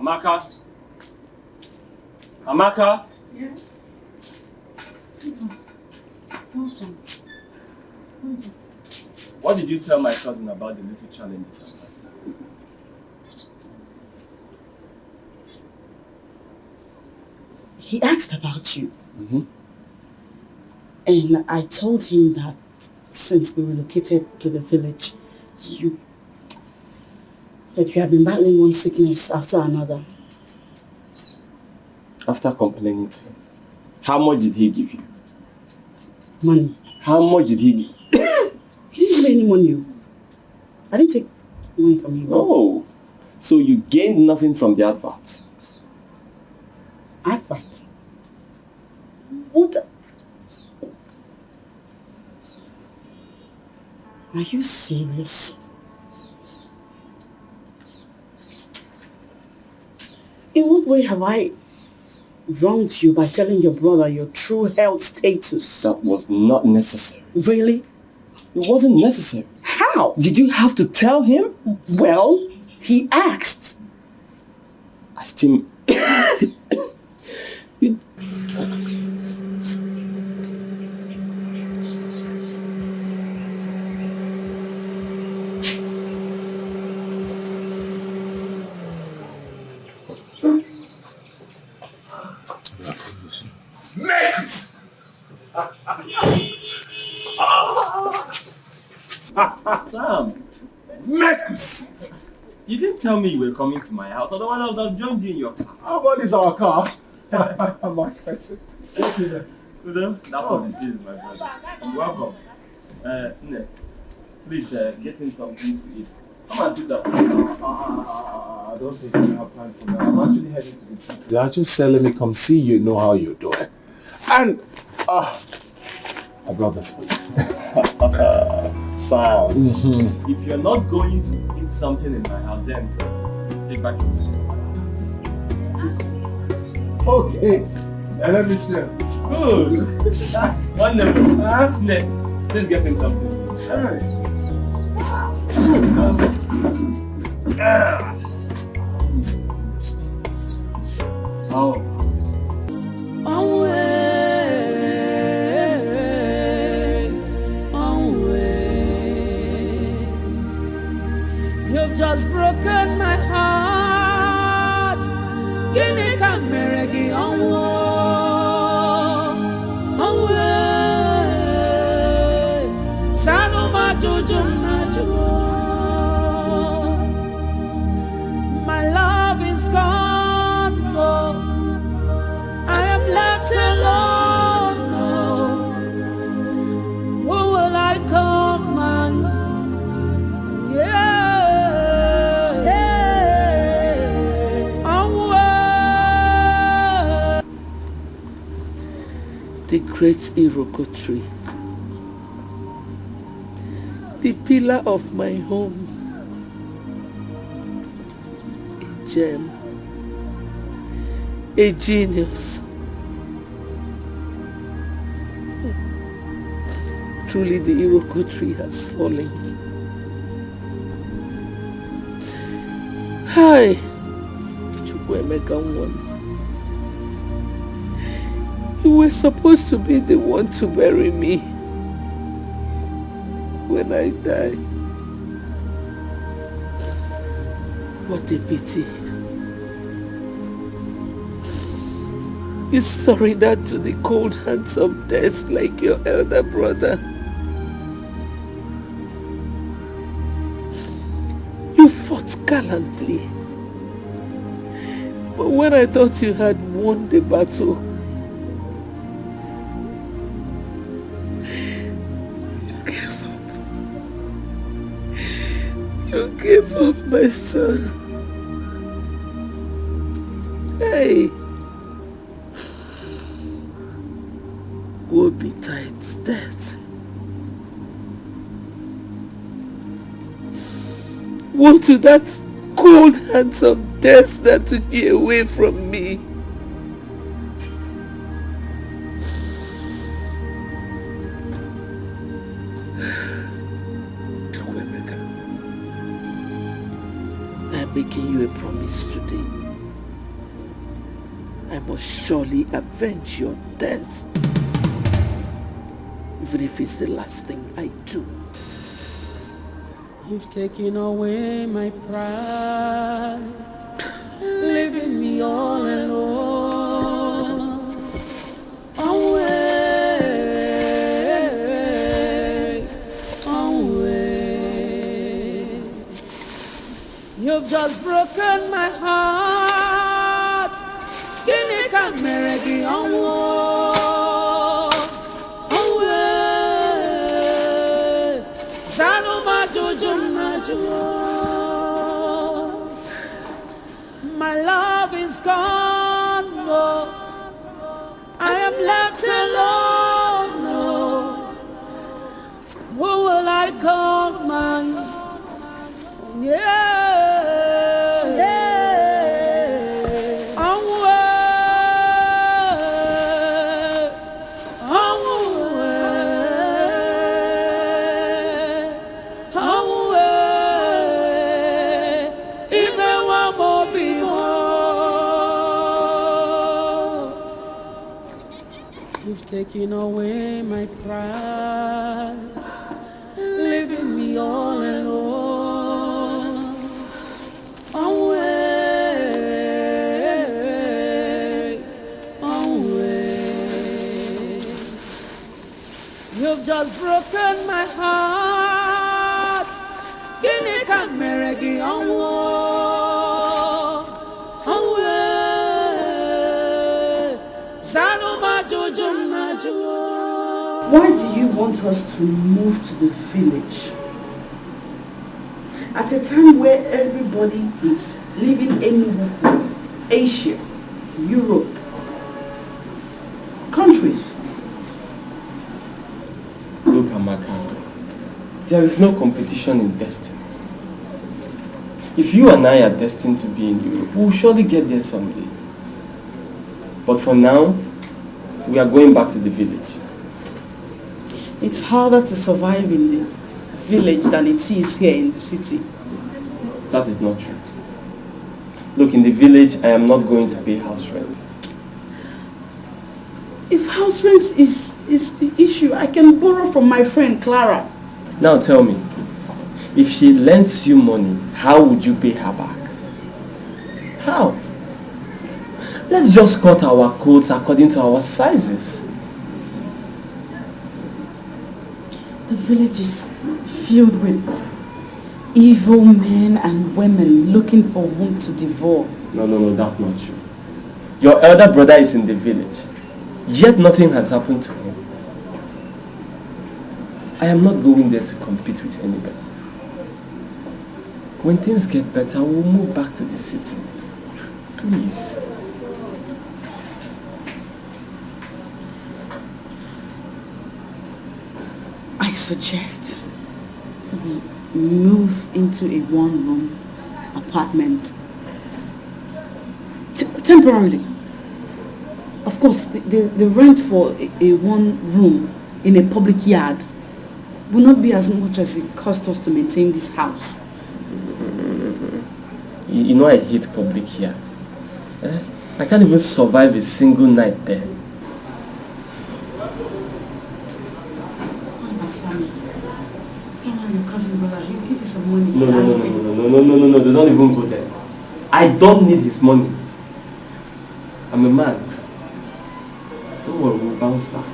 Amaka? Amaka? Yes? What did you tell my cousin about the little challenges? He asked about you. And I told him that since we relocated to the village, that you have been battling one sickness after another. After complaining to him, how much did he give you? Money. How much did he give? He didn't give me any money. I didn't take money from you. Oh, so you gained nothing from the advert? Advert? What? Are you serious? In what way have I wronged you by telling your brother your true health status? That was not necessary. Really? It wasn't necessary. How? Did you have to tell him? Well, he asked. I still... you... Next! Sam! Next! You didn't tell me you were coming to my house, otherwise I would have joined you in your car. How about this our car? My person. That's what it is, my brother. Welcome. Ne, please get him something to eat. Come and sit down. I don't think we have time for that. I'm actually heading to the city. I just said, let me come see you, know how you're doing. And, I brought this for you. Sam, if you're not going to eat something in my house, then take back your money. Okay. And let me see. Good. One level. Please get him something. Hey. Oh. You've just broken my heart. Guinea Cameragi Sanuma my love is gone. Oh, I am left alone. Oh, who will I come and the great Iroko tree, the pillar of my home, a gem, a genius. Truly the Iroko tree has fallen. Hi, Chukwemeka one. You were supposed to be the one to bury me when I die. What a pity. You surrendered to the cold hands of death like your elder brother. You fought gallantly. But when I thought you had won the battle, you gave up, my son. Hey. Woe betides death. Woe to that cold hands of death that took you away from me. I'm making you a promise today. I must surely avenge your death. Even if it's the last thing I do. You've taken away my pride, leaving me all alone. Away, away. You've just broken my heart. Kini kameregi away, away. Zanuma jujuna jua. My love is gone. No. I am left alone. No. Who will I call mine? Yeah. Taking away my pride, leaving me all alone. Away, away. You've just broken my heart. Kini kameregi away, zanuma jujum. Why do you want us to move to the village? At a time where everybody is living in Asia, Europe, countries. Look, Amaka, there is no competition in destiny. If you and I are destined to be in Europe, we'll surely get there someday. But for now, we are going back to the village. It's harder to survive in the village than it is here in the city. That is not true. Look, in the village, I am not going to pay house rent. If house rent is the issue, I can borrow from my friend Clara. Now tell me, if she lends you money, how would you pay her back? How? Let's just cut our coats according to our sizes. The village is filled with evil men and women looking for whom to devour. No, that's not true. Your elder brother is in the village, yet nothing has happened to him. I am not going there to compete with anybody. When things get better, we'll move back to the city. Please. I suggest we move into a one-room apartment temporarily. Of course, the rent for a one-room in a public yard will not be as much as it cost us to maintain this house. You know I hate public yard. I can't even survive a single night there. Your cousin brother, he'll give you some money. No, they don't even go there. I don't need his money. I'm a man. Don't worry, we'll bounce back.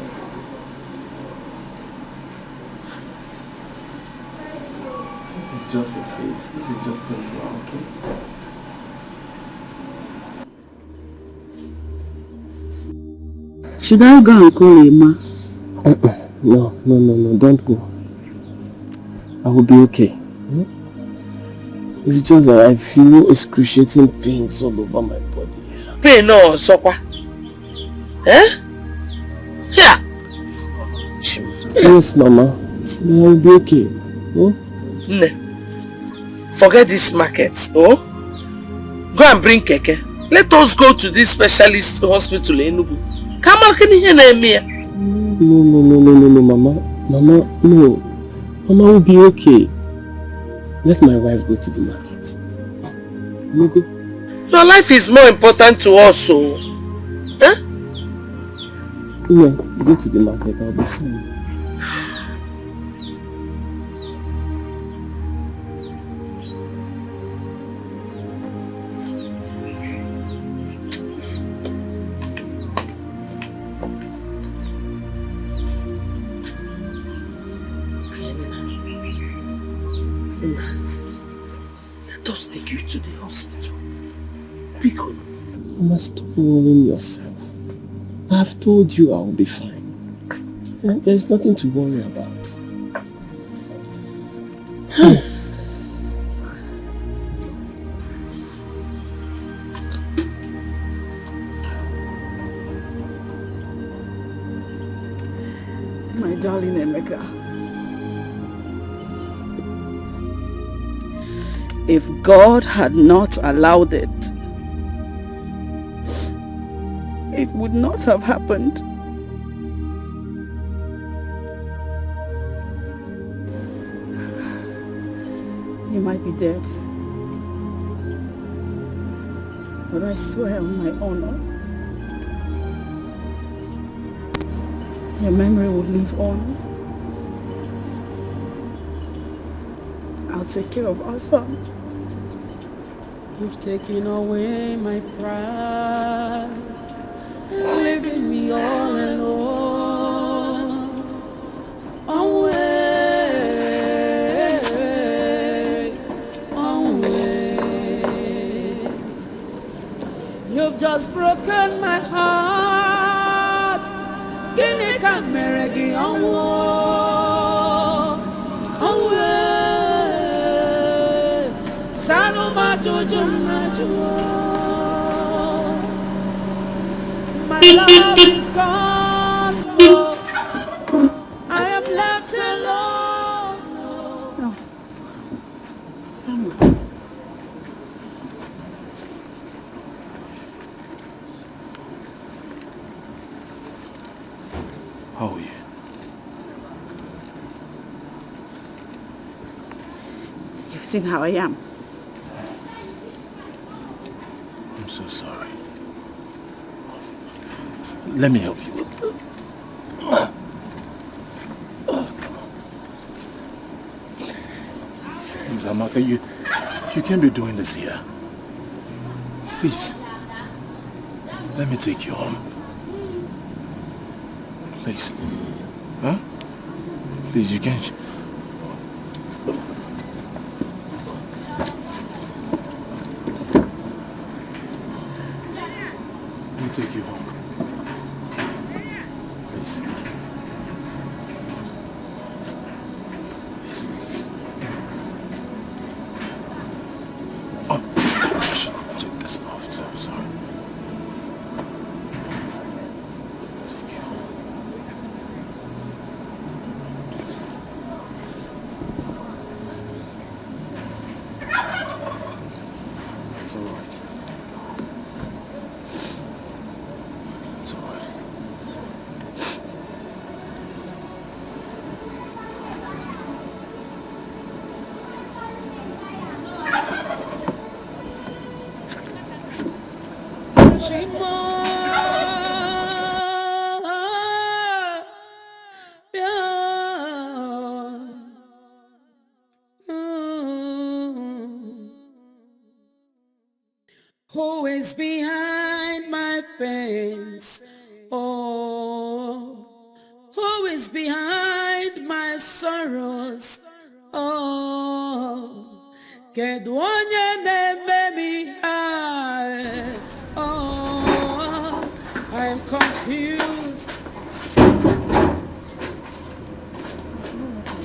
This is just a phase. This is just temporary, okay? Should I go and call Emma? No, don't go. I will be okay. It's just that I feel excruciating pains all over my body. Pain no, Sokwa. Eh? Here. Yes, Mama. I will be okay. Forget this market. Oh? Go and bring Keke. Let us go to this specialist hospital in Enugu. Come on, can you hear me? No, Mama. Mama, no. Mama will be okay. Let my wife go to the market. Your life is more important to us, so Yeah, go to the market, I'll be fine. Let us take you to the hospital. Because You must stop worrying yourself. I've told you I'll be fine. There's nothing to worry about. My darling Emeka. If God had not allowed it, it would not have happened. You might be dead, but I swear on my honor, your memory will live on. I'll take care of our son. You've taken away my pride, leaving me all alone. Away, away. You've just broken my heart. Gini kameregi away. Sanu majujum najua. My love is gone. Oh. I am left alone. No. Samuel. How are you? You've seen how I am. I'm so sorry. Let me help you. Please, Amaka, you can't be doing this here. Please. Let me take you home. Please. Huh? Please, you can't. Let me take you home. Please. Please. Oh, I should take this off too. I'm sorry. Take you home. It's all right. It's all right. Shima, who is behind my pains? Oh, who is behind my sorrows? Oh, kedu onye na-eme mi high? Oh, I'm confused.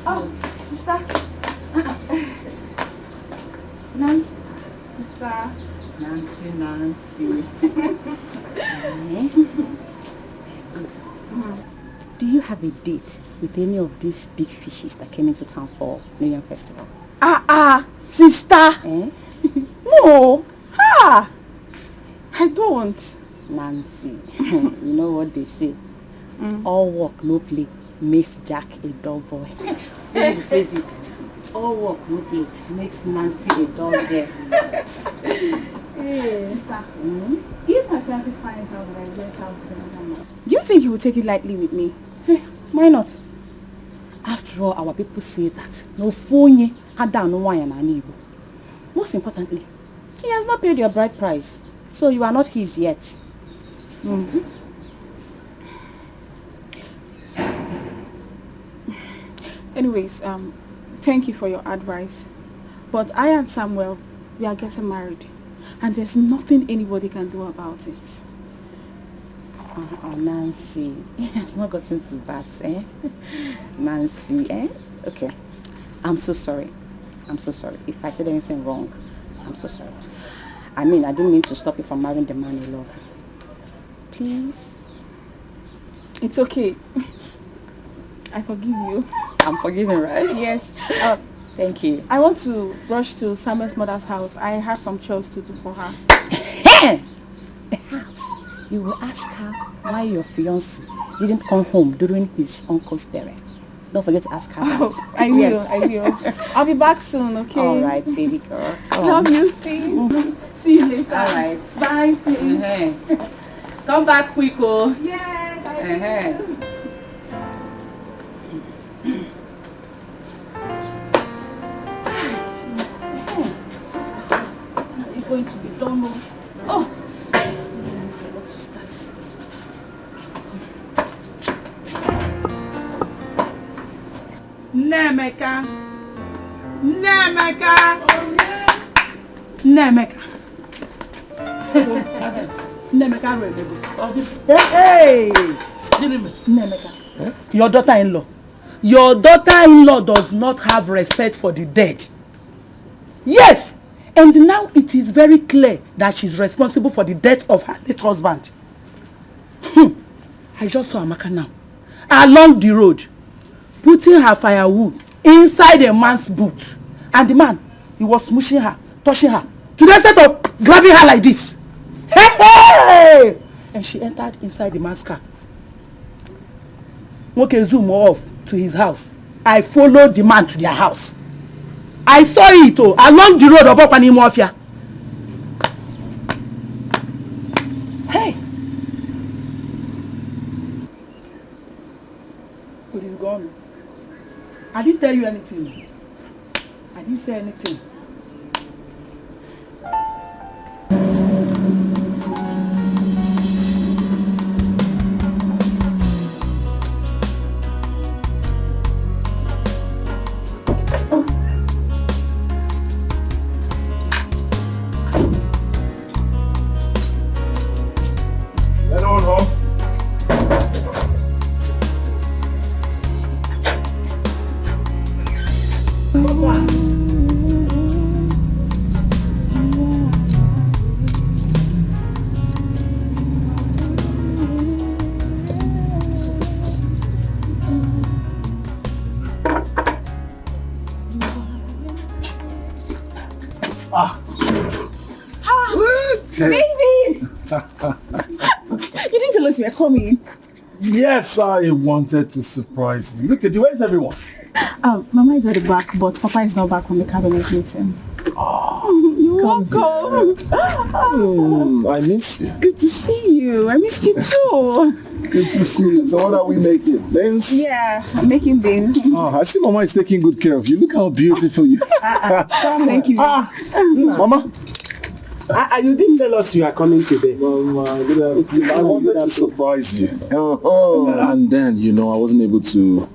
Oh, sister. Nancy. Sister. Nancy. Do you have a date with any of these big fishes that came into town for New Year Festival? Sister. Eh? No. I don't. Nancy, you know what they say? All work, no play makes Jack a dull boy. Let me phrase it. All work, no play makes Nancy a dull girl. Hey, sister. If my fiancé finds out that I went out with another man, do you think he will take it lightly with me? Hey, why not? After all, our people say that no phone had done no one and most importantly, he has not paid your bride price, so you are not his yet. Anyways, thank you for your advice. But I and Samuel, we are getting married. And there's nothing anybody can do about it. Nancy, it has not gotten to that, eh? Nancy, eh? Okay. I'm so sorry. I'm so sorry. If I said anything wrong, I'm so sorry. I mean, I didn't mean to stop you from marrying the man you love. Please? It's okay. I forgive you. I'm forgiven, right? Yes. Thank you. I want to rush to Samuel's mother's house. I have some chores to do for her. Perhaps you will ask her why your fiancé didn't come home during his uncle's burial. Don't forget to ask her that. Oh, I will, yes. I will. I'll be back soon, okay? All right, baby girl. Love you, see. See you later. All right. Bye, see. Come back quick, oh. Yes, I will. Going to be done. Oh, what to start? Nemeka. Nemeka. Hey! Nemeka. Your daughter-in-law. Your daughter-in-law does not have respect for the dead. Yes! And now it is very clear that she's responsible for the death of her late husband. I just saw Amaka now, along the road, putting her firewood inside a man's boot. And the man, he was smushing her, touching her, to the extent of grabbing her like this. Hey! And she entered inside the man's car. Okay, zoom off to his house. I followed the man to their house. I saw it along the road of Opani Mafia. Hey! Where did you go? I didn't tell you anything. I didn't say anything. Baby! You didn't tell us you were coming. Yes, I wanted to surprise you. Look at you. Where's everyone? Mama is at the back, but Papa is not back from the cabinet meeting. Oh, you're welcome. I missed you. Good to see you. I missed you too. Good to see you. So what are we making? Beans? Yeah, I'm making beans. Oh, I see Mama is taking good care of you. Look how beautiful you are. Thank you. Mama? You didn't tell us you are coming today. I wanted to surprise you. And then, I wasn't able to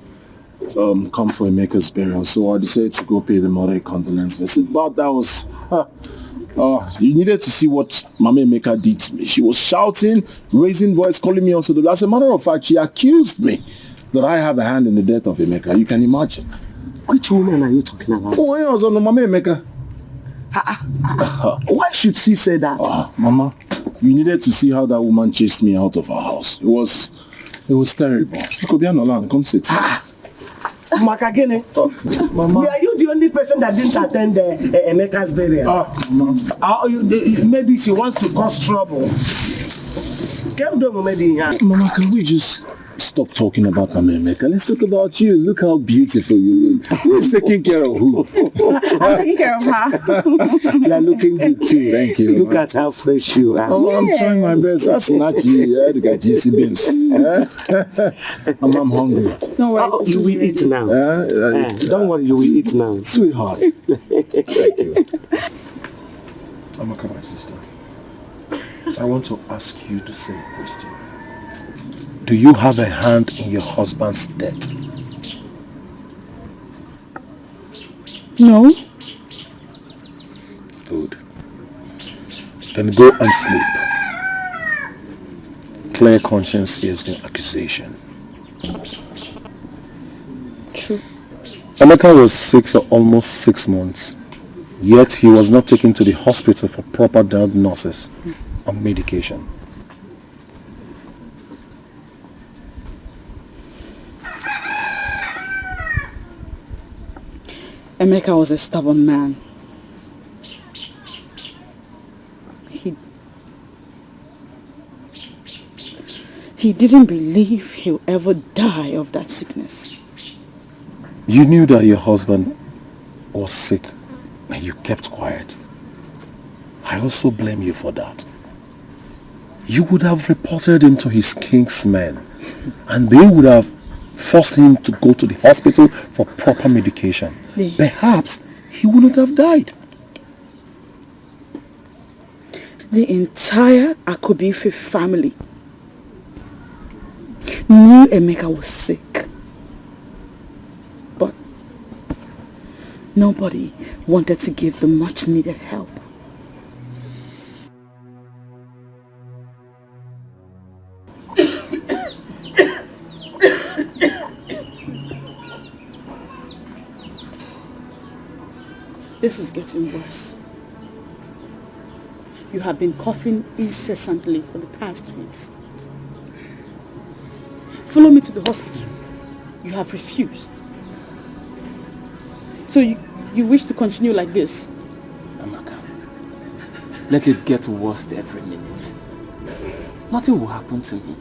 come for Emeka's burial, so I decided to go pay the mother a condolence visit. But that was... you needed to see what Mama Emeka did to me. She was shouting, raising voice, calling me also. As a matter of fact, she accused me that I have a hand in the death of Emeka. You can imagine. Which woman are you talking about? Oh, I was on Mama Emeka. Why should she say that? Mama, you needed to see how that woman chased me out of her house. It was terrible. You could be on the land. Come sit. Makagene, Mama. Are you the only person that didn't attend Emeka's burial? Maybe she wants to cause trouble. Mama, can we just stop talking about Mama Emeka. Let's talk about you. Look how beautiful you look. Who's taking care of who? I'm taking care of her. You are looking good too. Thank you. Look at how fresh you are. Oh, I'm trying my best. That's not you. Yeah, the guy GC beans. I'm hungry. Don't worry. Oh, you will eat now. Don't worry, you will eat now. Sweetheart. Thank you. Amaka, my sister. I want to ask you the same question. Do you have a hand in your husband's death? No. Good. Then go and sleep. Clear conscience fears no accusation. True. Emeka was sick for almost 6 months, yet he was not taken to the hospital for proper diagnosis and medication. Emeka was a stubborn man. He didn't believe he'll ever die of that sickness. You knew that your husband was sick and you kept quiet. I also blame you for that. You would have reported him to his king's men and they would have forced him to go to the hospital for proper medication. Perhaps he wouldn't have died. The entire Akobife family knew Emeka was sick. But nobody wanted to give the much needed help. This is getting worse. You have been coughing incessantly for the past weeks. Follow me to the hospital. You have refused. So you wish to continue like this? Amaka, let it get worse every minute. Nothing will happen to me.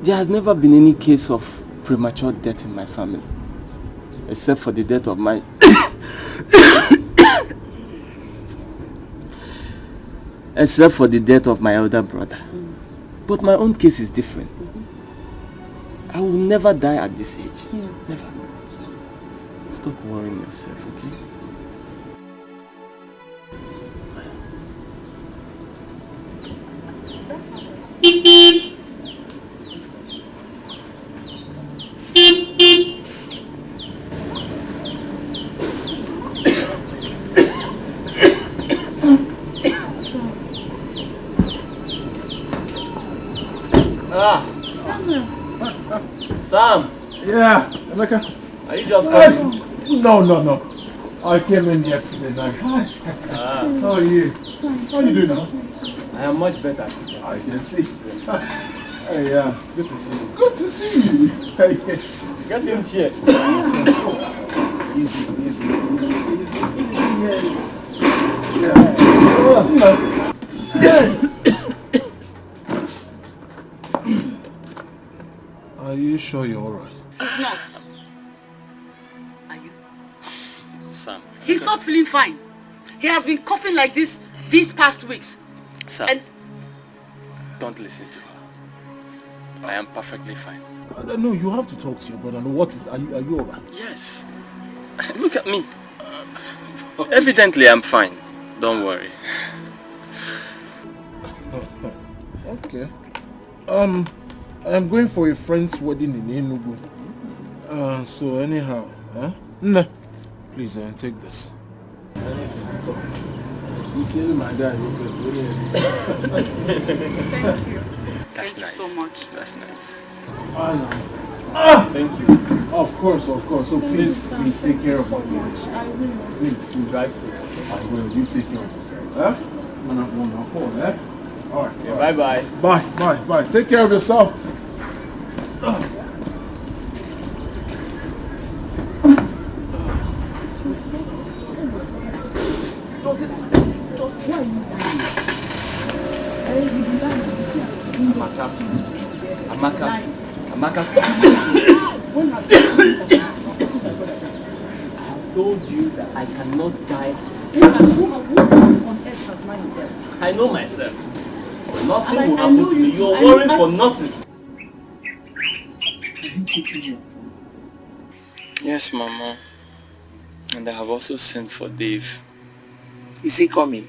There has never been any case of premature death in my family, except for the death of my except for the death of my elder brother. But my own case is different. I will never die at this age. Never. Stop worrying yourself, okay? Sam! Yeah, Emeka. Are you just coming? No. I came in yesterday night. How are you? How are you doing now? I am much better. I can see. Hey, Good to see you. good to see you. Hey, Get him chair. easy. Are you sure you're alright? He's not. Are you? Sam. He's not feeling fine. He has been coughing like this these past weeks. Sam, And don't listen to her. I am perfectly fine. No, you have to talk to your brother. No, are you alright? Yes. Look at me. Evidently, I'm fine. Don't worry. Okay. I am going for a friend's wedding in Enugu. So anyhow, Nah, please take this. You see my guy. thank you. That's Thank nice. you so much. That's nice. Thank you. Of course. So please take care of my marriage. I will. Please. Drive safe. I will. You take care of yourself. Alright. Yeah, bye-bye. Bye. Take care of yourself. Amaka, Amaka, stop. When I told you that I cannot die. Who on earth has my death? I know myself. Nothing will happen to me. You're worrying for nothing. Yes, Mama. And I have also sent for Dave. Is he coming?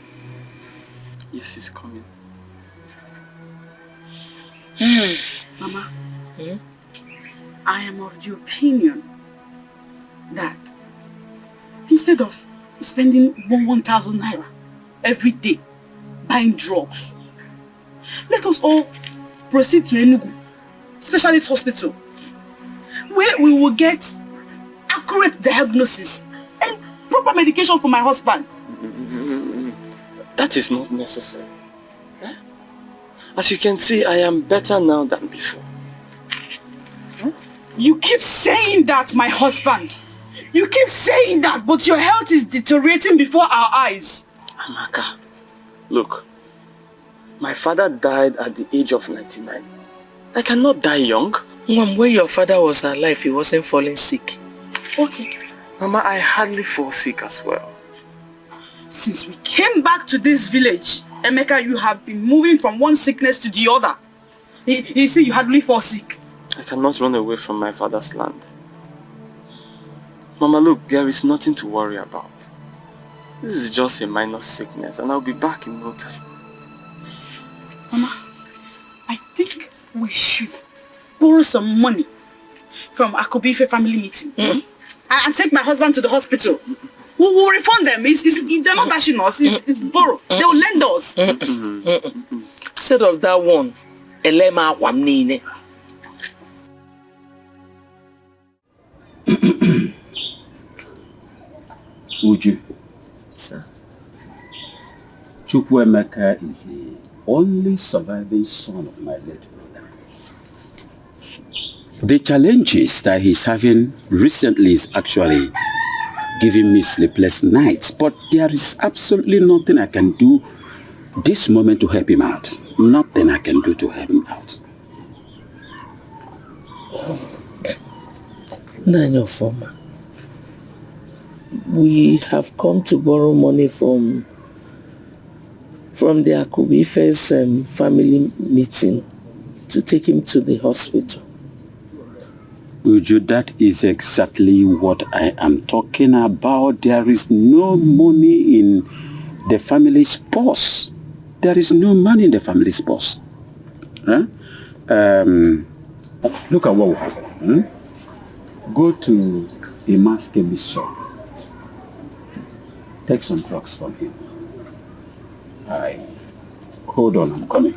Yes, he's coming. Mama, I am of the opinion that instead of spending 1,000 naira every day buying drugs, let us all proceed to Enugu Specialist Hospital, where we will get accurate diagnosis and proper medication for my husband. That is not necessary. As you can see, I am better now than before. You keep saying that, my husband. You keep saying that, but your health is deteriorating before our eyes. Amaka, look. My father died at the age of 99. I cannot die young. Mom, when your father was alive, he wasn't falling sick. Okay. Mama, I hardly fall sick as well. Since we came back to this village, Emeka, you have been moving from one sickness to the other. You see, you hardly fall sick. I cannot run away from my father's land. Mama, look, there is nothing to worry about. This is just a minor sickness and I'll be back in no time. Mama, I think we should borrow some money from Akobife family meeting and take my husband to the hospital. We will refund them. They're not dashing us. It's borrow. They will lend us. Instead of that one, Elema Wamnine. Uju. Sir. Chukwuemeka is the only surviving son of my late brother. The challenges that he's having recently is actually giving me sleepless nights, but there is absolutely nothing I can do this moment to help him out. Nothing I can do to help him out. Nano Former. We have come to borrow money from the Akubife's family meeting to take him to the hospital. Uju, that is exactly what I am talking about. There is no money in the family's purse. There is no money in the family's purse. Huh? Look at what will happen. Go to a mass chemist shop. Take some drugs from him. Hold on, I'm coming.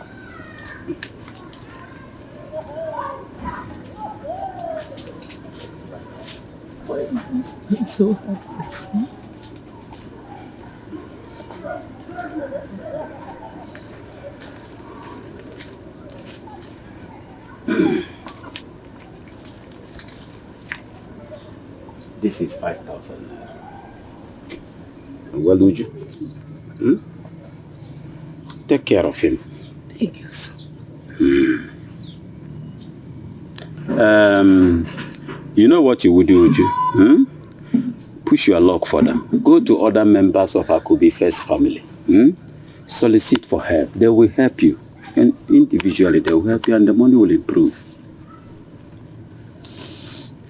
Why is this so happy? This is 5,000. Well, would you? Take care of him. Thank you, sir. You know what you would do, Uju? Push your luck for them. Go to other members of Akubife's family. Solicit for help. They will help you. And individually, they will help you and the money will improve.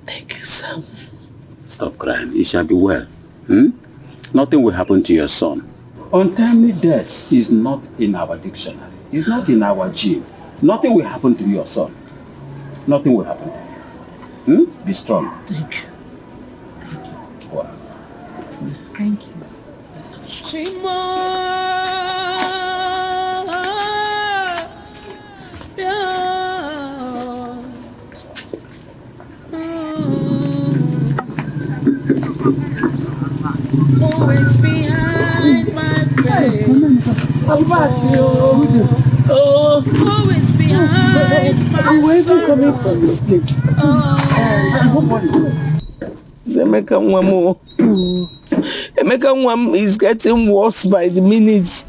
Thank you, sir. Stop crying. It shall be well. Nothing will happen to your son. Untimely death is not in our dictionary. It's not in our gene. Nothing will happen to your son. Nothing will happen to you. Be strong. Thank you. Wow. Thank you. Always behind my face. Always behind my Where are you coming from this place? I hope what is wrong. Emeka Nwam is getting worse by the minute.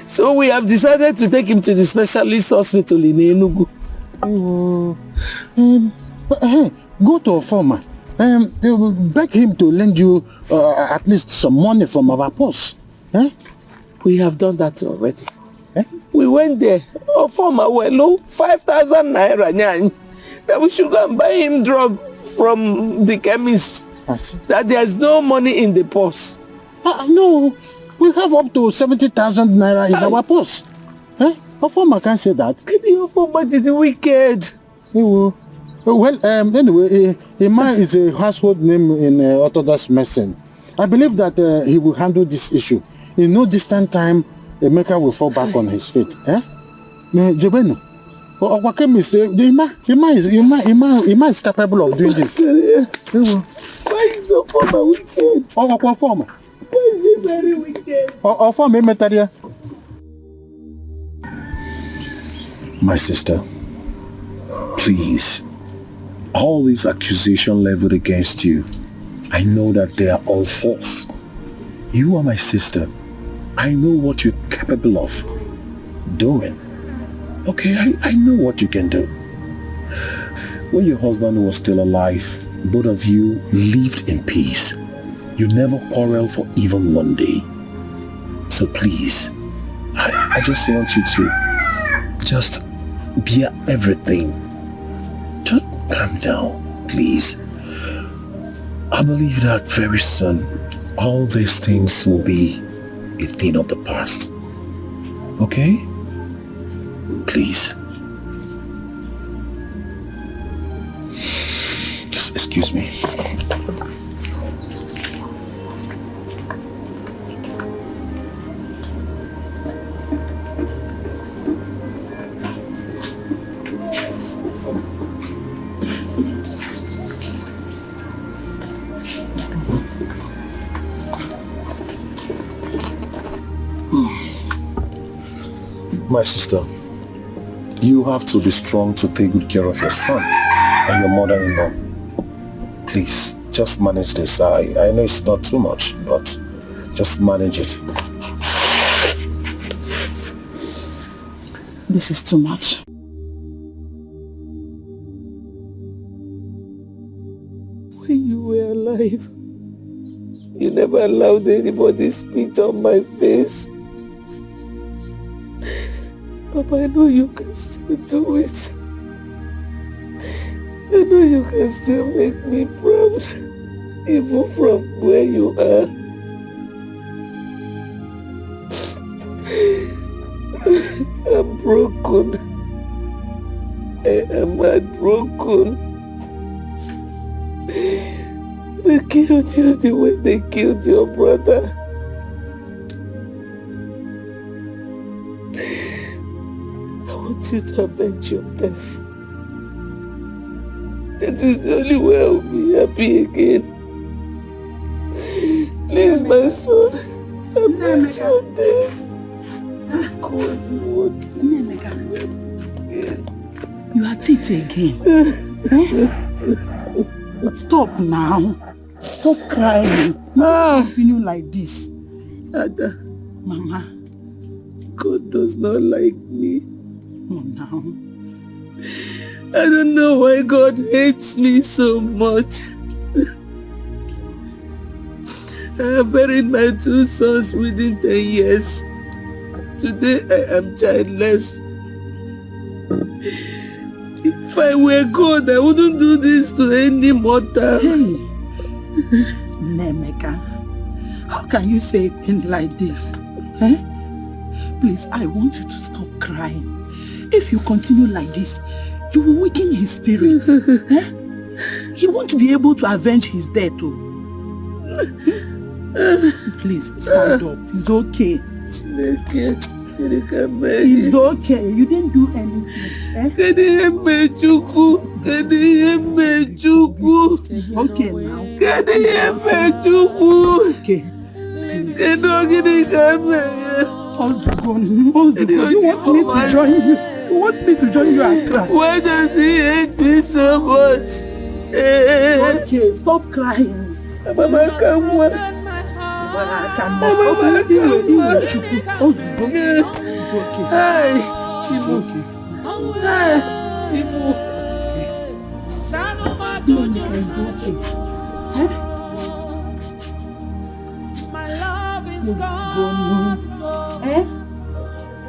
So we have decided to take him to the specialist hospital in Enugu. Go to a farmer. Beg him to lend you at least some money from our purse. We have done that already. We went there. A farmer well, 5,000 naira. That we should go and buy him drug from the chemist. That there's no money in the purse. No, we have up to 70,000 naira in our purse. A farmer can't say that. Your farmer is wicked. Well, anyway, Ima is a household name in Orthodox medicine. I believe that he will handle this issue. In no distant time, Emeka will fall back on his feet. Jebeno, our chemist, Ima is capable of doing this. Why is your farmer wicked? Our farmer. Why is he very wicked? Our farmer, Metaria. My sister, please, all these accusations leveled against you, I know that they are all false. You are my sister. I know what you're capable of doing. Okay, I know what you can do. When your husband was still alive, both of you lived in peace. You never quarreled for even one day. So please, I just want you to just bear everything. Just calm down, please. I believe that very soon, all these things will be a thing of the past. Okay? Please. Just excuse me. My sister, you have to be strong to take good care of your son and your mother-in-law. Please, just manage this. I know it's not too much, but just manage it. This is too much. When you were alive, you never allowed anybody spit on my face. Papa, I know you can still do it. I know you can still make me proud, even from where you are. I'm broken. I am heartbroken. They killed you the way they killed your brother. I want you to avenge your death. That is the only way I will be happy again. Please, my son, avenge your death. You are it again. Stop now. Stop crying. Continue like this. Ada, Mama. God does not like me. Oh, now. I don't know why God hates me so much. I have buried my 2 sons within 10 years. Today I am childless. If I were God, I wouldn't do this to any mortal. Hey, Nemeka, how can you say things like this? Please, I want you to stop crying. If you continue like this, you will weaken his spirit. He won't be able to avenge his death. Please, stand up. It's okay. It's okay. You didn't do anything. It's okay now. Okay. You want me to join you? You want me to join you and cry? Why does he hate me so much? Okay, stop crying. Mama, come on. My love is gone.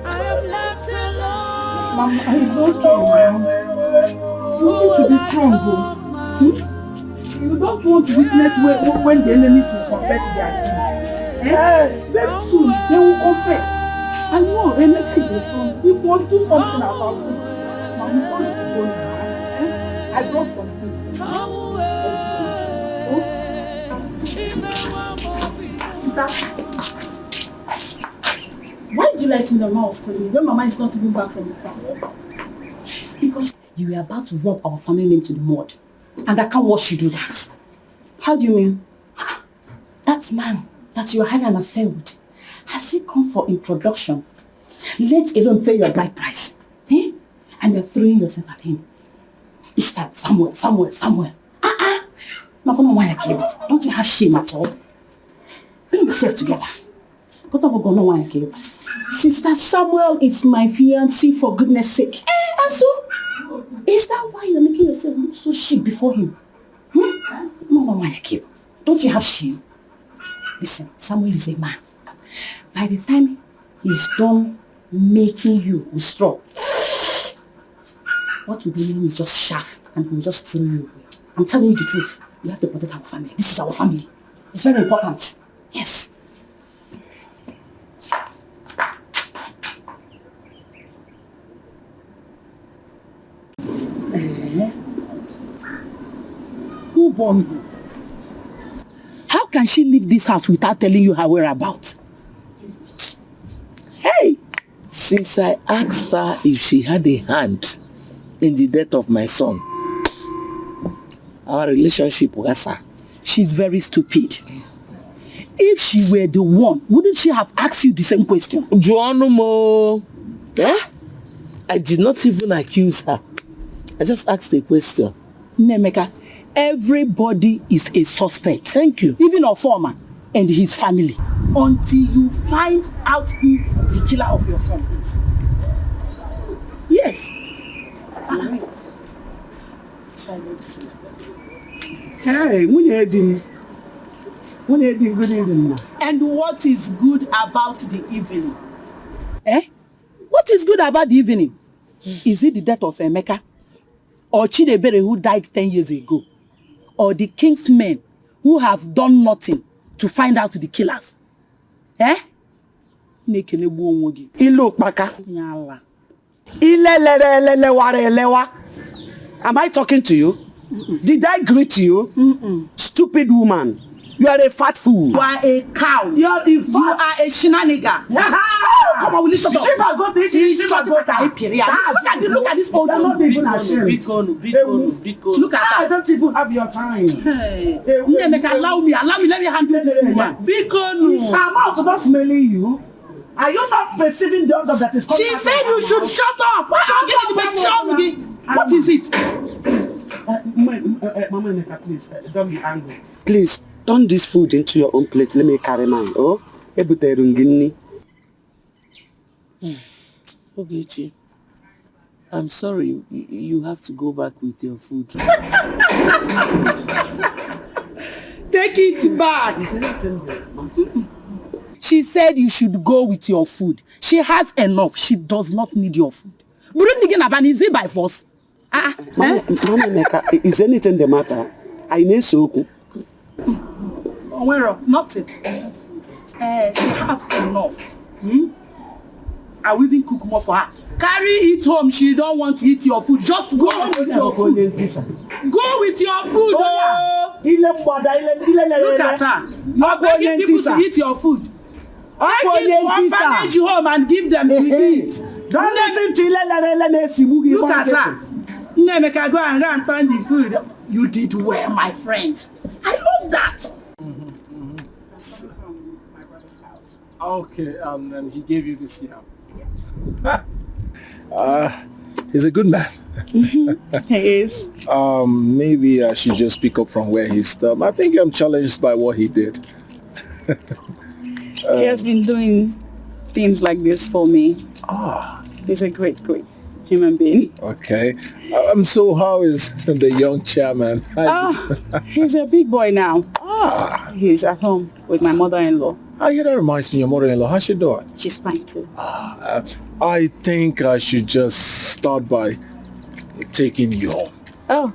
I am left alone. Mama, it's okay, Mama. You need to be strong, bro. You don't want to witness when the enemies will confess their sins. Very soon, they will confess. And no, Emeka is strong. We must do something about it. Mama, what is going on? I brought something. Sister, why did you lie to me that Mama was calling me when Mama is not even back from the farm? Because you were about to rub our family name to the mud. And I can't watch you do that. How do you mean? That man that you are having an affair with, has he come for introduction? Let alone pay your bride price. Eh? And you're throwing yourself at him. Each time, Samuel. Don't you have shame at all? Bring yourself together. Sister, Samuel is my fiancé, for goodness sake. And so, is that why you're making yourself look so cheap before him? Don't you have shame? Listen, Samuel is a man. By the time he's done making you with straw, what will be meaning is just shaft and we'll just throw you away. I'm telling you the truth. We have to protect our family. This is our family. It's very important. Yes. Who born you? How can she leave this house without telling you her whereabouts? Hey! Since I asked her if she had a hand in the death of my son, our relationship was her. She's very stupid. If she were the one, wouldn't she have asked you the same question? Joanumo, I did not even accuse her. I just asked a question. Nemeka, everybody is a suspect. Thank you. Even Ofoma and his family. Until you find out who the killer of your son is. Yes. Silent. Hey, good evening. And what is good about the evening? What is good about the evening? Is it the death of Emeka? Or Chidebere who died 10 years ago? Or the king's men who have done nothing to find out the killers? Look, Baka. Am I talking to you? Did I greet you? Stupid woman. You are a fat fool. You are a cow. You are a shenanigan. Come on, will you shut up? Look at this old woman. Look at her. I don't even have your time. Allow me, let me handle this woman. Is her mouth not smelling you? Are you not perceiving the odor that is coming? She said you should shut up. What is it? Mama Neka, please, don't be angry. Please, turn this food into your own plate. Let me carry mine. Oh, Ogechi, I'm sorry. You have to go back with your food. Take it back. She said you should go with your food. She has enough. She does not need your food. Is it by force? Mama Neka, is anything the matter? I need soup. Nothing. She have enough. I will even cook more for her. Carry it home. She don't want to eat your food. Just go with your food. Go with your food. Look at her. You're begging people to eat your food. Take it to orphanage home and give them to eat. Don't listen to Look at her. Nemeka, go and turn the food. You did well, my friend. I love that. Okay, and he gave you this yam. Yes. He's a good man. He is. Maybe I should just pick up from where he stopped. I think I'm challenged by what he did. He has been doing things like this for me. Ah. He's a great human being. Okay. So how is the young chairman? He's a big boy now. He's at home with my mother-in-law. Yeah, that reminds me, your mother-in-law, how's she doing? She's fine too. I think I should just start by taking you home. Oh.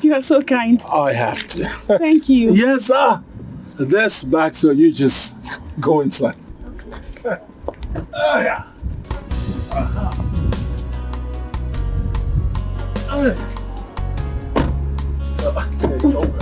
You are so kind. I have to. Thank you. Yes, sir. This back, so you just go inside. Okay. Oh, yeah. So, it's over.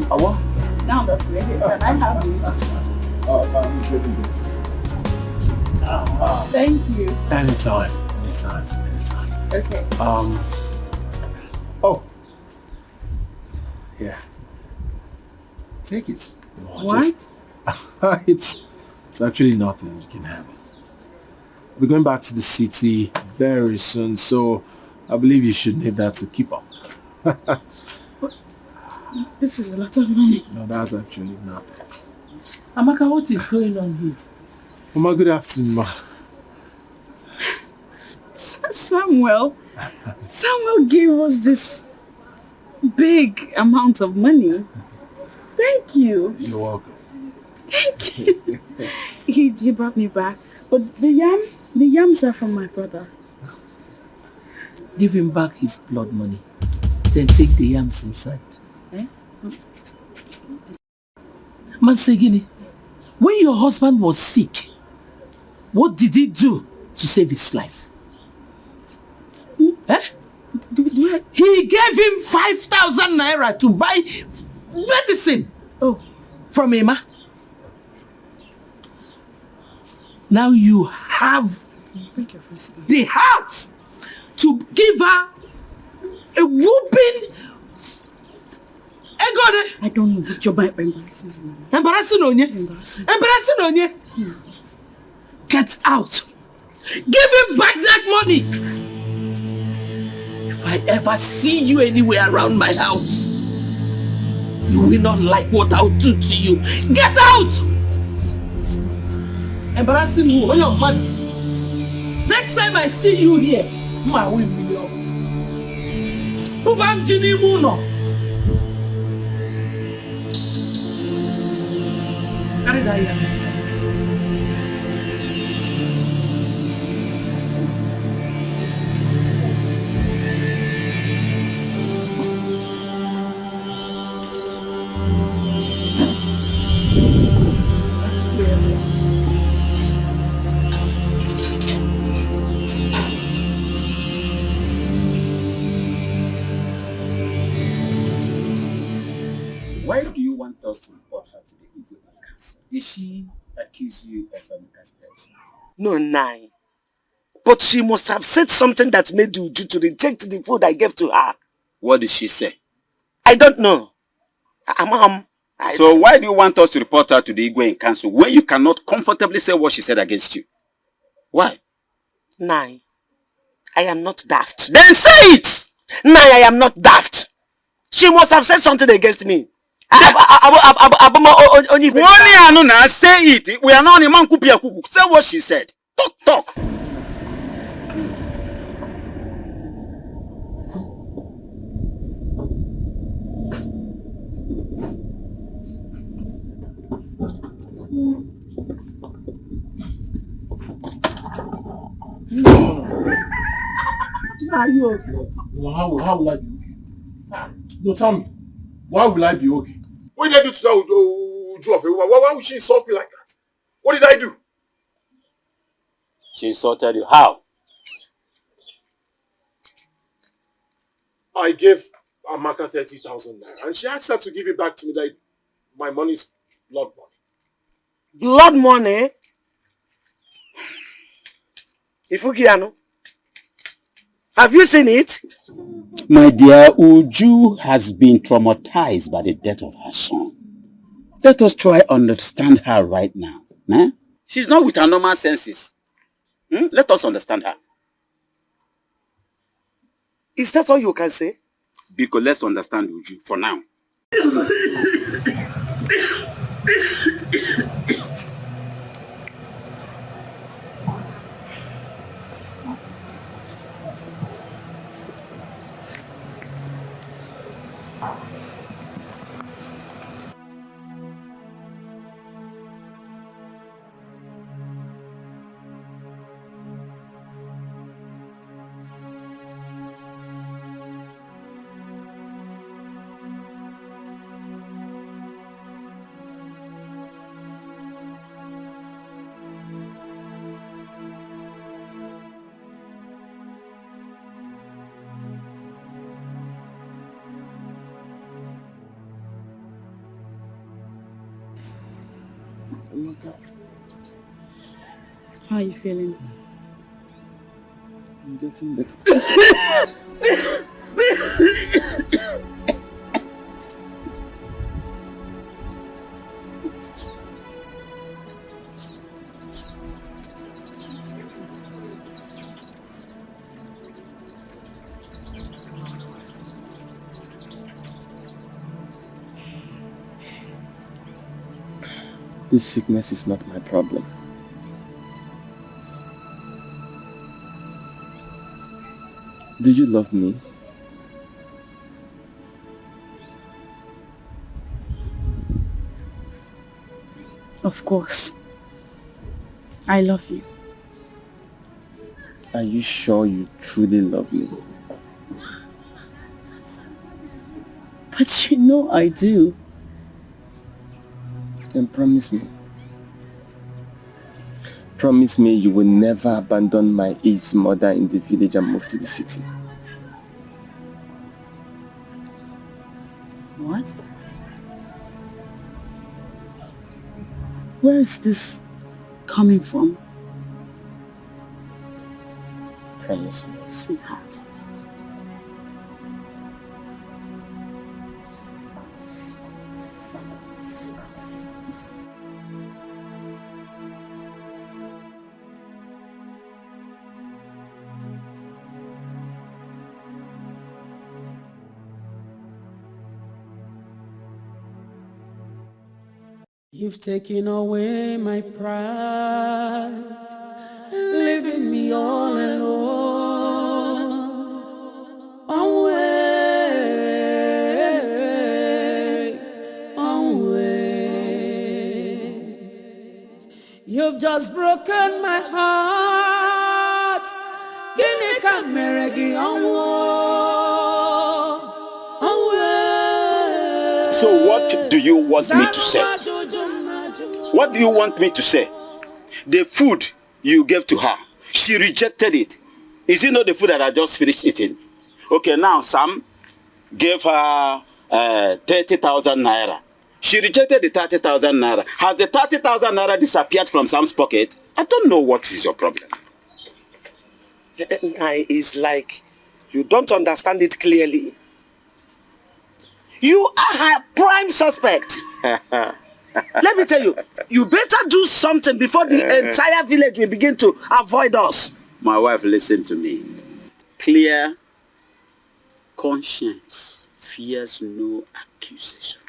What? Now that's ready. Can I have this? Thank you. Anytime. Okay. Oh. Yeah. Take it. What? It's actually nothing. You can have it. We're going back to the city very soon, so I believe you should need that to keep up. This is a lot of money. No, that's actually nothing. Amaka, what is going on here? Mama, good afternoon, ma. Samuel gave us this big amount of money. Thank you. You're welcome. Thank you. He brought me back. But the yams are from my brother. Give him back his blood money. Then take the yams inside. Mansegini, when your husband was sick, what did he do to save his life? He gave him 5,000 naira to buy medicine from Emma. Now you have the heart to give her a whooping. I don't know, but you're embarrassing. Embarrassing on you? Get out. Give him back that money. If I ever see you anywhere around my house, you will not like what I'll do to you. Get out! Embarrassing who? On your money. Next time I see you here, my will be your. Ubam Jini Muno. Carry that here, Why do you want us to report her to the Igwe Council? Did she accuse you of Emeka's death? No, Nai. But she must have said something that made you to reject the food I gave to her. What did she say? I don't know. So why do you want us to report her to the Igwe Council when you cannot comfortably say what she said against you? Why? Nai, I am not daft. Then say it! Nai, I am not daft. She must have said something against me. Say it. We are not in Mankupia Kuku. Say what she said. Talk. Are you okay? Well, how will I be okay? No, tell me. Why will I be okay? What did I do to that Uju? Why would she insult me like that? What did I do? She insulted you. How? I gave Amaka 30,000 naira and she asked her to give it back to me like my money's blood money. Blood money? Ifukiano, have you seen it? My dear, Uju has been traumatized by the death of her son. Let us try to understand her right now. Eh? She's not with her normal senses. Let us understand her. Is that all you can say? Because let's understand Uju for now. How are you feeling? I'm getting better. This sickness is not my problem. Do you love me? Of course. I love you. Are you sure you truly love me? But you know I do. Then promise me. Promise me you will never abandon my aged mother in the village and move to the city. What? Where is this coming from? Promise me. Sweetheart. You've taken away my pride, leaving me all alone. On way. You've just broken my heart. Ginika meregi on way. So what do you want me to say? What do you want me to say? The food you gave to her, she rejected it. Is it not the food that I just finished eating? Okay, now Sam gave her 30,000 naira. She rejected the 30,000 naira. Has the 30,000 naira disappeared from Sam's pocket? I don't know what is your problem. It's like you don't understand it clearly. You are her prime suspect. Let me tell you, you better do something before the entire village will begin to avoid us. My wife, listen to me. Clear conscience fears no accusation.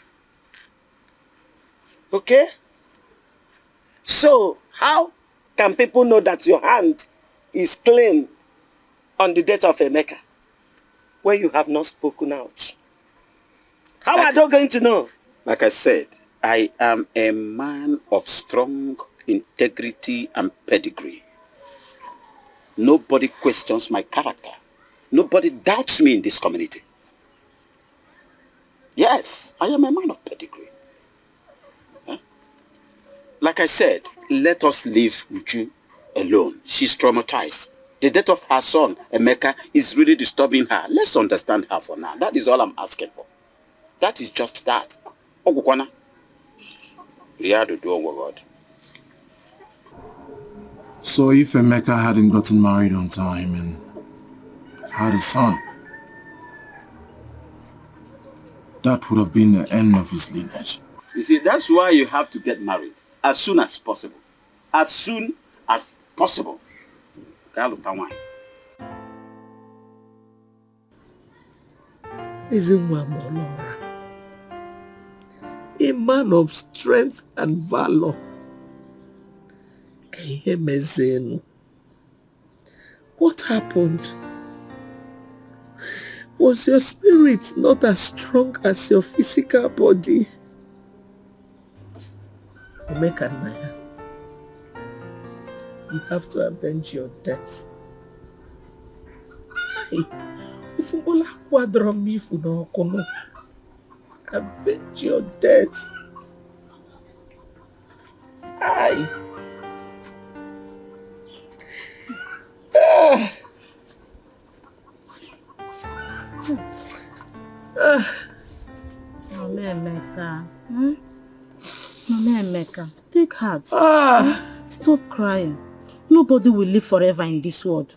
Okay? So, how can people know that your hand is clean on the death of Emeka when you have not spoken out? How are they going to know? Like I said, I am a man of strong integrity and pedigree. Nobody questions my character. Nobody doubts me in this community. Yes, I am a man of pedigree. Huh? Like I said, let us leave Uju alone. She's traumatized. The death of her son, Emeka, is really disturbing her. Let's understand her for now. That is all I'm asking for. That is just that. Ogukwana. So if Emeka hadn't gotten married on time and had a son, that would have been the end of his lineage. You see, that's why you have to get married as soon as possible. As soon as possible. Is a man of strength and valor. What happened? Was your spirit not as strong as your physical body? Omeka Naya, you have to avenge your death. Avenge your death. Aye. Mama Emeka. Mama Emeka, take heart. Stop crying. Nobody will live forever in this world.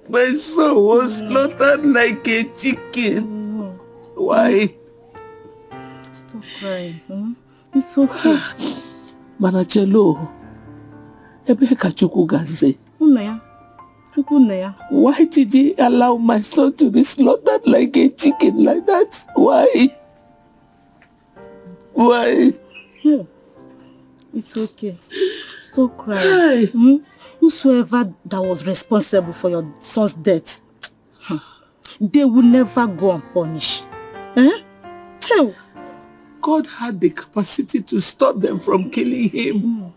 My son was slaughtered like a chicken. Why? Stop crying. It's okay. Manachelo, Ebeka Chukugaze. Why did he allow my son to be slaughtered like a chicken like that? Why? Why? Yeah. It's okay. Stop crying. Whosoever that was responsible for your son's death, they will never go unpunished. Tell. God had the capacity to stop them from killing him.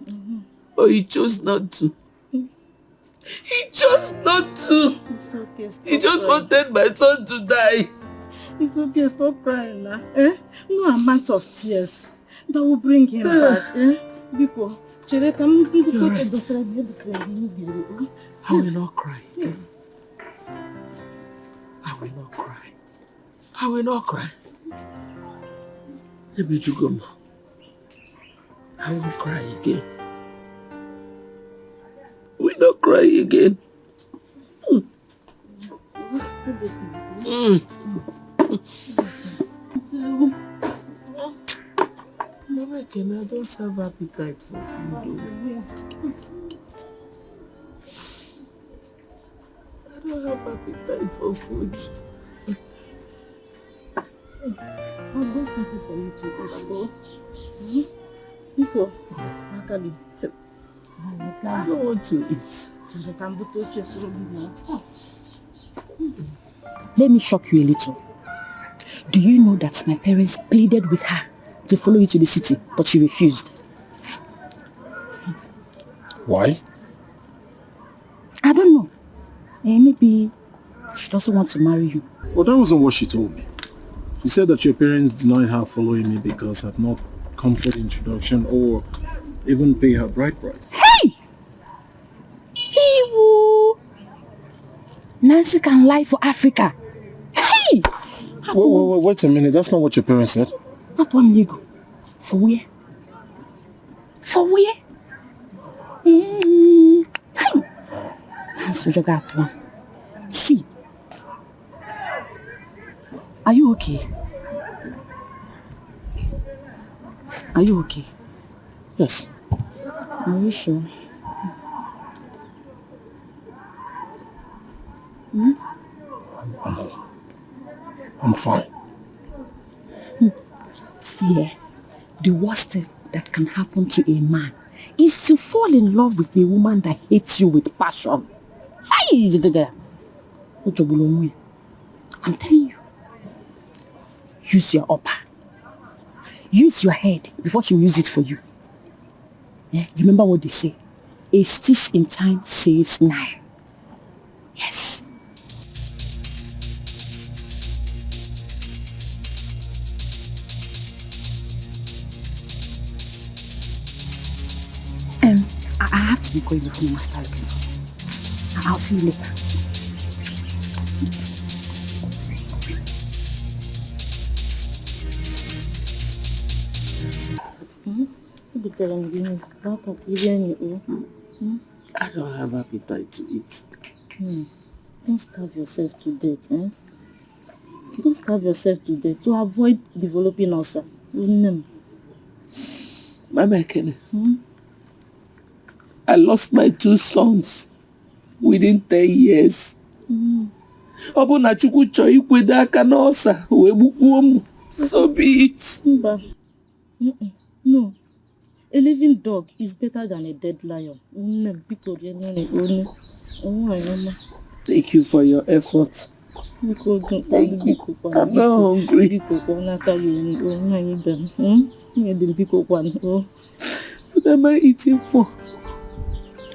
But he chose not to. He chose not to. It's okay. Stop he just crying. wanted my son to die. It's okay. Stop crying now. No amount of tears that will bring him back. Biko, you're right. I will not cry. I will not cry. I will not cry. I won't cry again. I will not cry again. Mama, I don't have appetite for food. I don't have appetite for food. I'll go something for you to eat. People, Natalie, I don't want to eat. Let me shock you a little. Do you know that my parents pleaded with her to follow you to the city, but she refused? Why? I don't know. Maybe she doesn't want to marry you. Well, that wasn't what she told me. She said that your parents denied her following me because I've not come for the introduction or even pay her bride price. Hey! Hey-woo! Nancy can lie for Africa. Hey! Wait a minute. That's not what your parents said. Not 1 year ago. For where? For where? Hey! See. Are you okay? Are you okay? Yes. Are you sure? I'm fine. See, the worst thing that can happen to a man is to fall in love with a woman that hates you with passion. I'm telling you. Use your upper. Use your head before she will use it for you. Yeah? Remember what they say. A stitch in time saves 9. Yes. I have to be going before my master looking for me. I'll see you later. I don't have appetite to eat. Don't starve yourself to death, eh? Don't starve yourself to death to avoid developing ulcer. Mama Ekene, I lost my 2 sons within 10 years. Ọ bụ na Chukwu chọọ ikwede aka n'ọsa wee gbukpuo m, so be it. No. A living dog is better than a dead lion. Thank you for your effort. Thank you. I'm not hungry. What am I eating for?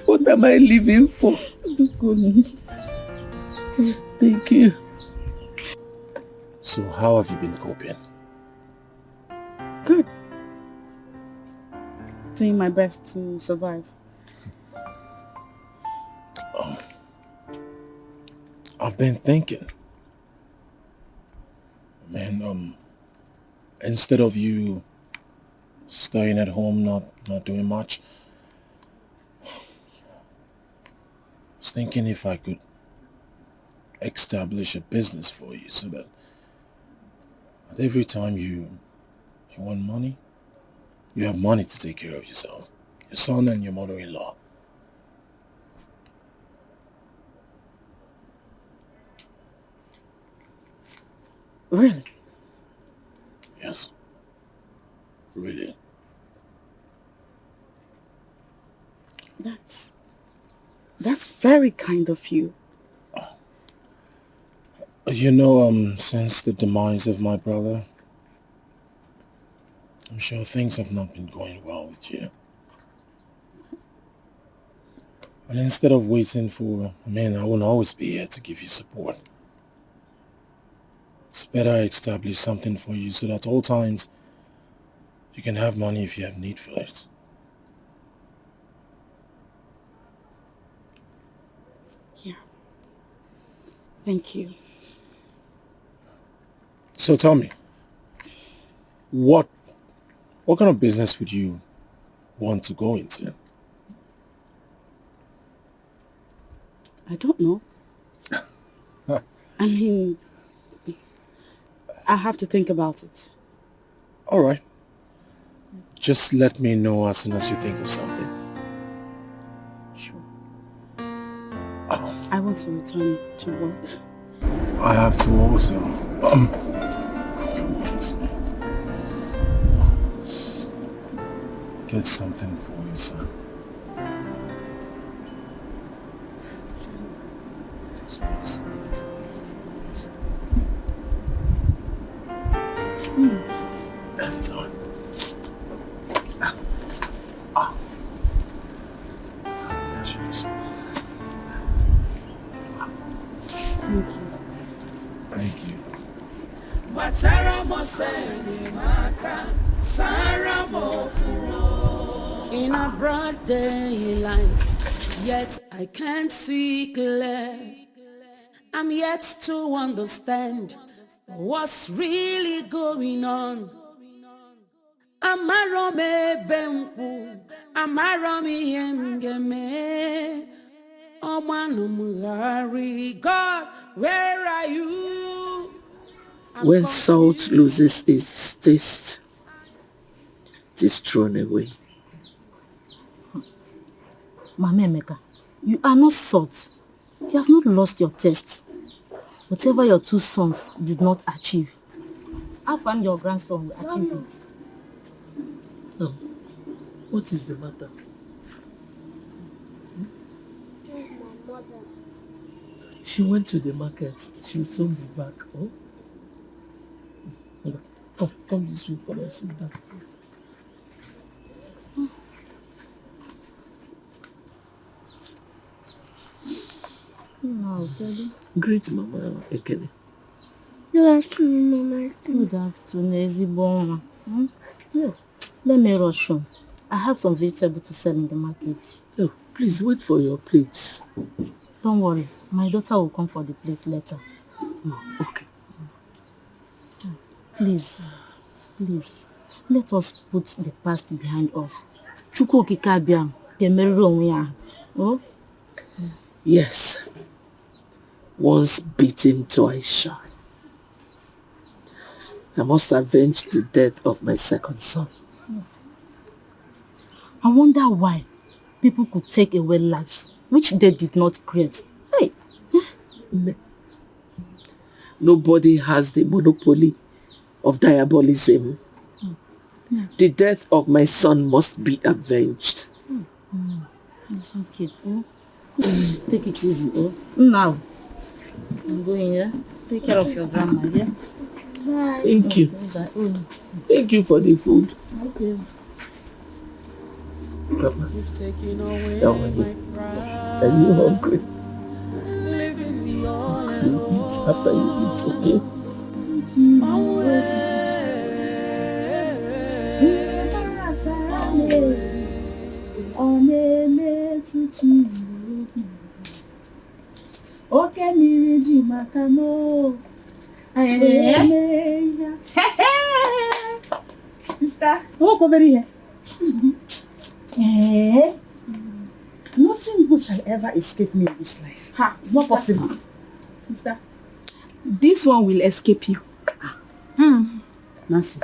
What am I living for? Thank you. So how have you been coping? Good. Doing my best to survive. I've been thinking. Man, instead of you staying at home, not doing much, I was thinking if I could establish a business for you so that every time you want money, you have money to take care of yourself, your son and your mother-in-law. Really? Yes. Really. That's very kind of you. You know, since the demise of my brother, I'm sure things have not been going well with you. And instead of waiting for men, I will always be here to give you support. It's better I establish something for you so that all times you can have money if you have need for it. Yeah. Thank you. So tell me, what kind of business would you want to go into? I don't know. I mean, I have to think about it. All right. Just let me know as soon as you think of something. Sure. I want to return to work. I have to also. Get something for your son. Please. Anytime. Thank you. In a broad daylight, yet I can't see clear. I'm yet to understand what's really going on. Amarome benku, amarome yengeme. Omanumuhari, God, where are you? When salt loses its taste, it is thrown away. Mama Emeka, you are not salt. You have not lost your taste. Whatever your 2 sons did not achieve, I find your grandson will achieve it. No. What is the matter? Where's my mother? She went to the market. She'll soon be back. Oh? Come this way. Come and sit down. No, Daddy. Great Mama Ekene. Good afternoon, Mama. Good afternoon, Eziboma. Yeah. Let me rush on. I have some vegetables to sell in the market. Oh, please wait for your plates. Don't worry. My daughter will come for the plate later. Okay. Please, let us put the past behind us. Chukwu okike abịa ga-emerịrị onwe ya. Oh? Yes. Once beaten, twice shy. I must avenge the death of my second son. I wonder why people could take away lives which they did not create. Hey! Nobody has the monopoly of diabolism. The death of my son must be avenged. It's okay. Take it easy. Now, I'm going, yeah? Take care of your grandma, yeah? Bye. Thank you. Thank you for the food. Okay. Papa, You've taken away how are my you? pride. Are you hungry? Leaving me all You alone. eat after you eat, okay? Sister, walk over here. Nothing good shall ever escape me in this life. It's not possible. Sister, this one will escape you. Nancy,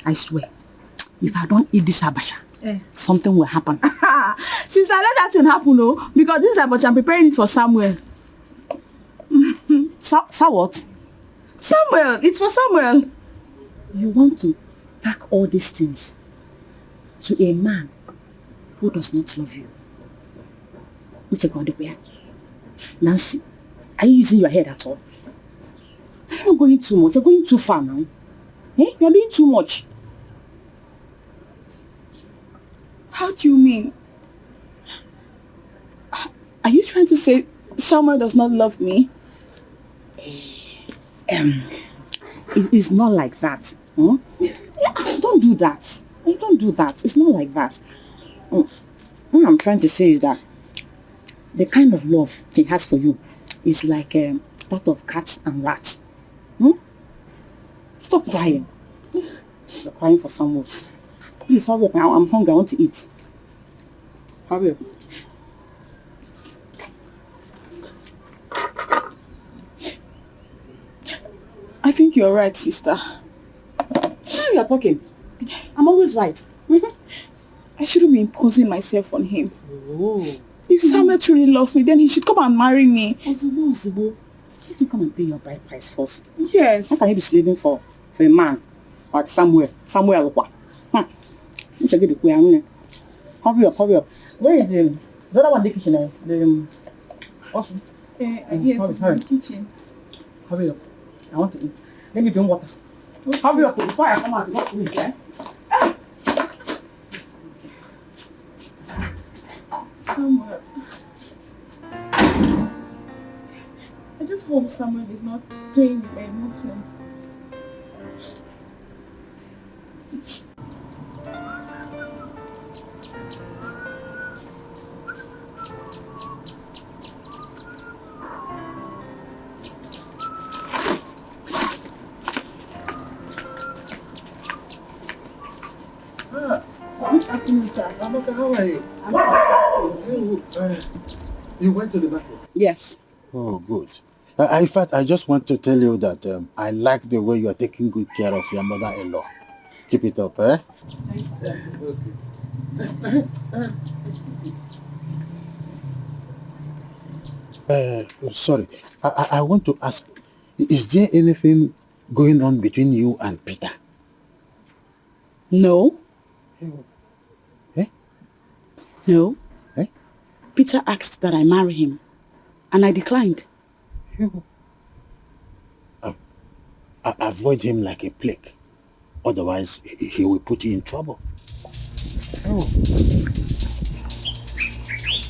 I swear, if I don't eat this abacha, something will happen. Since I let that thing happen, no, because this is what I'm preparing for Samuel. What? Samuel, it's for Samuel. You want to pack all these things to a man who does not love you? Nancy, are you using your head at all? You're going too much. You're going too far now. You're doing too much. How do you mean? Are you trying to say Samuel does not love me? It is not like that. Don't do that. Don't do that. It's not like that. What I'm trying to say is that the kind of love he has for you is like that of cats and rats. Stop crying. You're crying for someone. Please hurry up. I'm hungry. I want to eat. Hurry up. I think you're right, sister. Now you're talking. I'm always right. I shouldn't be imposing myself on him. Oh. If Samuel truly loves me, then he should come and marry me. Ozubo. Let him come and pay your bride price first. Yes. How can you be slaving for a man like Samuel? You should get the queer. Hurry up, hurry up. Where is the other one in the kitchen? Also. Yes, it's in the kitchen. Hurry up. I want to eat. Let me drink water. Okay. Hurry up before I come out. You want to eat, eh? Samuel. I just hope Samuel is not playing with my emotions. Good afternoon, sir. Amaka, how are you? You went to the market? Yes. Oh, good. In fact, I just want to tell you that I like the way you are taking good care of your mother-in-law. Keep it up, eh? Sorry, I want to ask, is there anything going on between you and Peter? No. Eh? No. Eh? Peter asked that I marry him, and I declined. Avoid him like a plague. Otherwise, he will put you in trouble. Oh.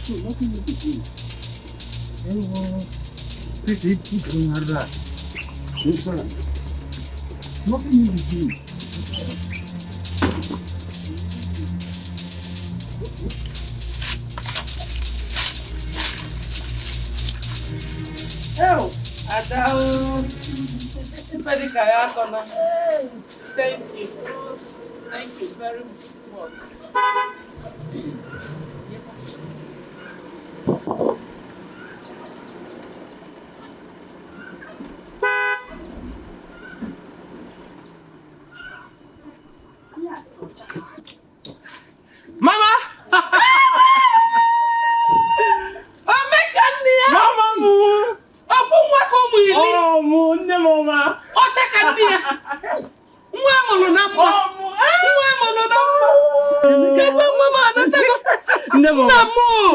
So, what will you be doing? What will you be doing? Oh, Adao. Thank you. Thank you very much.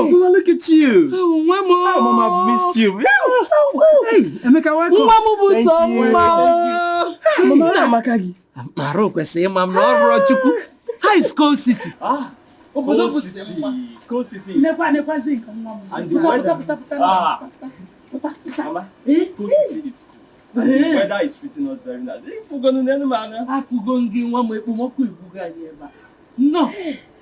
Mama, look at you. Oh, Mama. Oh, Mama, I've missed you. Hey, Emeka, welcome. Mama, Amakagi. Maroko say, Mama, High School City. Cold City. Cold City. Nekwa zinc. And the weather. Mama, Cold City is cool. And the weather is treating us very nice. No.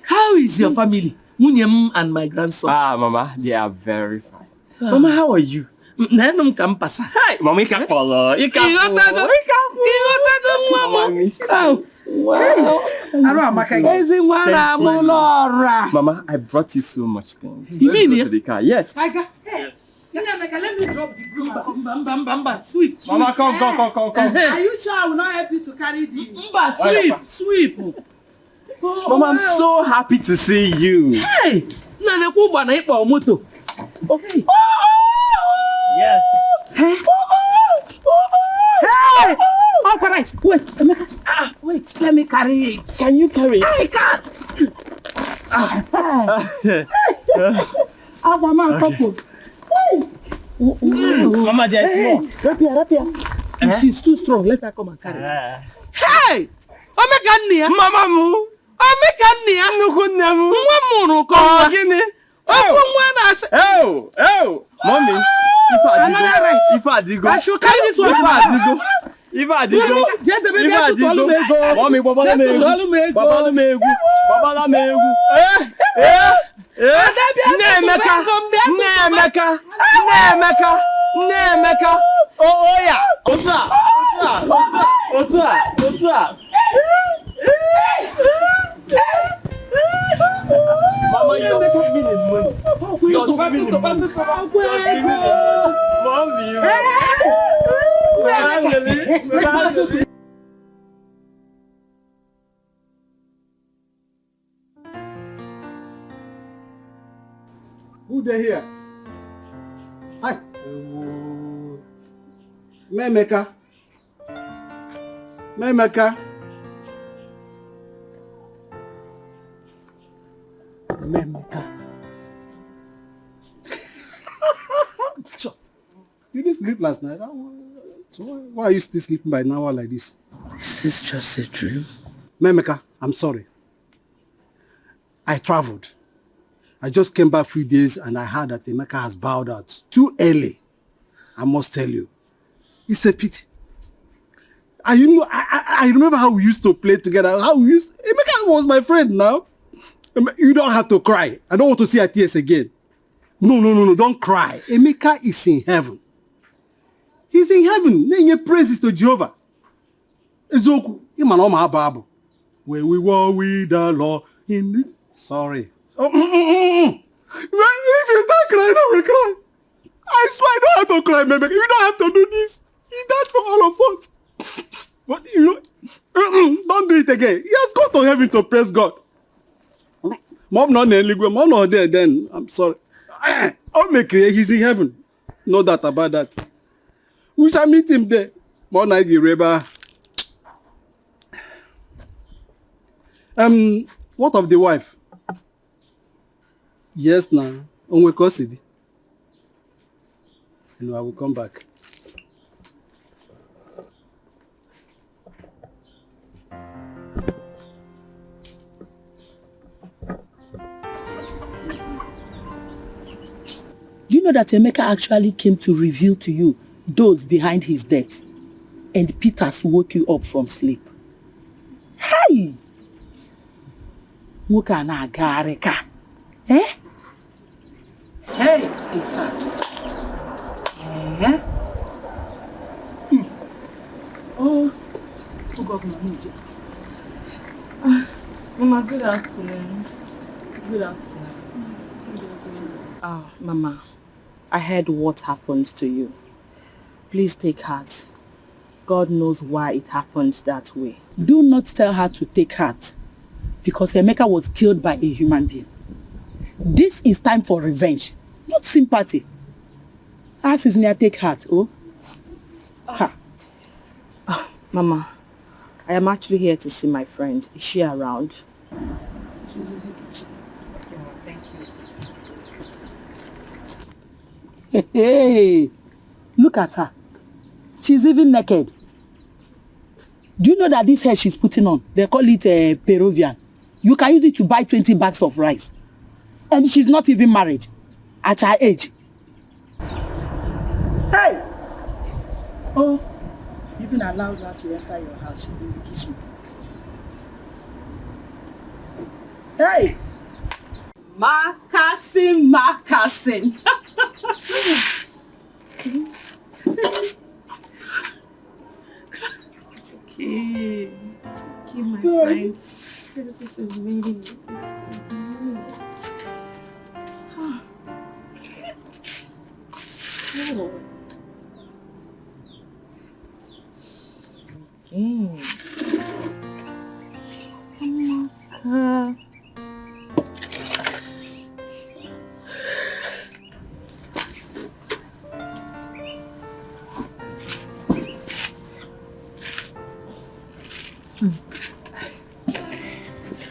How is your family? Munyem and my grandson. Mama, they are very fine. Mama, how are you? Nenum kampasa. Hi, Mama, you can't follow. You can't follow. Mama, miss. Wow. Mama, I brought you so much things. You mean Let's go to the car. Yes. Yes. Let me drop the broom. Sweep. Mama, come. Are you sure I will not help you to carry the... Sweep. Mama, I'm so happy to see you. Hey! Nana kuba na ipa moto. Okay. Yes. Hey! Oh, right. Wait, let me carry it. Can you carry it? I can't. Mama, couple. Mama, there is more. Rapia. If she's too strong, let her come and carry it. Hey! Omekania. Mama mu. Omekania. Nukunemu. Mwamuru ko. Gini. Oh! Mommy. If I did go. I should carry this one. If I did go. Mommy, Baba Megu. Nemeka. Oh yeah. Ota. Mama, you're swimming in money. You're swimming in money. Mommy. Who they here? Hi. Memeka. Memeka. You didn't sleep last night. So why are you still sleeping by an hour like this? Is this just a dream? Memeka, I'm sorry. I traveled. I just came back a few days and I heard that Emeka has bowed out. Too early. I must tell you. It's a pity. And you know, I remember how we used to play together. Emeka was my friend now. You don't have to cry. I don't want to see your tears again. No, don't cry. Emeka is in heaven. He's in heaven. Then your praises to Jehovah. Ezoku, where we were with the Lord in this. Sorry. If you start crying, I will cry. I swear I don't have to cry, Emeka. You don't have to do this. He died for all of us. But you know, don't do it again. He has gone to heaven to praise God. Mom not there then. I'm sorry. I'll make it. He's in heaven. No doubt about that. We shall meet him there. What of the wife? Yes, now. And I will come back. Do you know that Emeka actually came to reveal to you those behind his death? And Peters woke you up from sleep. Hey! Muka na gareka. Eh? Hey, Peters. Eh? Oh God, Mama, good afternoon. Good afternoon. Mama, I heard what happened to you. Please take heart. God knows why it happened that way. Do not tell her to take heart, because Emeka was killed by a human being. This is time for revenge, not sympathy. As is near take heart, oh? Mama, I am actually here to see my friend. Is she around? She's in the kitchen. Yeah, thank you. Hey, look at her. She's even naked. Do you know that this hair she's putting on, they call it Peruvian? You can use it to buy 20 bags of rice. And she's not even married at her age. Hey! Oh, you even allowed her to enter your house. She's in the kitchen. Hey! Marcassin. It's okay. It's okay, my friend. This is really Amaka.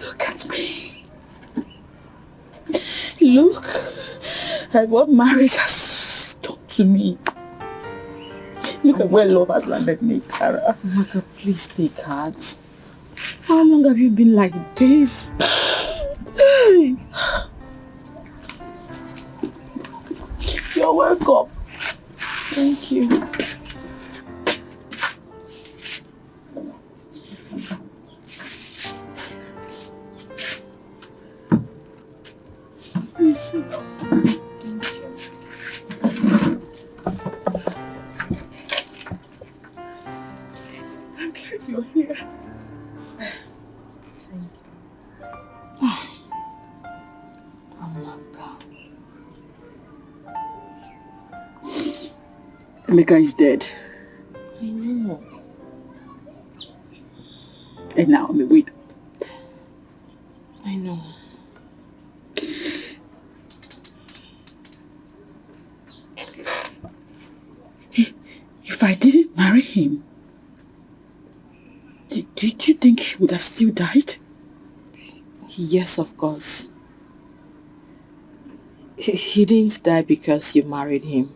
Look at me. Look at what marriage has done to me. Look at where love has landed me, Tara. Amaka, please take heart. How long have you been like this? You're welcome. Thank you. Please sit down. I'm glad you're here. Thank you. Amaka. Emeka is dead. I know. And now I'm a widow. I know. If I didn't marry him, did you think he would have still died? Yes, of course. He didn't die because you married him.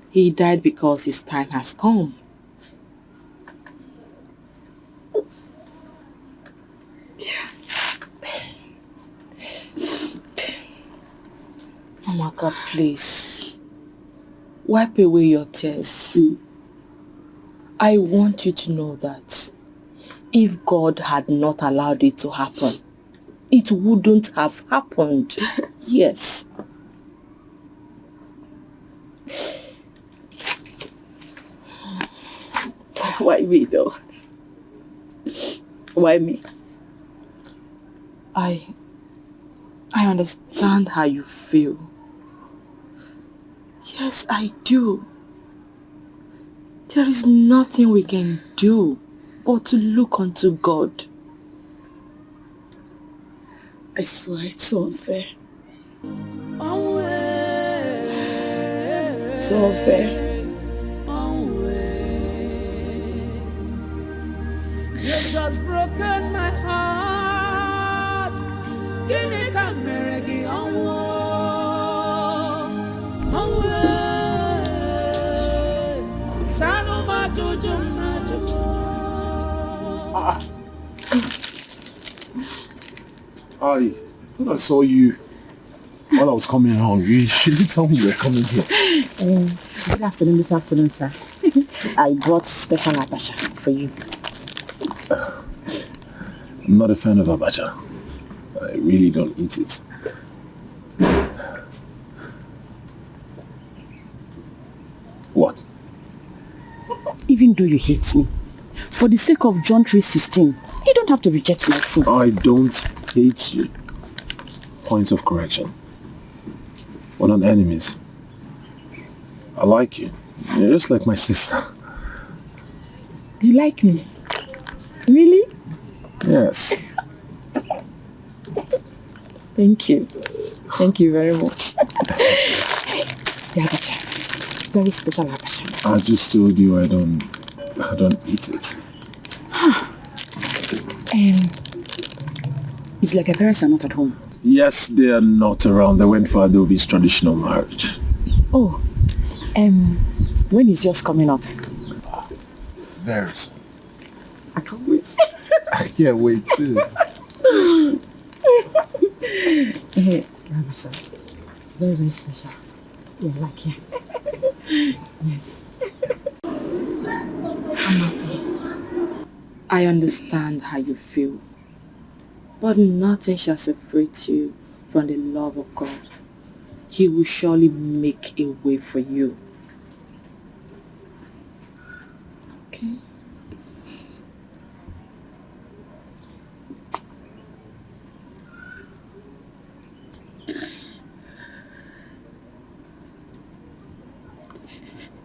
He died because his time has come. Yeah. Amaka, please. Wipe away your tears. I want you to know that if God had not allowed it to happen, it wouldn't have happened. Yes. Why me though? Why me? I understand how you feel. Yes, I do. There is nothing we can do but to look unto God. I swear it's so unfair. So unfair. You've just broken my heart. Guinea can meregi Sanuma jujum I thought I saw you while I was coming home. You didn't tell me you were coming here. Good afternoon, this afternoon, sir. I brought special abacha for you. I'm not a fan of abacha. I really don't eat it. What? Even though you hate me, for the sake of John 3:16, you don't have to reject my food. I don't hate you. Point of correction. We're not enemies. I like you. You're just like my sister. You like me? Really? Yes. Thank you. Thank you very much. The abacha. Very special abacha. I just told you I don't eat it. It's like your parents are not at home. Yes, they are not around. They went for Adobe's traditional marriage. Oh, when is yours coming up? Very soon. I can't wait. I can't wait too. Hey, very, very special. Yeah, like yeah. Yes. I understand how you feel, but nothing shall separate you from the love of God. He will surely make a way for you. Okay?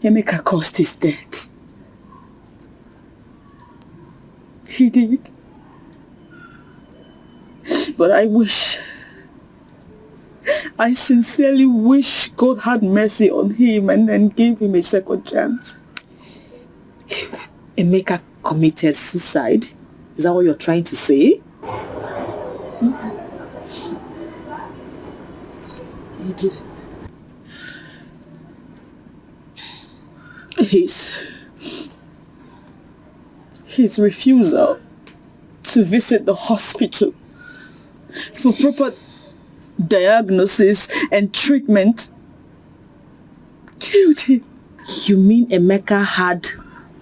Emeka caused his death. He did. But I sincerely wish God had mercy on him and then gave him a second chance. Emeka committed suicide? Is that what you're trying to say? He didn't. His refusal to visit the hospital for proper diagnosis and treatment killed him. You mean Emeka had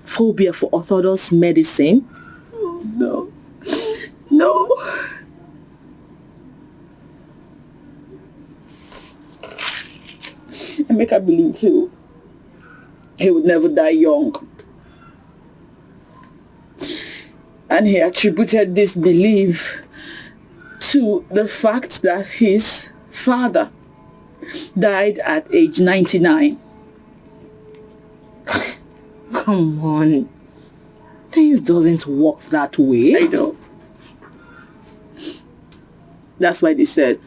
phobia for orthodox medicine? Oh, no. No. Emeka believed he would never die young. And he attributed this belief to the fact that his father died at age 99. Come on. Things doesn't work that way. I know. That's why they said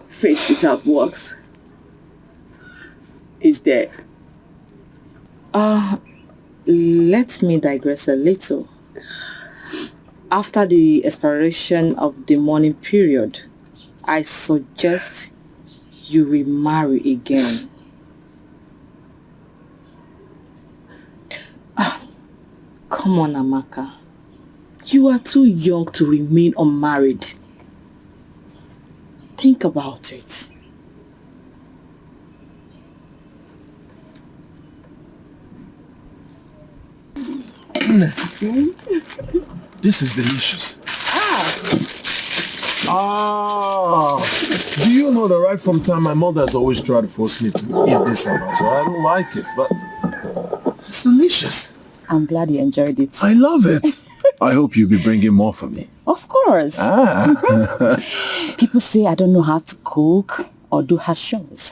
faith without works is dead. Let me digress a little. After the expiration of the mourning period, I suggest you remarry again. Come on, Amaka. You are too young to remain unmarried. Think about it. This is delicious. Do you know that right from time my mother has always tried to force me to eat this abacha? I don't like it, but it's delicious. I'm glad you enjoyed it. I love it. I hope you'll be bringing more for me. Of course. People say I don't know how to cook or do house chores,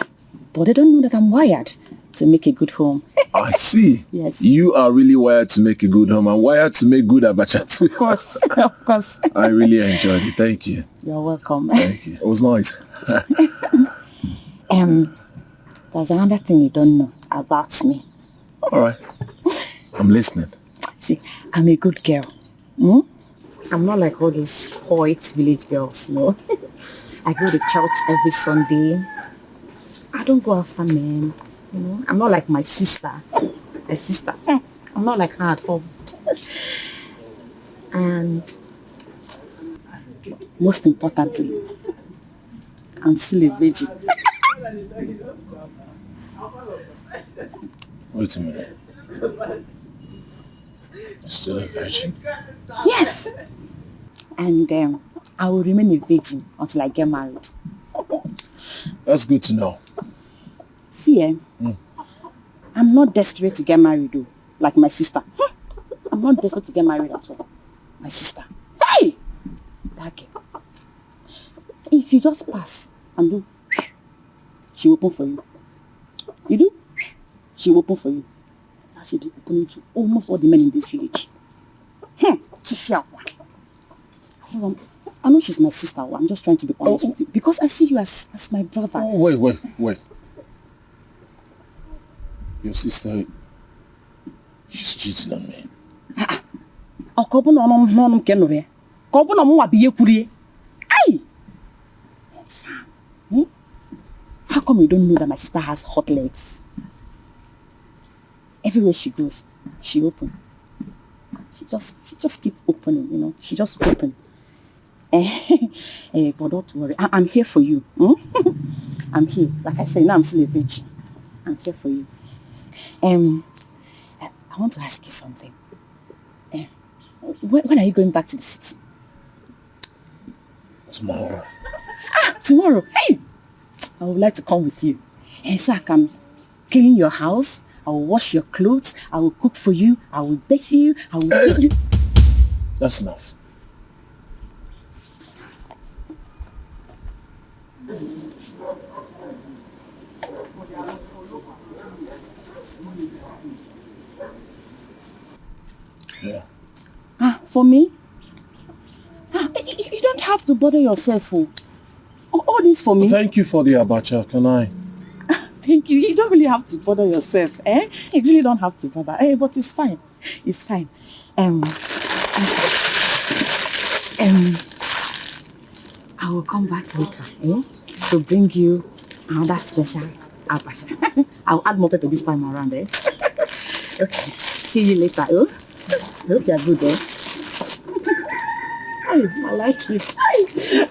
but they don't know that I'm wired to make a good home. I see. Yes. You are really wired to make a good home and wired to make good abacha too. Of course, of course. I really enjoyed it. Thank you. You're welcome. Thank you. It was nice. There's another thing you don't know about me. All right. I'm listening. See, I'm a good girl. I'm not like all those poet village girls, no. I go to church every Sunday. I don't go after men. You know, I'm not like my sister. I'm not like her at all. And most importantly, I'm still a virgin. Wait a minute. Still a virgin? Yes. And I will remain a virgin until I get married. That's good to know. See, I'm not desperate to get married though, like my sister. I'm not desperate to get married at all. My sister. Hey! That girl. If you just pass and do, she will open for you. You do, she will open for you. Now she'll be opening to almost all the men in this village. I know she's my sister. I'm just trying to be honest with you. Because I see you as my brother. Oh, wait. Your sister, she's cheating on me. How come you don't know that my sister has hot legs? Everywhere she goes, she open. She just keep opening, you know. She just open. But don't worry, I'm here for you. I'm here. Like I said, now I'm still a virgin. I'm here for you. I want to ask you something. When are you going back to the city? Tomorrow. Tomorrow. Hey! I would like to come with you. And so I can clean your house. I will wash your clothes. I will cook for you. I will bathe you. I will feed you. That's enough. Yeah. For me? You don't have to bother yourself. All this for me. Thank you for the abacha. Can I? Thank you. You don't really have to bother yourself, eh? You really don't have to bother. But it's fine. It's fine. I will come back later, to bring you another special abacha. I'll add more pepper this time around, eh? Okay. See you later, oh? I hope you are good, eh? I like it.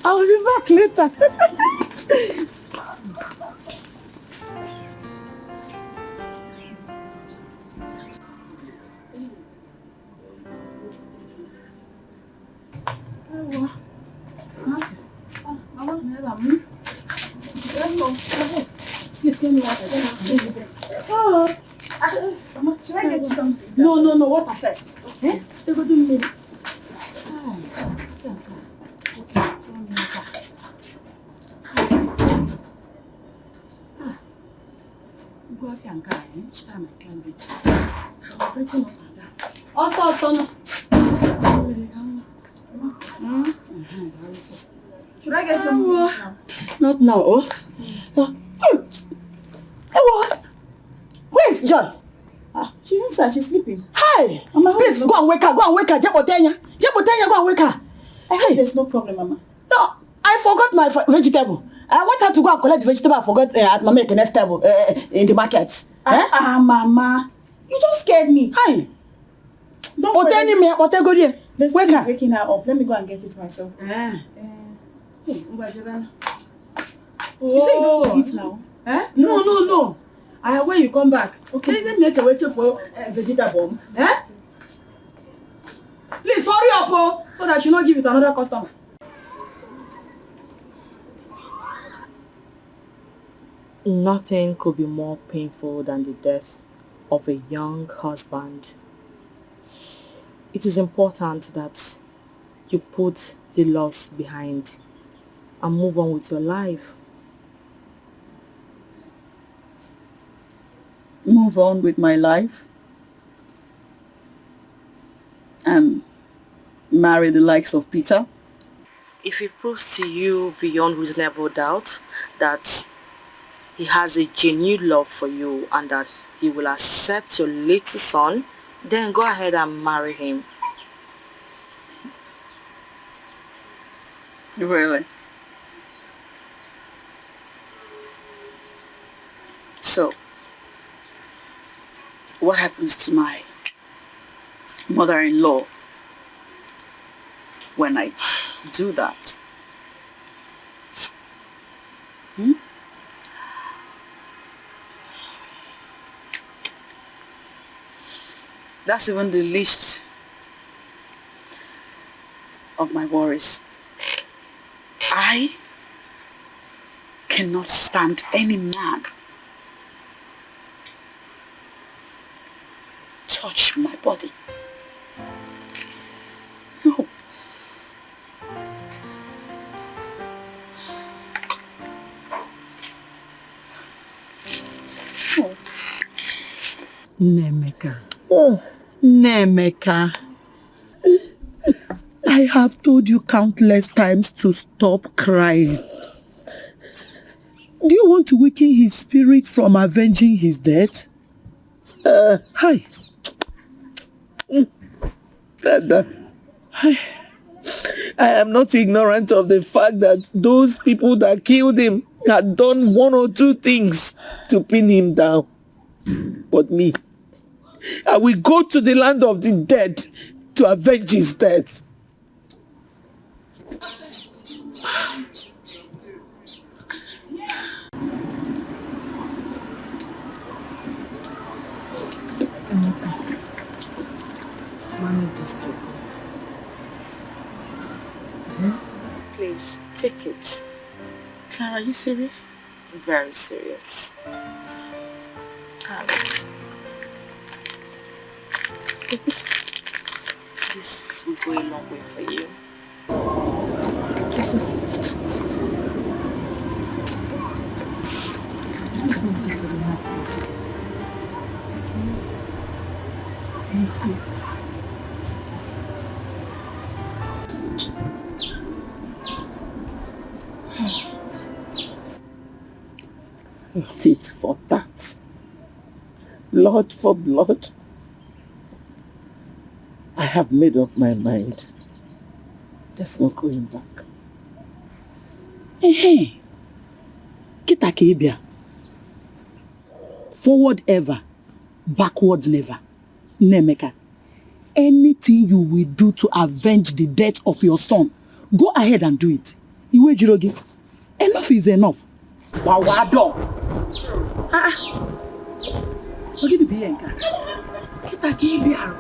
I will be back later. Please give me water. Oh, should I get you something? No, water first. Okay? They go do me. Should I get something now? Not now. Where's Joy? She's inside. She's sleeping. Hi! Mama, please go and wake her. Go and wake her. Jebotenya, go and wake her. I hope there's no problem, Mama. No, I forgot my vegetable. I want her to go and collect the vegetable I forgot at Mama Ekene's table in the market. Mama, you just scared me. Hi. Don't worry. Wake her. Waking her up. Let me go and get it myself. Hey, you say you don't want to eat now? No. When you come back. Okay. Isn't nature waiting for vegetable? Please hurry up, so that she not give it to another customer. Nothing could be more painful than the death of a young husband. It is important that you put the loss behind and move on with your life. Move on with my life and marry the likes of Peter? If it proves to you beyond reasonable doubt that he has a genuine love for you and that he will accept your little son, then go ahead and marry him. Really? So, what happens to my mother-in-law when I do that? That's even the least of my worries. I cannot stand any man touch my body. No. No. Nemeka. Nemeka. I have told you countless times to stop crying. Do you want to weaken his spirit from avenging his death? Hi. Dada, I am not ignorant of the fact that those people that killed him had done 1 or 2 things to pin him down. But me, I will go to the land of the dead to avenge his death. Please, take it. Clara, are you serious? Very serious. Have it. This will go a long way for you. Tit for tat. Blood for blood. I have made up my mind. There's no going back. Hey, kita kibia. Forward ever, backward never. Nemeka, anything you will do to avenge the death of your son, go ahead and do it. Iwe Jirogi, enough is enough. Wawado. Ogi di biyenka. Kita kibia.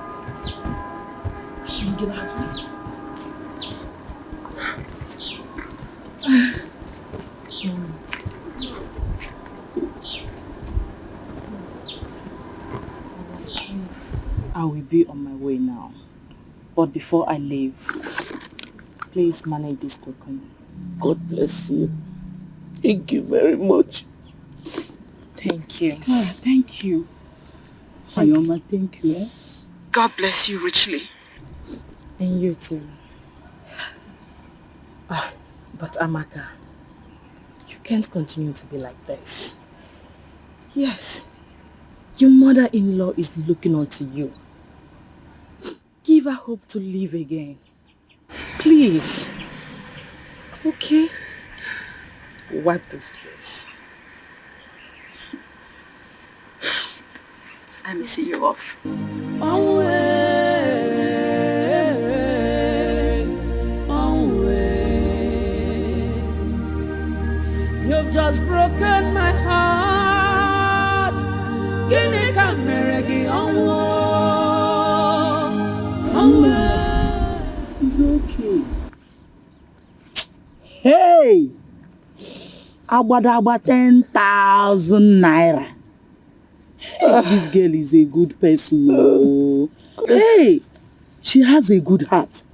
I will be on my way now. But before I leave, please manage this token. God bless you. Thank you very much. Thank you. Thank you. Ayoma, thank you. God bless you richly. And you too. But Amaka, you can't continue to be like this. Yes, your mother-in-law is looking onto you. Give her hope to live again. Please. Okay? Wipe those tears. Let me see you off. You've just broken my heart. Gini kameregi It's okay. Hey! Abada 10,000 naira. This girl is a good person. Oh. Hey! She has a good heart.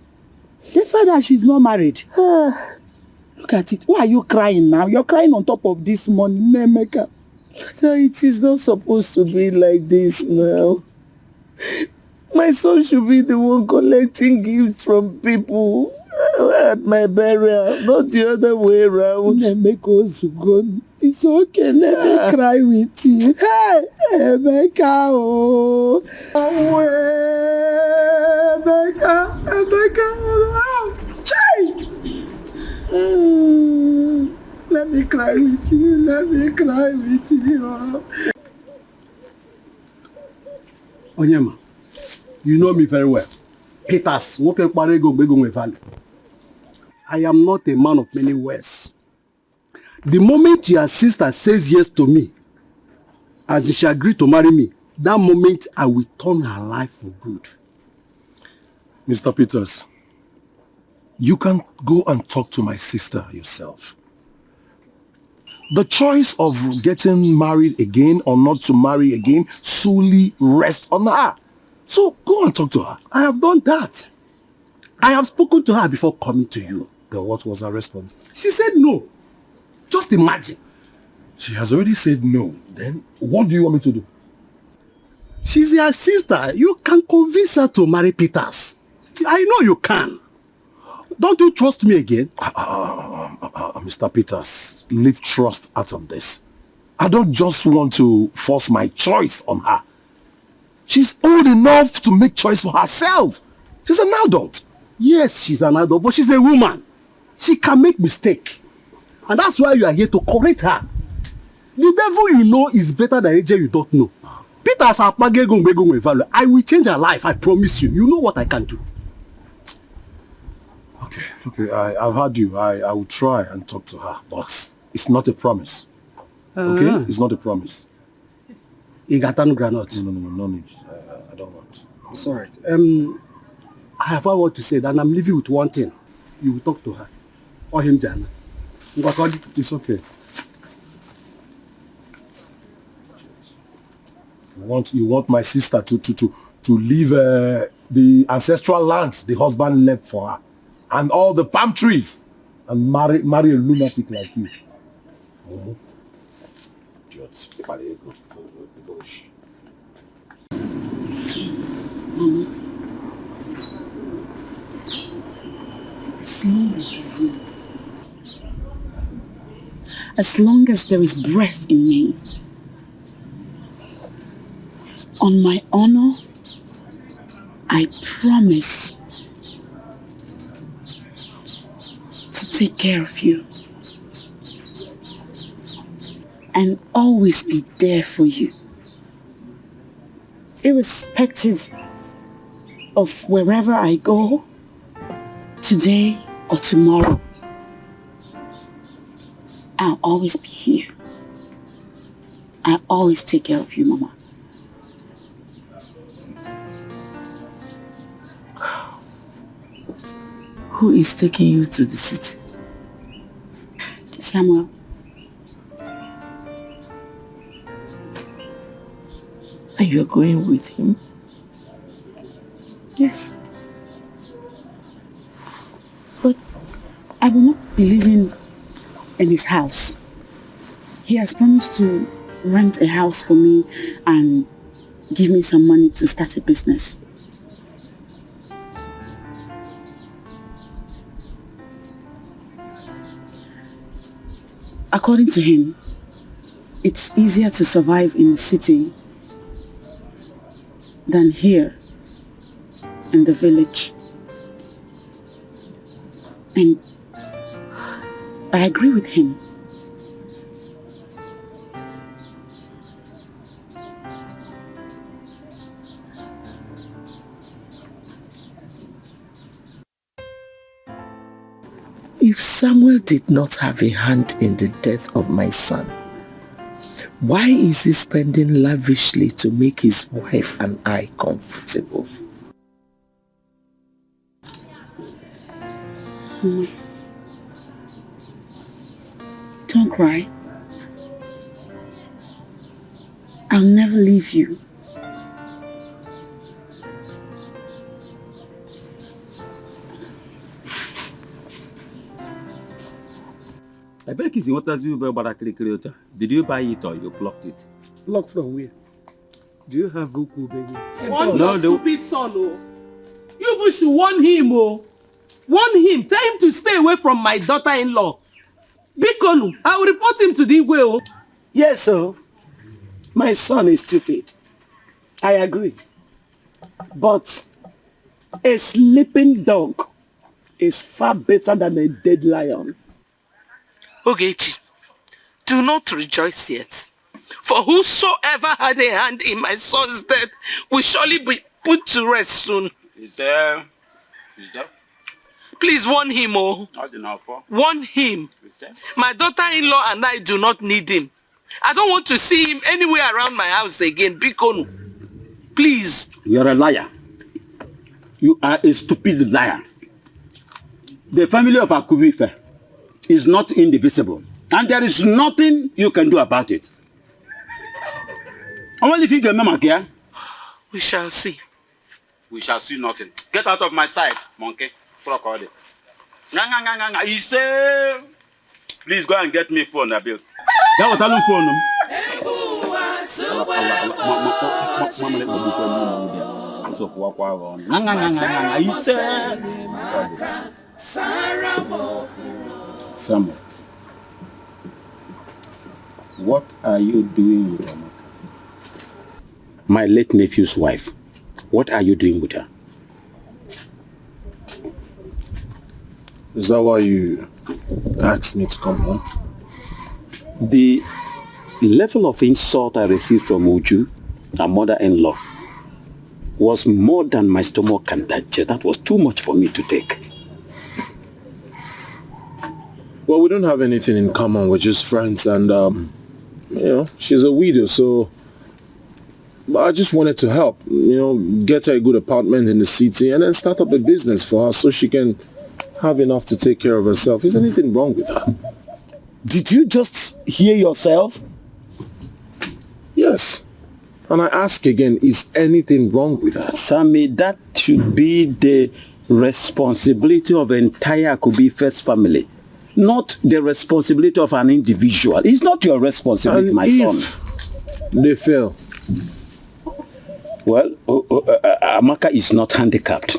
Despite that she's not married. Look at it. Why are you crying now? You're crying on top of this money, Nemeka. It is not supposed to be like this now. My son should be the one collecting gifts from people at my burial, not the other way around. Nemeka, it's okay. Let me cry with you. Hey, Emeka, oh. Emeka, oh. Child. Let me cry with you. Let me cry with you. Onyema, you know me very well. Peters, I am not a man of many words. The moment your sister says yes to me, as she agreed to marry me, that moment I will turn her life for good. Mr. Peters, you can go and talk to my sister yourself. The choice of getting married again or not to marry again solely rests on her. So go and talk to her. I have done that. I have spoken to her before coming to you. Then what was her response? She said no. Just imagine. She has already said no. Then what do you want me to do? She's your sister. You can convince her to marry Peters. I know you can. Don't you trust me again? Mr. Peters, leave trust out of this. I don't just want to force my choice on her. She's old enough to make choice for herself. She's an adult. Yes, she's an adult, but she's a woman. She can make mistake. And that's why you are here to correct her. The devil you know is better than angel you don't know. Peter's I will change her life, I promise you. You know what I can do. Okay, I've heard you. I will try and talk to her, but it's not a promise. Okay? It's not a promise. Igatan granite. No need. I don't want. It's alright. I have one word to say, and I'm leaving with one thing. You will talk to her. Or him, Jana. It's okay. You want my sister to leave the ancestral land the husband left for her, and all the palm trees, and marry a lunatic like you. As long as there is breath in me, on my honor, I promise to take care of you and always be there for you, irrespective of wherever I go, today or tomorrow. I'll always be here. I'll always take care of you, Mama. Who is taking you to the city? Samuel. And you're going with him? Yes. But I will not be living in his house. He has promised to rent a house for me and give me some money to start a business. According to him, it's easier to survive in the city than here in the village. And I agree with him. If Samuel did not have a hand in the death of my son, why is he spending lavishly to make his wife and I comfortable? Mama, don't cry. I'll never leave you. I beg you, what does you buy Barakli Creator? Did you buy it or you blocked it? Blocked from where? Do you have Goku, baby? Warn your stupid son, oh. You should warn him, oh. Warn him. Tell him to stay away from my daughter-in-law. Bikonu, I will report him to the Igwe, oh. Yes, sir. My son is stupid. I agree. But a sleeping dog is far better than a dead lion. Ogechi, do not rejoice yet. For whosoever had a hand in my son's death will surely be put to rest soon. Please warn him, oh. Warn him. My daughter-in-law and I do not need him. I don't want to see him anywhere around my house again. Bikonu, please. You are a liar. You are a stupid liar. The family of Akubife is not indivisible, and there is nothing you can do about it. I want to figure Mama here. We shall see. We shall see nothing. Get out of my sight, monkey. He said, please go and get me phone, Abil. That was a phone. Samuel, what are you doing with Amaka? My late nephew's wife. What are you doing with her? Is that why you asked me to come home? The level of insult I received from Uju, her mother-in-law, was more than my stomach can digest. That was too much for me to take. Well, we don't have anything in common. We're just friends, and you know, she's a widow, so I just wanted to help. You know, get her a good apartment in the city, and then start up a business for her so she can have enough to take care of herself. Is anything wrong with her? Did you just hear yourself? Yes. And I ask again, is anything wrong with her? Sammy, that should be the responsibility of entire Akubi first family, not the responsibility of an individual. It's not your responsibility, and my if son. They fail. Well, Amaka is not handicapped.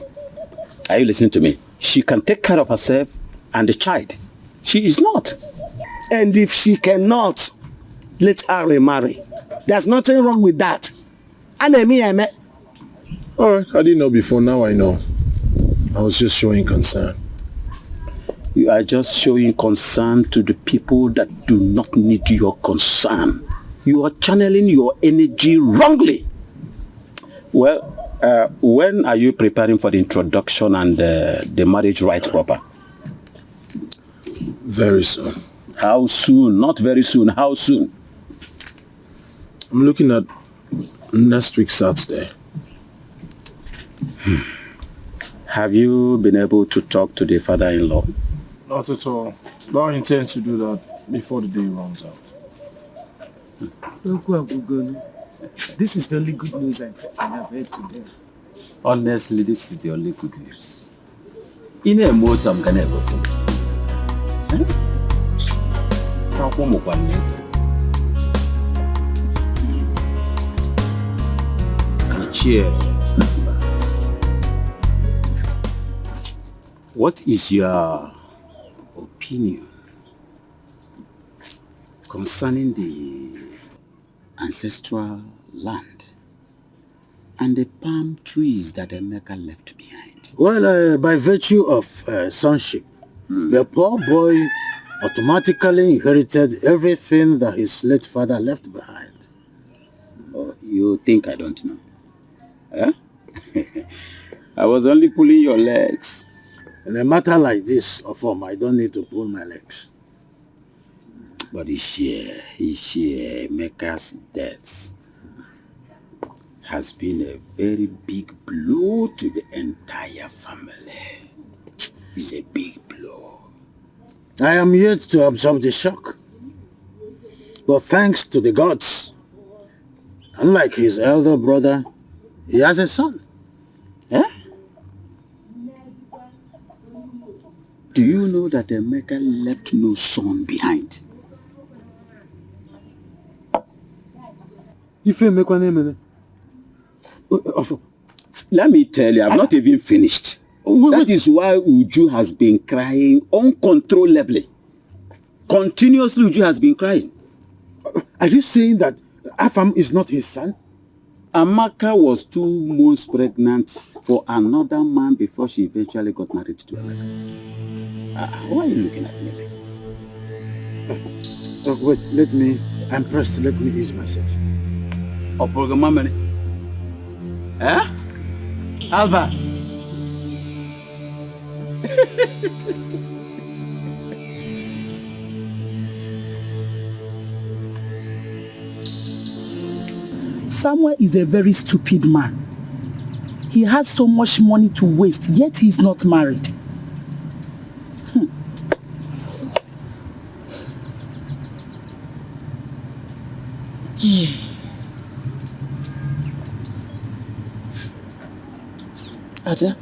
Are you listening to me? She can take care of herself and the child. She is not. And if she cannot, let her remarry. There's nothing wrong with that. Alright, I didn't know before, now I know. I was just showing concern. You are just showing concern to the people that do not need your concern. You are channeling your energy wrongly. Well, when are you preparing for the introduction and the marriage rites proper? Very soon. How soon? Not very soon. How soon? I'm looking at next week Saturday. Have you been able to talk to the father-in-law? Not at all. But I intend to do that before the day runs out. This is the only good news I have heard today. Honestly, this is the only good news. In a motor, I'm gonna go see. What is your opinion concerning the ancestral land and the palm trees that Emeka left behind? Well, by virtue of sonship, the poor boy automatically inherited everything that his late father left behind. Oh, you think I don't know? Huh? I was only pulling your legs. In a matter like this, I don't need to pull my legs. But Emeka's death has been a very big blow to the entire family. It's a big blow. I am yet to absorb the shock. But thanks to the gods, unlike his elder brother, he has a son. Eh? Do you know that Emeka left no son behind? Let me tell you, I'm not even finished. That is why Uju has been crying uncontrollably. Continuously, Uju has been crying. Are you saying that Afam is not his son? Amaka was 2 months pregnant for another man before she eventually got married to Emeka. Why are you looking at me like this? Wait, I'm pressed. Let me ease myself. Eh? Albert? Samuel is a very stupid man. He has so much money to waste, yet he is not married. Ada,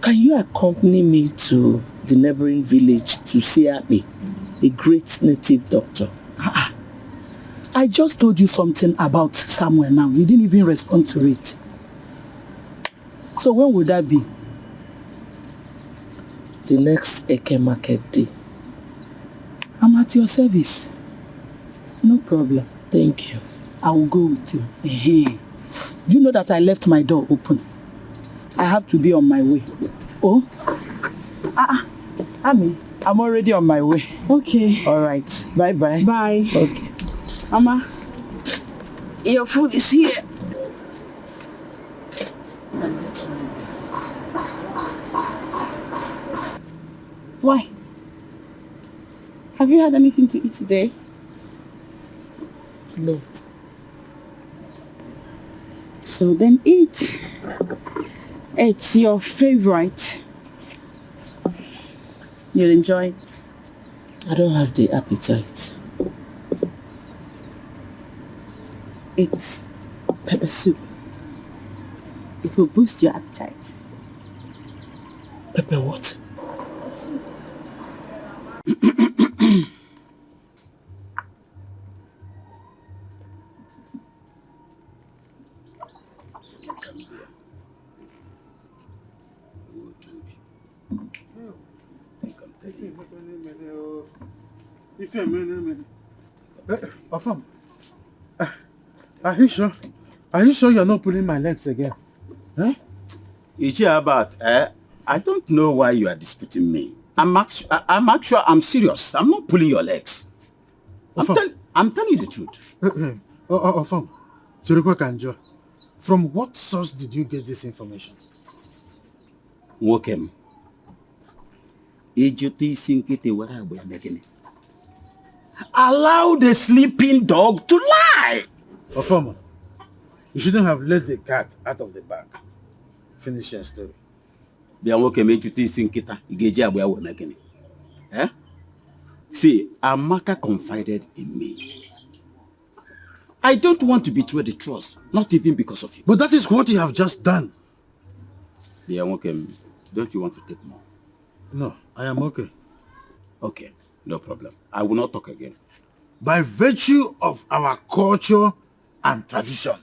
can you accompany me to the neighboring village to see Abi, a great native doctor? I just told you something about Samuel now. You didn't even respond to it. So when would that be? The next Eke market day. I'm at your service. No problem. Thank you. I will go with you. Do you know that I left my door open? I have to be on my way. Oh? Ami, I'm already on my way. Okay. All right. Bye-bye. Bye. Okay. Mama, your food is here. Why? Have you had anything to eat today? No. So then eat. It's your favorite. You'll enjoy it. I don't have the appetite. It's pepper soup. It will boost your appetite. Pepper what? Afam, are you sure? Are you sure you're not pulling my legs again? Huh? I don't know why you are disputing me. I'm serious. I'm not pulling your legs. I'm telling you the truth. Afam, Chirikwa Kanjo, from what source did you get this information? Wokem. Allow the sleeping dog to lie. Afam, you shouldn't have let the cat out of the bag. Finish your story. See, Amaka confided in me. I don't want to betray the trust, not even because of you. But that is what you have just done. Don't you want to take more? No, I am okay. Okay, no problem. I will not talk again. By virtue of our culture and tradition,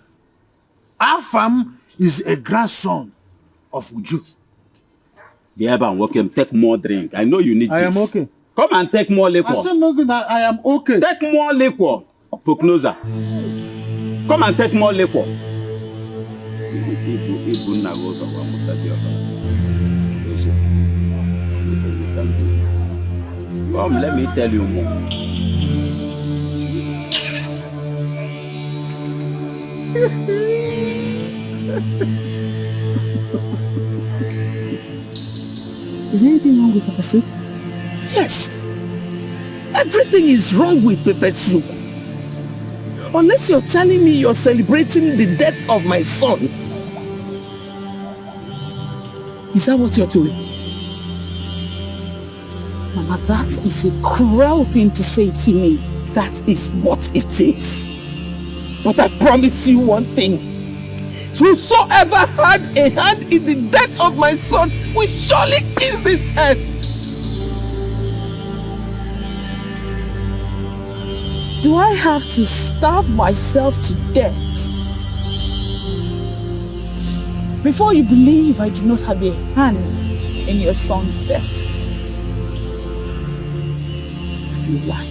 Afam is a grandson of Uju. Take more drink. I know you need this. I am okay. Come and take more liquor. I said no good. I am okay. Take more liquor. Pugnosa. Come and take more liquor. Come, let me tell you more. Is there anything wrong with pepper soup? Yes. Everything is wrong with pepper soup. Unless you're telling me you're celebrating the death of my son. Is that what you're doing? Mama, that is a cruel thing to say to me. That is what it is. But I promise you one thing. Whosoever had a hand in the death of my son will surely kiss his head. Do I have to starve myself to death before you believe I do not have a hand in your son's death? If you like,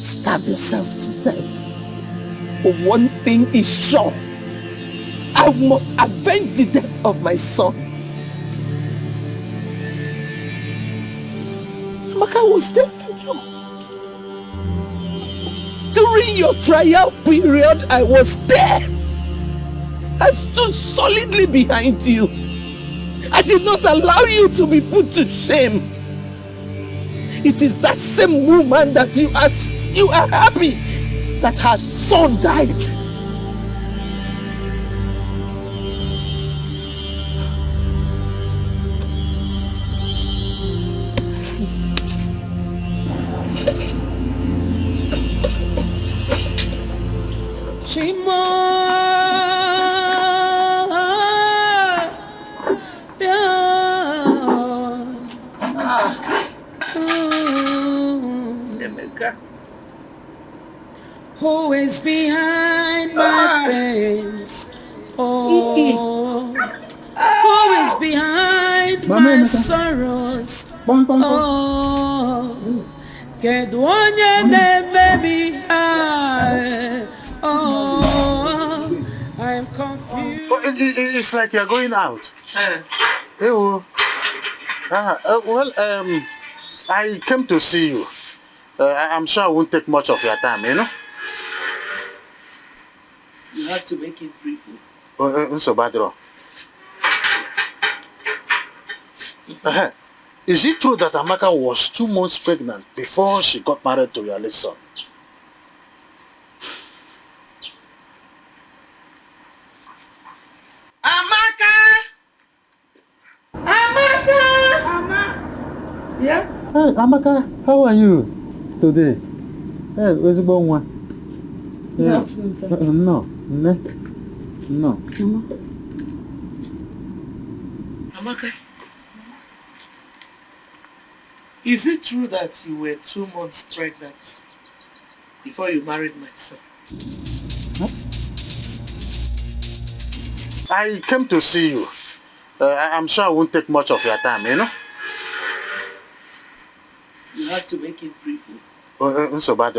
starve yourself to death. But one thing is sure. I must avenge the death of my son. Amaka was there for you. During your trial period, I was there. I stood solidly behind you. I did not allow you to be put to shame. It is that same woman that you are happy that her son died. Chimo, who is behind my face? Oh, who is behind my sorrows? Oh, get one baby. Oh, I'm confused. It's like you're going out. Hey, oh. I came to see you. I'm sure I won't take much of your time, you know? You have to make it brief. So bad, Is it true that Amaka was 2 months pregnant before she got married to your late son? Yeah? Hey, Amaka, how are you today? Hey, where's the one? Yeah. No. Amaka, is it true that you were 2 months pregnant before you married my son? Huh? I came to see you. I'm sure I won't take much of your time, you know? You have to make it brief. So bad,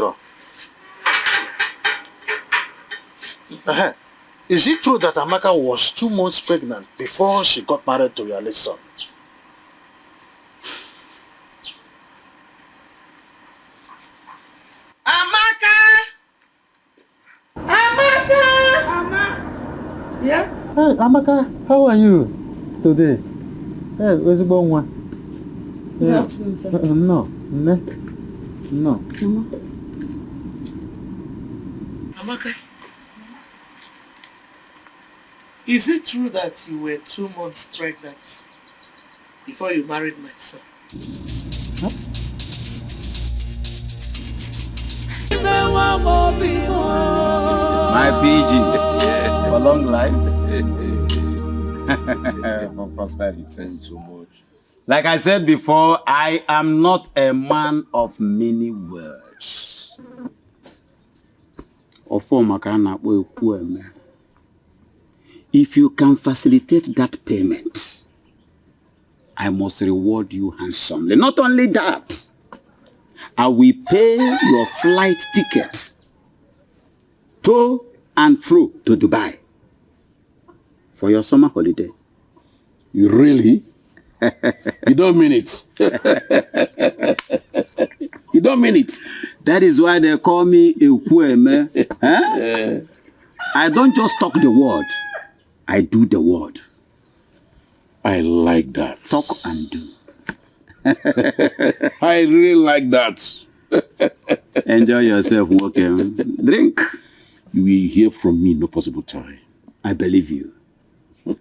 Is it true that Amaka was 2 months pregnant before she got married to your late son? Yeah? Hey, Amaka, how are you today? Hey, where's the one? Yeah. No. Amaka, is it true that you were 2 months pregnant before you married my son? Huh? My PG, for long life, for prosperity. Thank you so much. Like I said before, I am not a man of many words. If you can facilitate that payment, I must reward you handsomely. Not only that, I will pay your flight ticket to and fro to Dubai for your summer holiday. You really? You don't mean it. You don't mean it. That is why they call me a Kweme. Huh? I don't just talk the word. I do the word. I like that. Talk and do. I really like that. Enjoy yourself, Wokem. Drink. You will hear from me no possible time. I believe you.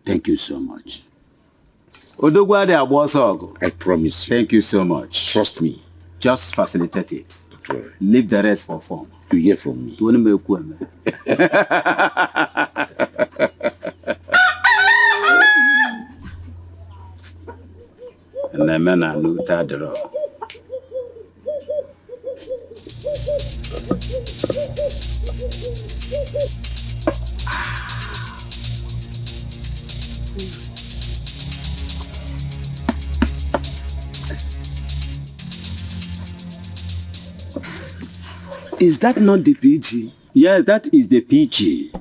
Thank you so much. Odogwade Abosogo. I promise you. Thank you so much. Trust me. Just facilitate it. Leave the rest for form. You hear from me. Is that not the PG? Yes, that is the PG.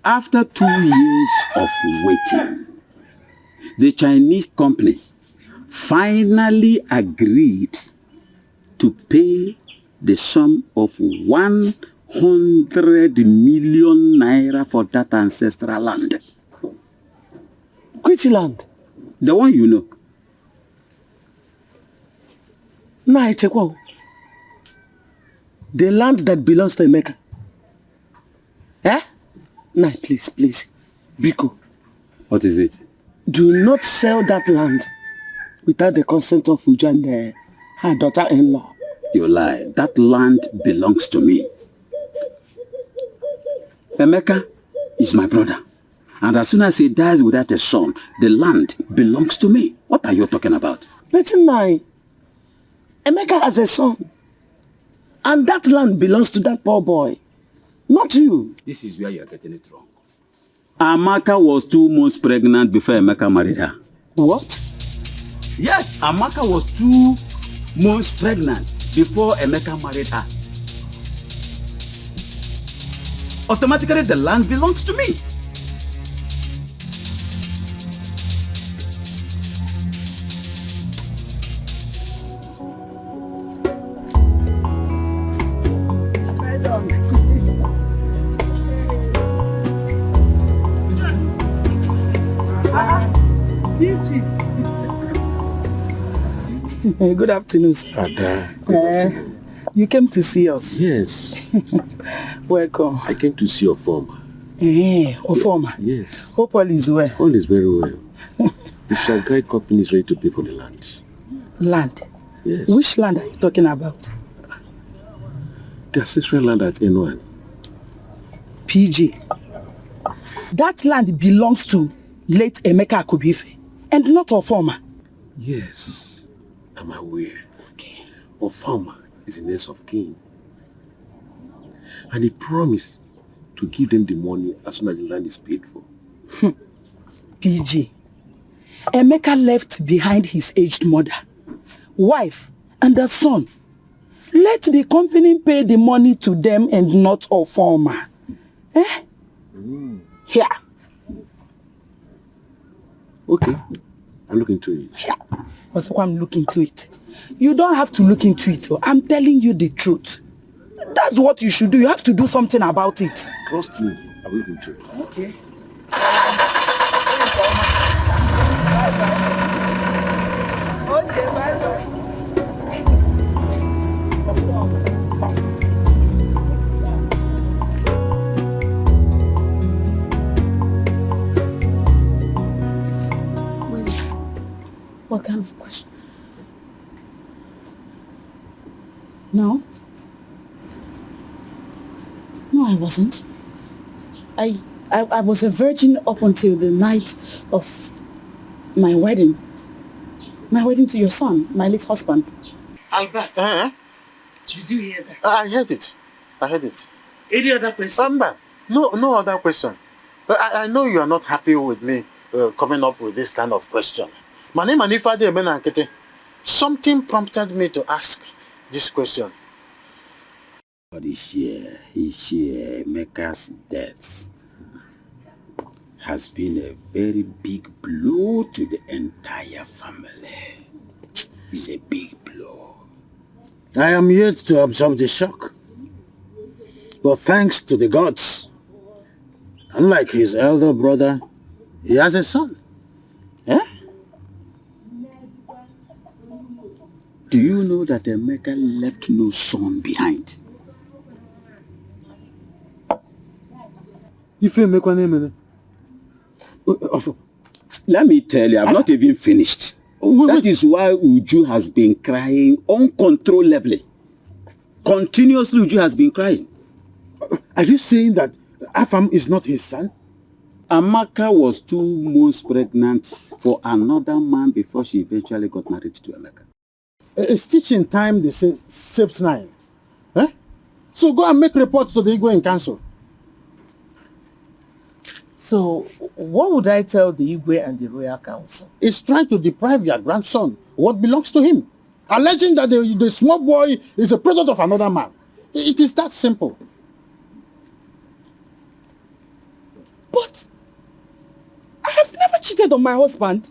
After 2 years of waiting, the Chinese company finally agreed to pay the sum of 100 million naira for that ancestral land. Which land? The one you know. Chekwa. The land that belongs to Emeka. Eh? Nah, please. Biko. What is it? Do not sell that land without the consent of Uju and her daughter-in-law. You lie. That land belongs to me. Emeka is my brother. And as soon as he dies without a son, the land belongs to me. What are you talking about? Listen, Emeka has a son. And that land belongs to that poor boy. Not you. This is where you are getting it wrong. Amaka was 2 months pregnant before Emeka married her. What? Yes, Amaka was 2 months pregnant before Emeka married her. Automatically, the land belongs to me. Good afternoon, sir. You came to see us? Yes. Welcome. I came to see your farmer. Ofoma? Yes. Hope all is well. All is very well. The Shanghai company is ready to pay for the land. Land? Yes. Which land are you talking about? The ancestral land at N1. PG. That land belongs to late Emeka Akubife and not Ofoma. Yes, I'm aware. Okay. Ofoma is the next of kin. And he promised to give them the money as soon as the land is paid for. PG. Emeka left behind his aged mother, wife, and a son. Let the company pay the money to them and not Ofoma. Here. Okay. I'm looking into it. Yeah. Also, I'm looking into it. You don't have to look into it. I'm telling you the truth. That's what you should do. You have to do something about it. Trust me. I will look into it. Okay. What kind of question? No. No, I wasn't. I was a virgin up until the night of my wedding. My wedding to your son, my late husband. Albert, did you hear that? I heard it. Any other question? No other question. But I know you are not happy with me coming up with this kind of question. Something prompted me to ask this question. But this year, Emeka's death has been a very big blow to the entire family. It's a big blow. I am yet to absorb the shock. But thanks to the gods, unlike his elder brother, he has a son. Do you know that Emeka left no son behind? Let me tell you, I've not even finished. That is why Uju has been crying uncontrollably. Continuously, Uju has been crying. Are you saying that Afam is not his son? Amaka was 2 months pregnant for another man before she eventually got married to Emeka. It's teaching time, they say, saves 9. So go and make reports to the Igwe in council. So, what would I tell the Igwe and the Royal Council? It's trying to deprive your grandson what belongs to him, alleging that the small boy is a product of another man. It is that simple. But I have never cheated on my husband.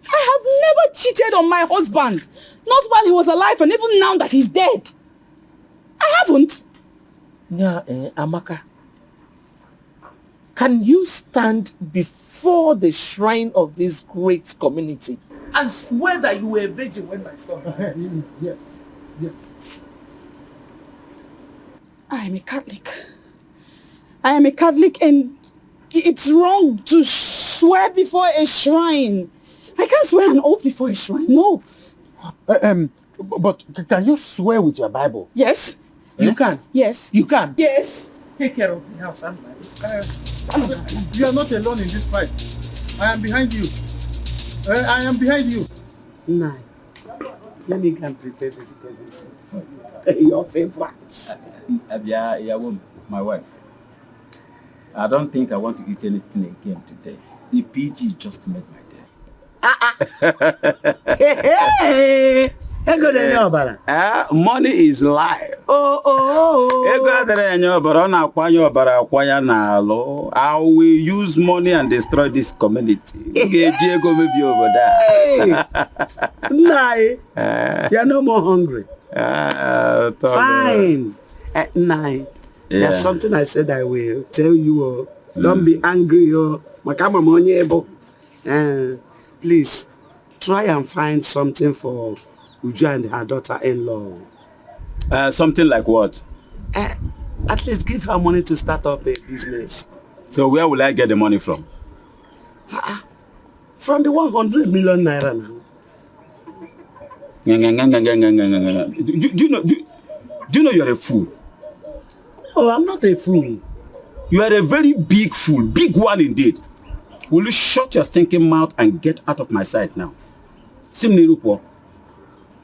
I have never cheated on my husband. Not while he was alive and even now that he's dead. I haven't. Yeah, Amaka. Can you stand before the shrine of this great community and swear that you were a virgin when my son died? Yes. I am a Catholic. And it's wrong to swear before a shrine. I can't swear an oath before a shrine, no. But can you swear with your Bible? Yes. You can? Yes. You can? Yes. Take care of the house. You are not alone in this fight. I am behind you. I am behind you. Nah. Let me go and prepare vegetables for you. Your favorite. My wife. I don't think I want to eat anything again today. The PG just made my day. Money is life. I will use money and destroy this community. Nah, you're no more hungry. Fine. At 9. There's something I said I will tell you. Don't be angry. Please, try and find something for Uju and her daughter-in-law. Something like what? At least give her money to start up a business. So where will I get the money from? From the 100 million naira now. Do you know you're a fool? No, I'm not a fool. You are a very big fool. Big one indeed. Will you shut your stinking mouth and get out of my sight now? Simnirupo.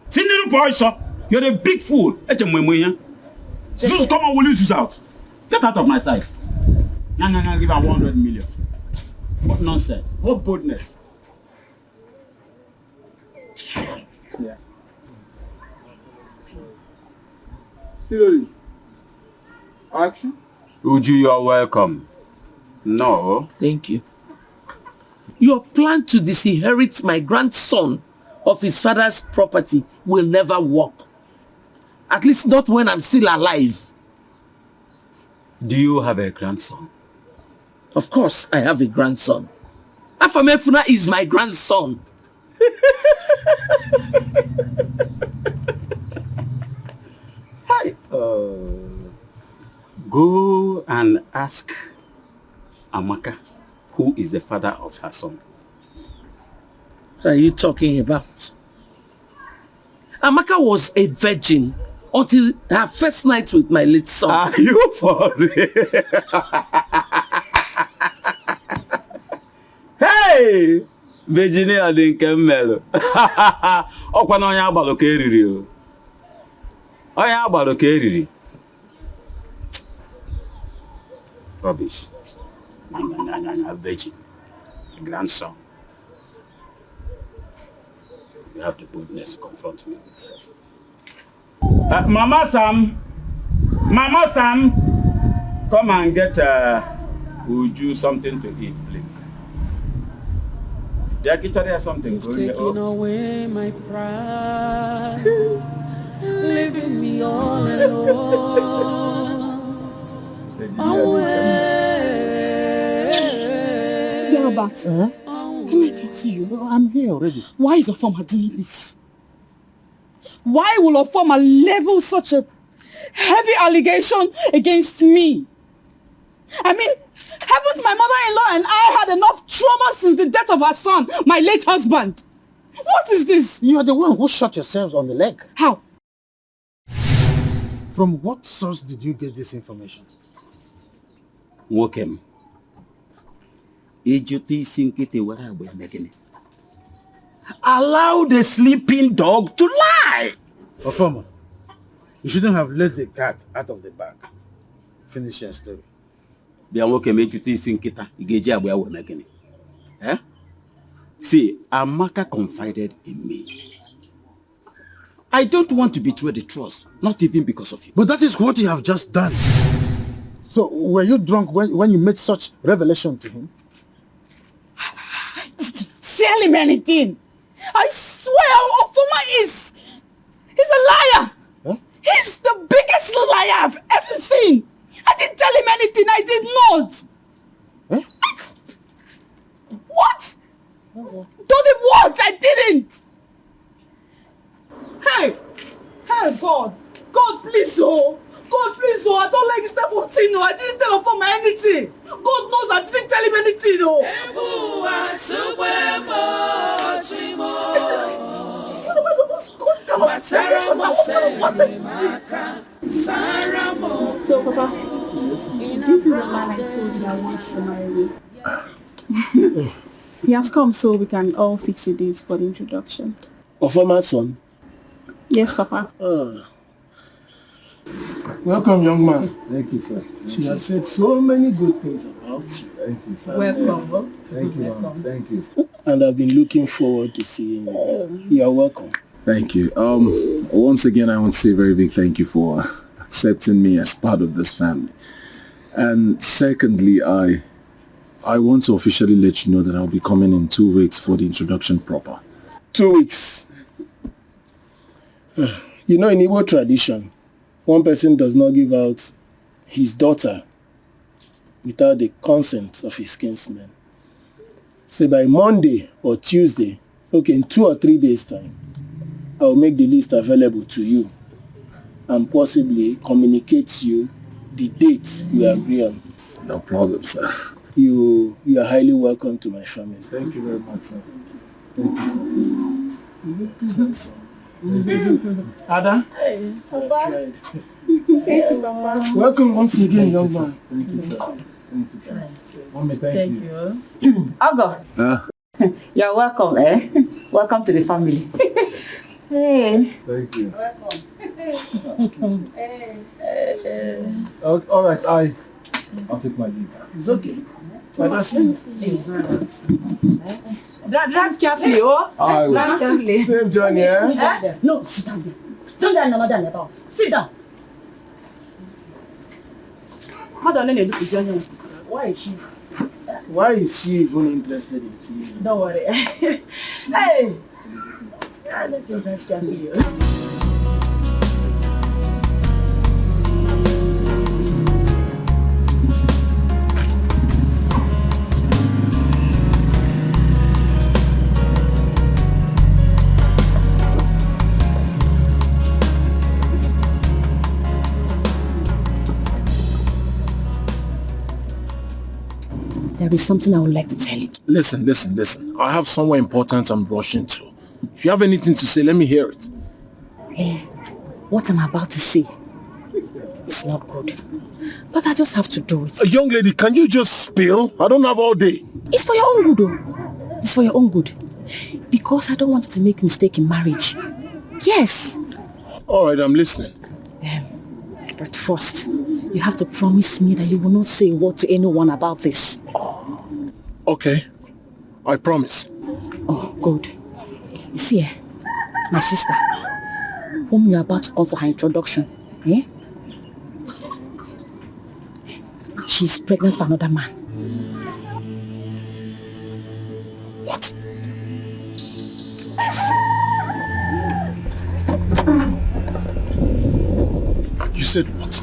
Simnirupo, you're a big fool. Zeus, come on, will you Zeus out? Get out of my sight. Give her 100 million. What nonsense. What boldness. Yeah. Still action? Uju, you are welcome. No. Thank you. Your plan to disinherit my grandson of his father's property will never work. At least not when I'm still alive. Do you have a grandson? Of course, I have a grandson. Afamefuna is my grandson. Hi. Go and ask Amaka, who is the father of her son. What are you talking about? Amaka was a virgin until her first night with my late son. Are you for real? Hey! Virginia didn't come mellow. Oh, when I am about to I am about to rubbish. Virgin. Grandson. You have the boldness to confront me with this. Mama Sam! Mama Sam! Come and get Uju something to eat, please. Jackie, tell her something. You've taken away my pride, leaving me all alone. Albert, can I talk to you? I'm here already. Why is Ofoma doing this? Why will Ofoma level such a heavy allegation against me? I mean, haven't my mother-in-law and I had enough trauma since the death of her son, my late husband? What is this? You are the one who shot yourself on the leg. How? From what source did you get this information? Wokem. Allow the sleeping dog to lie. Ofoma, you shouldn't have let the cat out of the bag. Finish your story. See, Amaka confided in me. I don't want to betray the trust, not even because of you. But that is what you have just done. So, were you drunk when you made such revelation to him? Tell him anything. I swear, Ofoma he's a liar. Huh? He's the biggest liar I've ever seen. I didn't tell him anything. I did not. Huh? What? Told him what? I didn't. Hey! Hey, God! God, please, oh! God, please, oh! I don't like this type of thing, oh! I didn't tell Ofoma anything! God knows I didn't tell him anything, oh! What am I supposed to do? What kind of expectation now? What kind of process is this? So, Papa, this is the man I told you I want to marry you. He has come so we can all fix a date for the introduction. Ofoma's son? Yes, Papa. Welcome, young man. Thank you, sir. She has said so many good things about you. Thank you, sir. Welcome. Thank you, Mom. Thank you. And I've been looking forward to seeing you. You are welcome. Thank you. Once again, I want to say a very big thank you for accepting me as part of this family. And secondly, I want to officially let you know that I'll be coming in 2 weeks for the introduction proper. 2 weeks. You know, in Igbo tradition, one person does not give out his daughter without the consent of his kinsmen. Say by Monday or Tuesday, Okay, in 2 or 3 days' time, I'll make the list available to you and possibly communicate to you the dates we agree on. No problem, sir. You are highly welcome to my family. Thank you very much, sir. Thank you, sir. Ada? Hey, Papa. Thank you, Papa. Welcome once again, young man. Thank you, sir. Thank you, sir. Mommy, thank you. Ogo. You're welcome, eh? Welcome to the family. Hey. Thank you. Welcome. All right, I'll take my leave. It's okay. Drive carefully, oh. I will. Drive carefully. Same journey, eh? No, sit down there. Don't there another than above. Sit down. Why is she even interested in seeing you? Don't worry. Hey! Let him drive carefully, oh. There is something I would like to tell you. Listen. I have somewhere important I'm rushing to. If you have anything to say, let me hear it. What I'm about to say is not good. But I just have to do it. A young lady, can you just spill? I don't have all day. It's for your own good, though. It's for your own good. Because I don't want you to make mistake in marriage. Yes. All right, I'm listening. But first, you have to promise me that you will not say a word to anyone about this. Okay. I promise. Oh, good. You see, my sister, whom you're about to come for her introduction, she's pregnant for another man. What? Yes. You said what?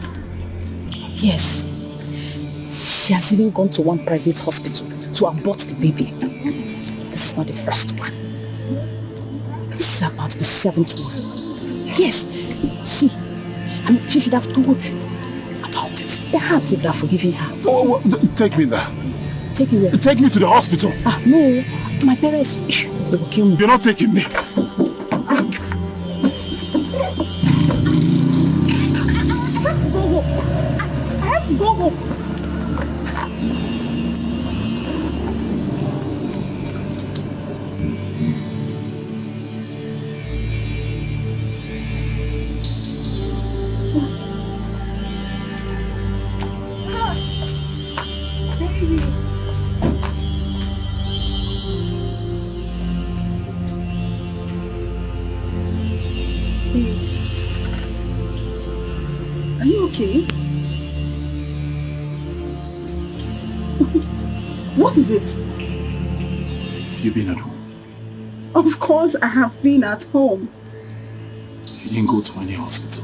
Yes. She has even gone to one private hospital to abort the baby. This is not the first one. This is about the 7th one. Yes. See, she should have told you about it. Perhaps you would have forgiven her. Oh, take me there. Take you where? Take me to the hospital. No. My parents, they will kill me. You're not taking me. I have to go home. Are you okay? What is it? Have you been at home? Of course I have been at home. You didn't go to any hospital.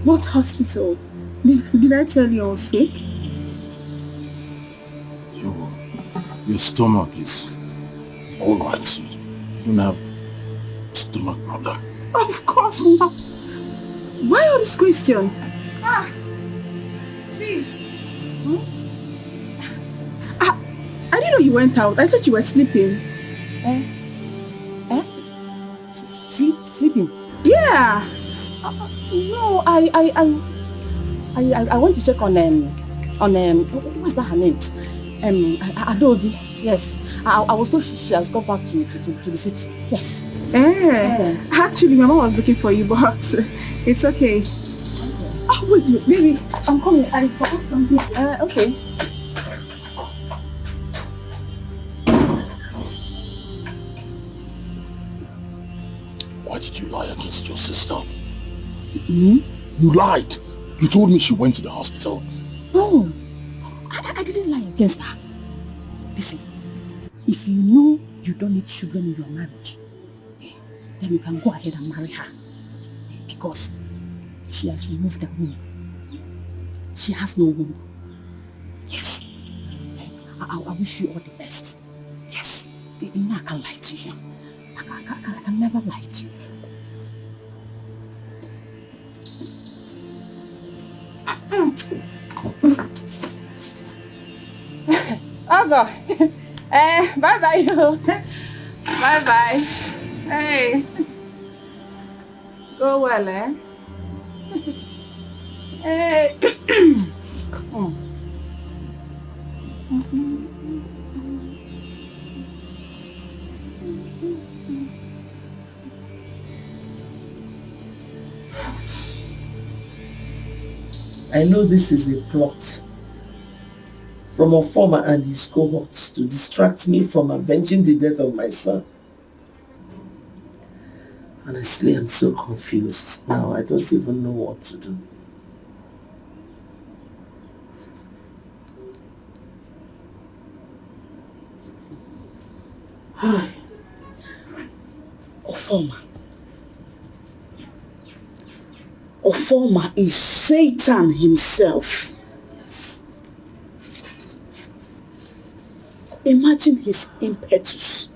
What hospital? Did I tell you I was sick? Your stomach is all right. You don't have stomach problem. Of course not. Why all this question? See. I didn't know you went out. I thought you were sleeping. Sleeping? Yeah. No, I went to check on what's that her name? Adobe. Yes. I was told she has gone back to the city. Yes. Actually, my mom was looking for you, but it's okay. Oh, wait, baby, I'm coming. I forgot something. Okay. Why did you lie against your sister? Me? You lied. You told me she went to the hospital. No, I didn't lie against her. Listen, if you know you don't need children in your marriage, then you can go ahead and marry her. Because she has removed the womb. She has no womb. Yes. I wish you all the best. You know I can't lie to you. I can never lie to you. Oh God. Bye bye you. Bye bye. Hey. Go well, eh? Hey. I know this is a plot from a farmer and his cohorts to distract me from avenging the death of my son. Honestly, I'm so confused now. I don't even know what to do. Hi. Ofoma. Ofoma is Satan himself. Yes. Imagine his impetus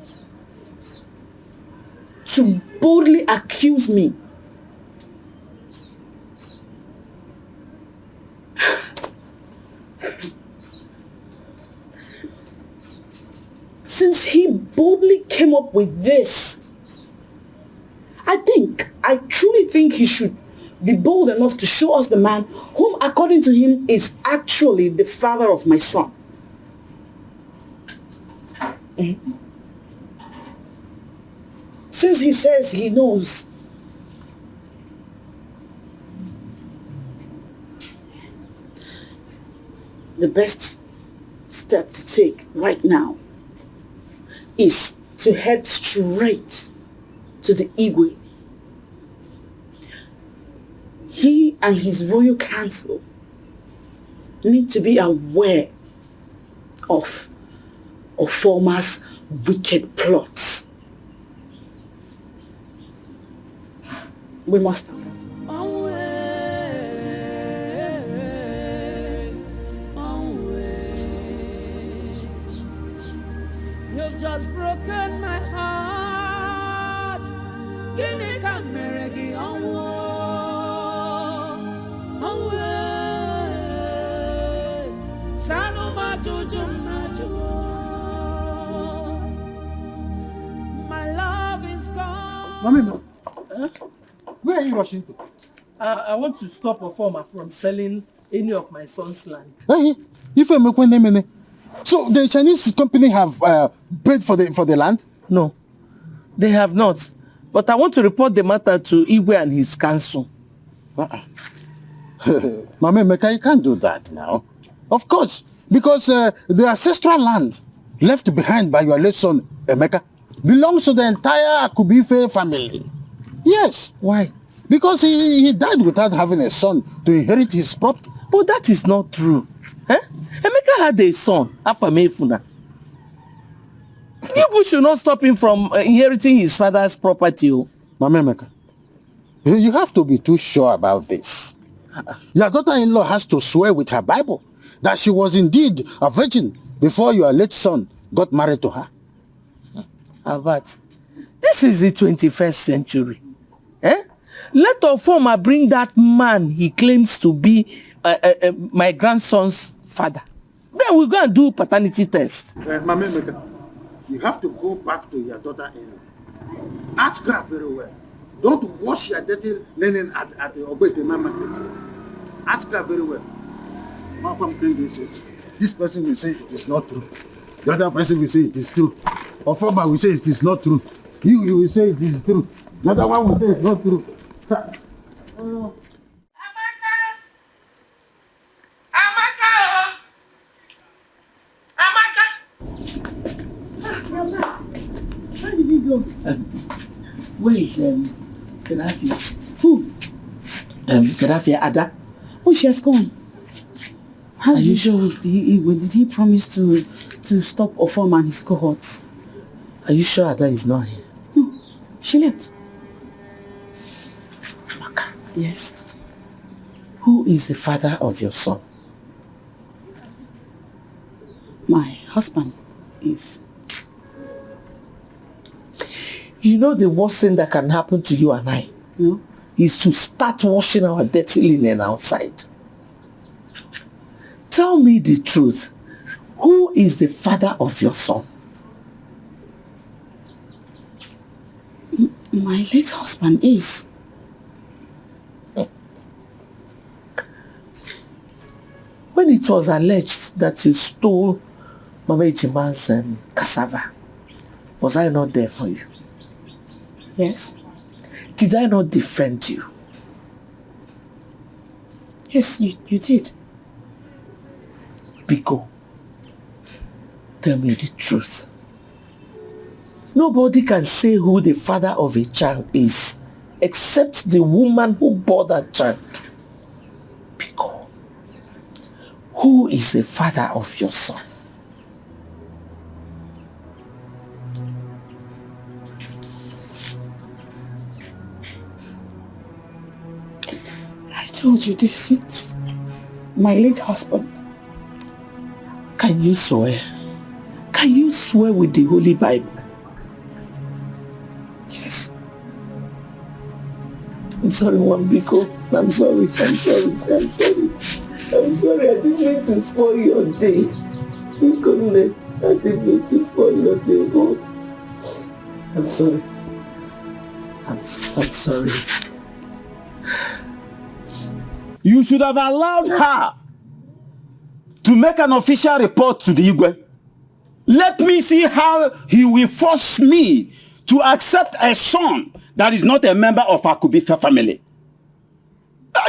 to boldly accuse me. Since he boldly came up with this, I truly think he should be bold enough to show us the man whom, according to him, is actually the father of my son. Since he says he knows, the best step to take right now is to head straight to the Igwe. He and his royal council need to be aware of Ofoma's wicked plots. We must have them. You've just broken my heart. Gini kameregi onwo. Sanu majujum najuo. My love is gone. Mami, where are you rushing to? I want to stop a farmer from selling any of my son's land. Hey, if I make one name. So the Chinese company have paid for the land? No, they have not. But I want to report the matter to Igwe and his council. Mama Meka, you can't do that now. Of course, because the ancestral land left behind by your late son, Emeka, belongs to the entire Akubife family. Yes. Why? Because he died without having a son to inherit his property. But that is not true. Eh? Emeka had a son, Afamefuna. You should not stop him from inheriting his father's property. Mama Emeka, you have to be too sure about this. Your daughter-in-law has to swear with her Bible that she was indeed a virgin before your late son got married to her. Abat, this is the 21st century. Eh? Let Ofoma bring that man he claims to be my grandson's father. Then we'll go and do paternity test. Mama Emeka, you have to go back to your daughter-in-law. Ask her very well. Don't wash your dirty linen at the Obetema market. Ask her very well. This person will say it is not true. The other person will say it is true. Or Ofoma will say it is not true. You will say it is true. The other one will say it's not true. Where did he go? Where is Gaddafi? Who? Gaddafi Ada. Oh, she has gone. Are you sure? Did he promise to stop Ofoma and his cohorts? Are you sure Ada is not here? No, she left. Amaka. Yes. Who is the father of your son? My husband is. You know the worst thing that can happen to you and I is to start washing our dirty linen outside. Tell me the truth. Who is the father of your son? My late husband is. When it was alleged that you stole Mama Ichima's cassava, was I not there for you? Yes. Did I not defend you? Yes, you did. Biko, tell me the truth. Nobody can say who the father of a child is except the woman who bore that child. Biko, who is the father of your son? I told you this, it's my late husband. Can you swear? Can you swear with the Holy Bible? Yes. I'm sorry, Wambiko. I'm sorry. I'm sorry. I didn't mean to spoil your day. Biko, I didn't mean to spoil your day. Oh. I'm sorry. I'm sorry. You should have allowed her to make an official report to the Igwe. Let me see how he will force me to accept a son that is not a member of our Akubife family.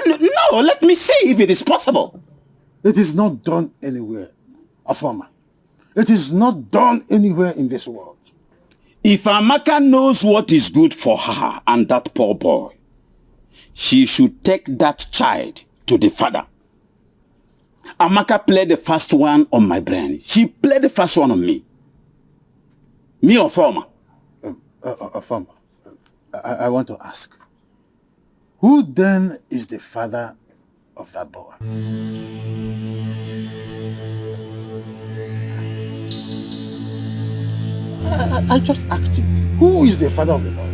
No, let me see if it is possible. It is not done anywhere, Afama. It is not done anywhere in this world. If Amaka knows what is good for her and that poor boy, she should take that child to the father. Amaka played the first one on my brain. She played the first one on me. Me or Afama? Afama, I want to ask. Who then is the father of that boy? I just asked you. Who is the father of the boy?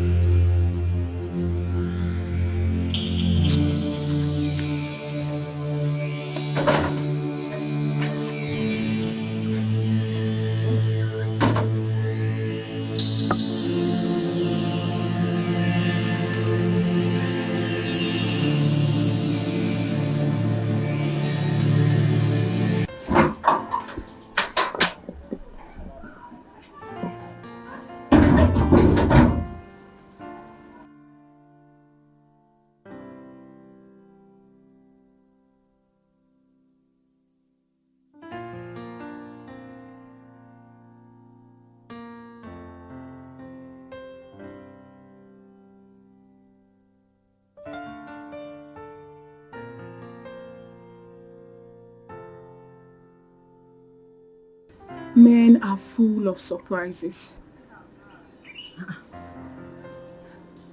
Men are full of surprises.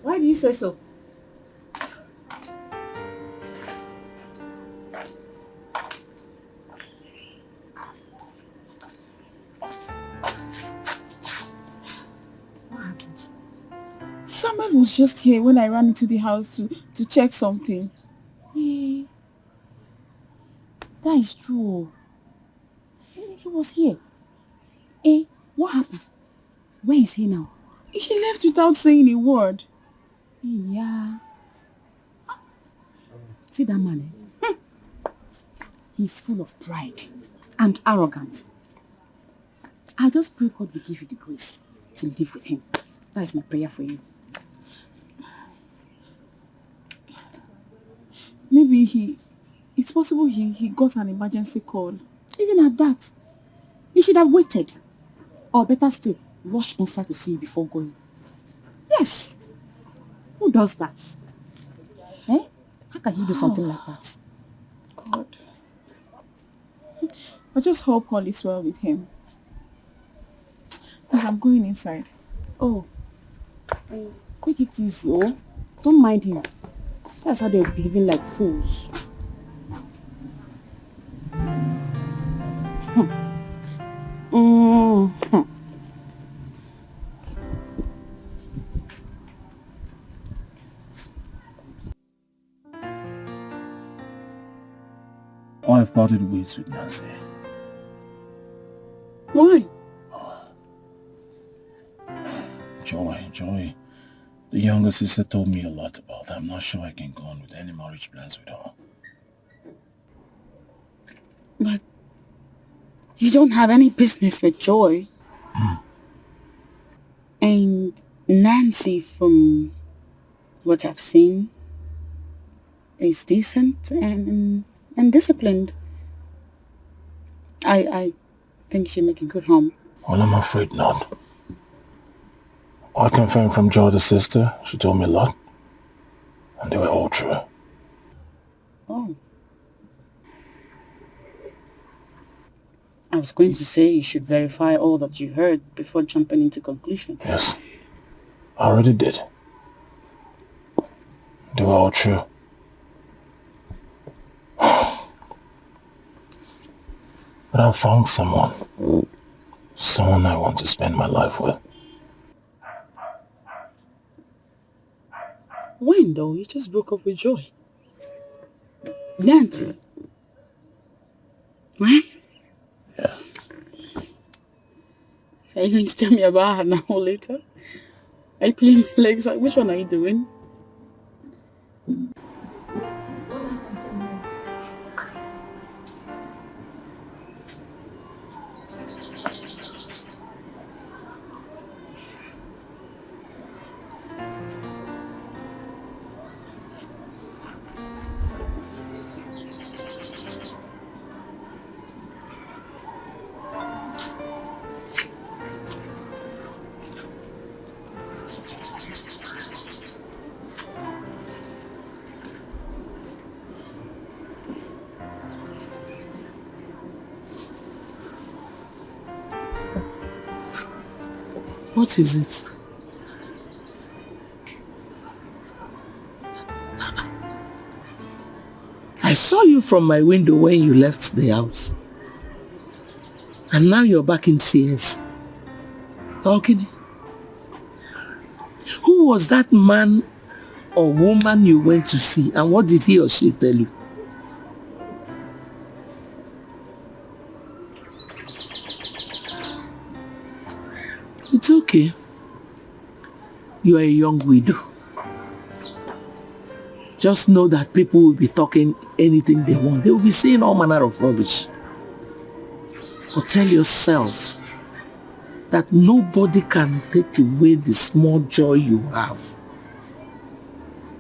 Why do you say so? Samuel was just here when I ran into the house to check something. Hey, that is true. He was here. Hey, what happened? Where is he now? He left without saying a word. Yeah. See that man, eh? He's full of pride and arrogant. I just pray God will give you the grace to live with him. That is my prayer for you. Maybe it's possible he got an emergency call. Even at that, you should have waited. Or better still, rush inside to see you before going. Yes. Who does that? Eh? How can you do something like that? God. I just hope all is well with him. Because I'm going inside. Oh. Quick it easy, oh. Don't mind him. That's how they're behaving like fools. I've parted ways with Nancy. Why? Joy. The younger sister told me a lot about her. I'm not sure I can go on with any marriage plans with her. But you don't have any business with Joy. And Nancy, from what I've seen, is decent and disciplined. I think she'll make a good home. Well, I'm afraid not. I confirmed from Joy, the sister. She told me a lot. And they were all true. Oh. I was going to say you should verify all that you heard before jumping into conclusion. Yes, I already did. They were all true. But I found someone. Someone I want to spend my life with. When though? You just broke up with Joy. Nancy. Right? Yeah. So are you going to tell me about her now or later? Are you playing my legs? Which one are you doing? What is it? I saw you from my window when you left the house. And now you're back in tears. Okay. Who was that man or woman you went to see, and what did he or she tell you? It's okay. You are a young widow. Just know that people will be talking anything they want. They will be saying all manner of rubbish. But tell yourself that nobody can take away the small joy you have.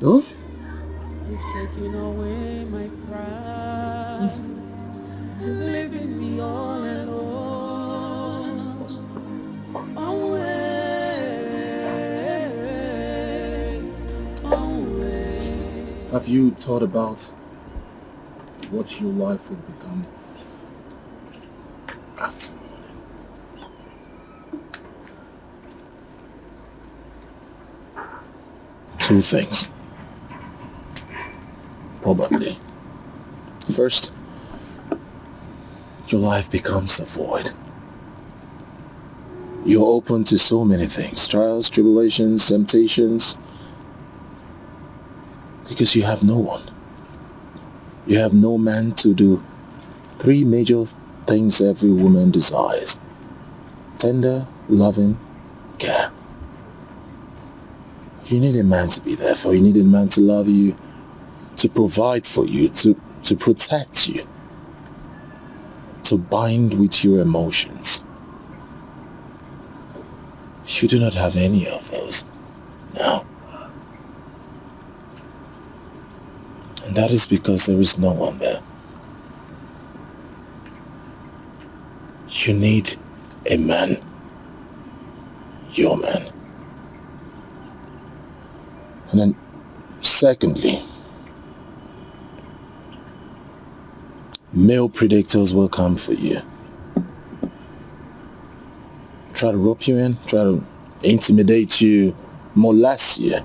No? You've taken away my pride, leaving me all alone. Away. Have you thought about what your life would become after morning? Two things. Probably. First, your life becomes a void. You're open to so many things, trials, tribulations, temptations, because you have no one. You have no man to do three major things every woman desires: tender, loving, care. You need a man to be there for you. You need a man to love you, to provide for you, to protect you, to bind with your emotions. You do not have any of those now. And that is because there is no one there. You need a man. Your man. And then, secondly, male predators will come for you. Try to rope you in, try to intimidate you, molest you,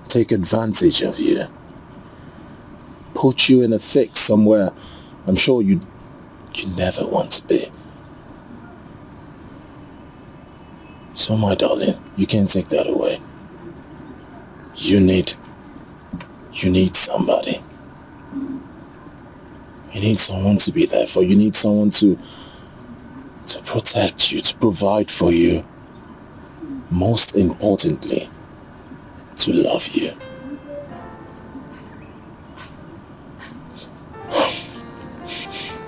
take advantage of you, put you in a fix somewhere I'm sure you never want to be. So my darling, you can't take that away. You need somebody. You need someone to be there for you. You need someone to protect you, to provide for you. Most importantly, to love you.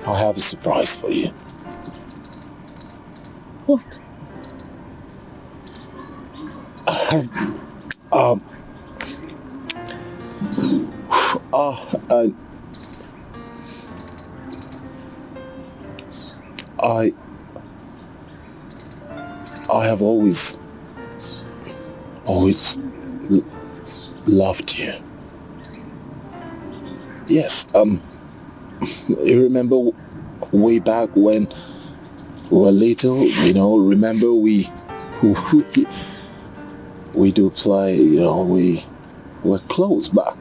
I have a surprise for you. What? I have always loved you. Yes, you remember way back when we were little, you know, remember we do play, you know, we were close, but,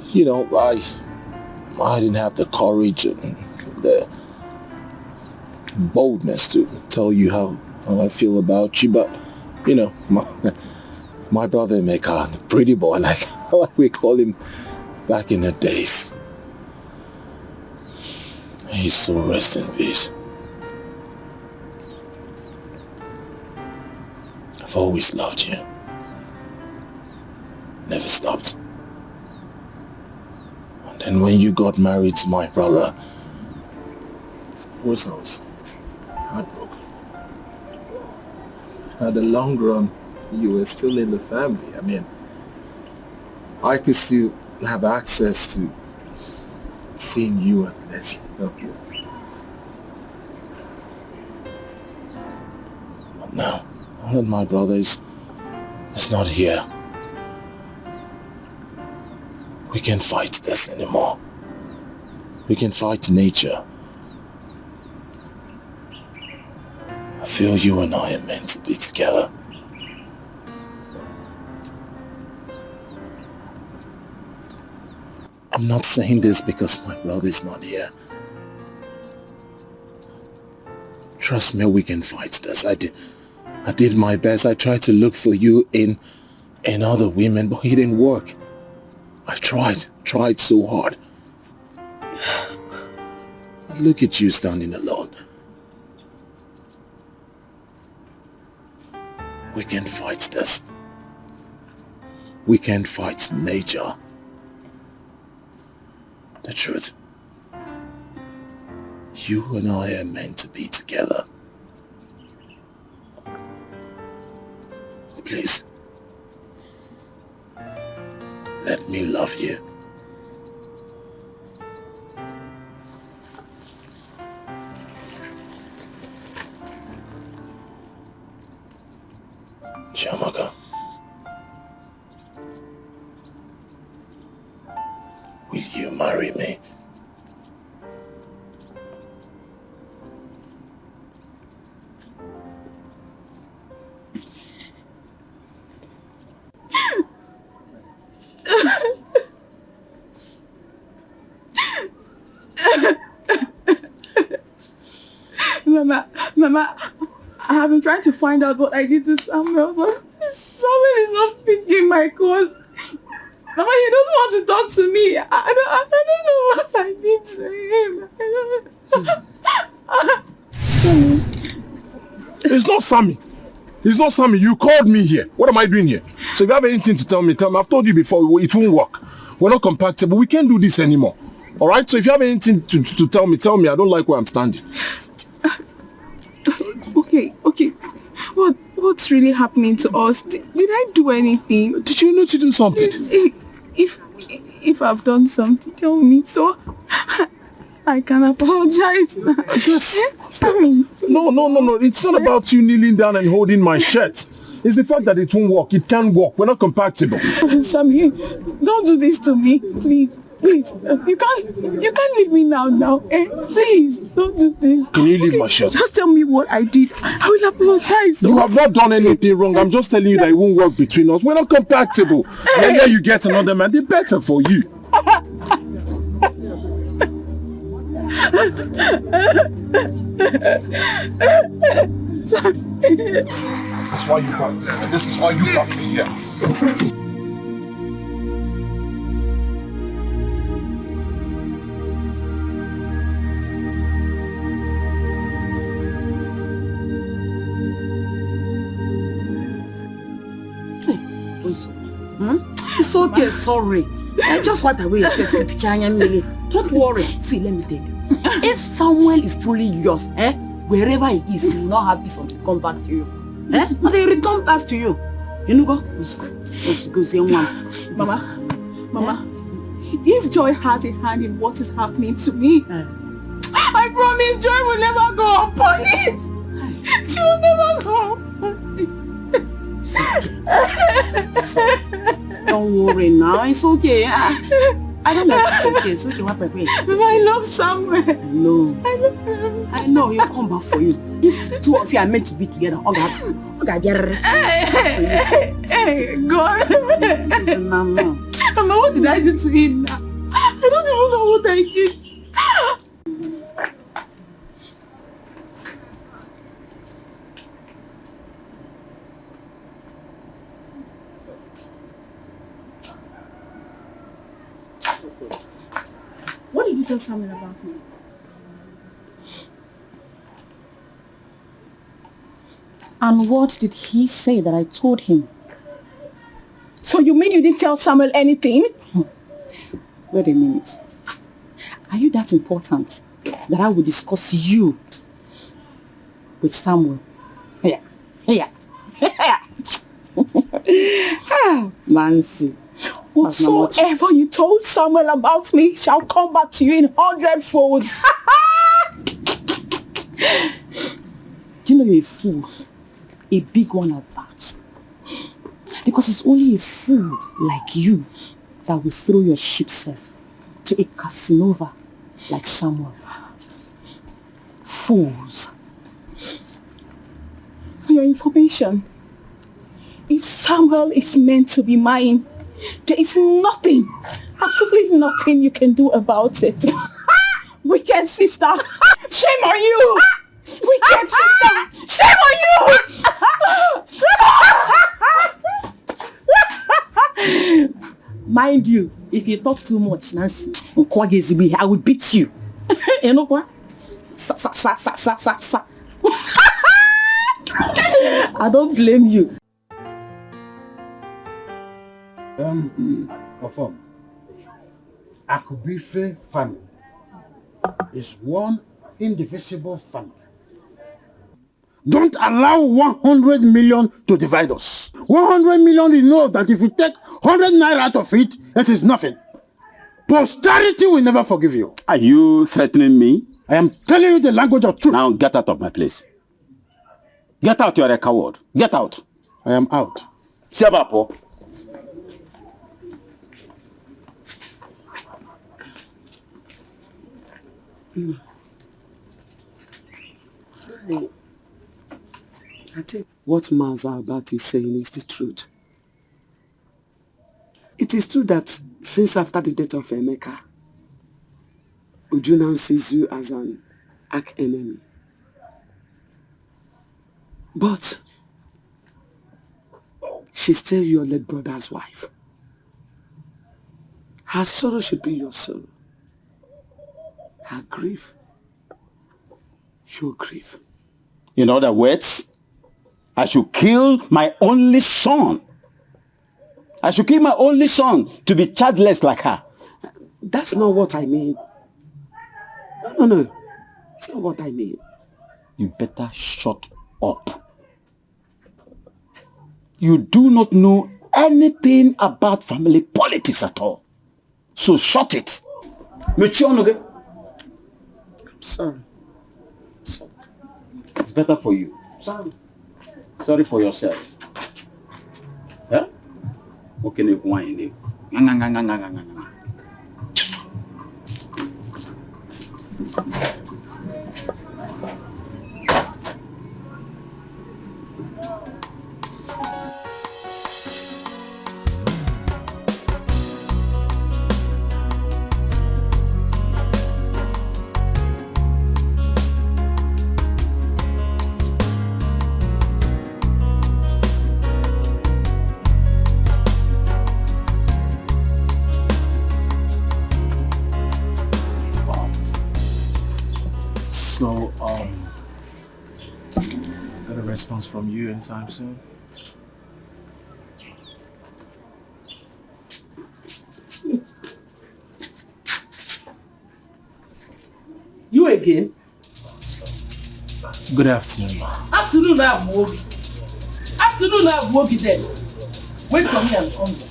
you know, I didn't have the courage and the boldness to tell you how I feel about you, but, you know, my brother Emeka, the pretty boy, like we call him back in the days, he's so rest in peace. I've always loved you. Never stopped. And then when you got married to my brother, of course I was heartbroken. At the long run, you were still in the family. I mean, I could still have access to seeing you at least. Okay. But now that my brother is not here, we can't fight this anymore. We can fight nature. I feel you and I are meant to be together. I'm not saying this because my brother is not here. Trust me, we can fight this. I did my best. I tried to look for you in other women, but it didn't work. I tried so hard. But look at you standing alone. We can fight this. We can fight nature. The truth. You and I are meant to be together. Please. Let me love you. Chiamaka. Will you marry me? Mama, I have been trying to find out what I did to Samuel, but Samuel is not picking my call. Mama, he doesn't want to talk to me. I don't know what I did to him. It's not Sammy. It's not Sammy. You called me here. What am I doing here? So if you have anything to tell me, tell me. I've told you before, it won't work. We're not compatible. We can't do this anymore. All right? So if you have anything to tell me, tell me. I don't like where I'm standing. Okay. What's really happening to us? Did I do anything? Did you know to do something? If I've done something, tell me so I can apologize. Yes. Sorry. No. It's not about you kneeling down and holding my shirt. It's the fact that it won't work. It can't work. We're not compatible. Sammy, don't do this to me, please. You can't leave me now. Please, don't do this. Can you leave my shirt? Just tell me what I did. I will apologize. You have not done anything wrong. I'm just telling you that it won't work between us. We're not compatible. The earlier you get another man, the better for you. That's why you got me. And this is why you got me here. okay, sorry. Just wipe away your face with Chanya. Don't worry. See, let me tell you. If Samuel is truly yours, wherever he is, he will not have peace until he comes back to you. And they return back to you. You know, let's go see one. Mama, if Joy has a hand in what is happening to me, I promise Joy will never go unpunished. She will never go unpunished. Don't worry now, it's okay. I don't know if it's okay. It's okay, what away. I love Samuel. I know. I love him. I know he'll come back for you. If the two of you are meant to be together, Hey, God. Mama, what did I do to him now? I don't even know what I did. What did you tell Samuel about me? and what did he say that I told him? So you mean you didn't tell Samuel anything? Wait a minute. Are you that important that I will discuss you with Samuel? Yeah. Nancy. Whatsoever you told Samuel about me shall come back to you in 100 folds. Do you know you're a fool? A big one at that. Because it's only a fool like you that will throw your ship self to a Casanova like Samuel. Fools. For your information, if Samuel is meant to be mine, there is nothing, absolutely nothing you can do about it. Wicked sister, shame on you! Wicked sister, shame on you! Mind you, if you talk too much, Nancy, I will beat you. You know what? Sa. I don't blame you. Perform. Akubife family is one indivisible family. Don't allow 100 million to divide us. 100 million, you know that if you take 100 naira out of it, it is nothing. Posterity will never forgive you. Are you threatening me? I am telling you the language of truth. Now get out of my place. Get out, you are a coward. Get out. I am out. Sebapo. I think what Maza about is saying is the truth. It is true that since after the death of Emeka, Uju now sees you as an arch-enemy. But she's still your late brother's wife. Her sorrow should be your sorrow. Her grief, your grief. In other words, I should kill my only son. I should kill my only son to be childless like her. That's not what I mean. No. It's not what I mean. You better shut up. You do not know anything about family politics at all. So shut it. I'm sorry. It's better for you. Sorry for yourself. Huh? Okay, wine. So, got a response from you anytime soon? again? Good afternoon, ma. Afternoon, I have Wogi. Afternoon, I have Wogi then. Wait for me and come back.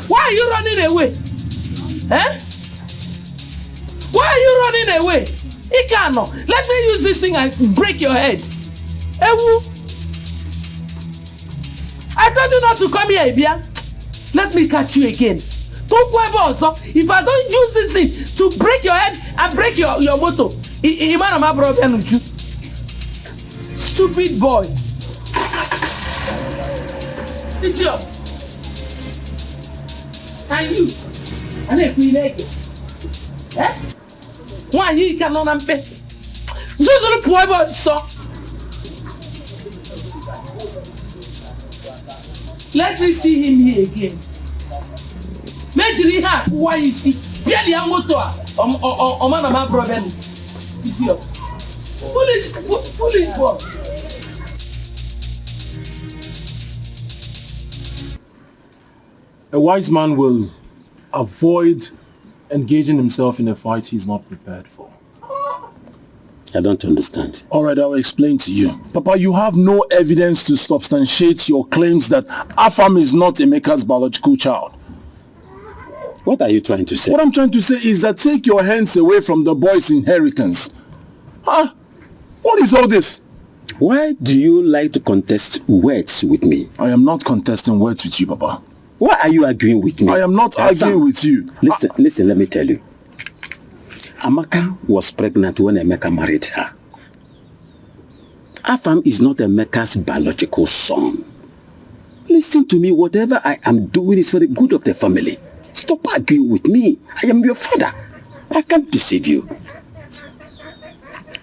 Why are you running away? Eh? Why are you running away? Ikano, let me use this thing and break your head. Ewu. I told you not to come here, Ibia. Let me catch you again. If I don't use this thing to break your head and break your motor, stupid boy. Idiot. And you? And if we like it. Eh? Why you cannot pay? Zuzuru poor so. Let me see him here again. Major ha, why you see? Barely a motor. Man, my brother. Idiot. Foolish boy. A wise man will avoid engaging himself in a fight he's not prepared for. I don't understand. All right, I'll explain to you. Papa, you have no evidence to substantiate your claims that Afam is not Emeka's biological child. What are you trying to say? What I'm trying to say is that take your hands away from the boy's inheritance. Huh? What is all this? Why do you like to contest words with me? I am not contesting words with you, Papa. Why are you arguing with me? I am not arguing with you. Listen, let me tell you. Amaka was pregnant when Emeka married her. Afam is not Emeka's biological son. Listen to me, whatever I am doing is for the good of the family. Stop arguing with me. I am your father. I can't deceive you.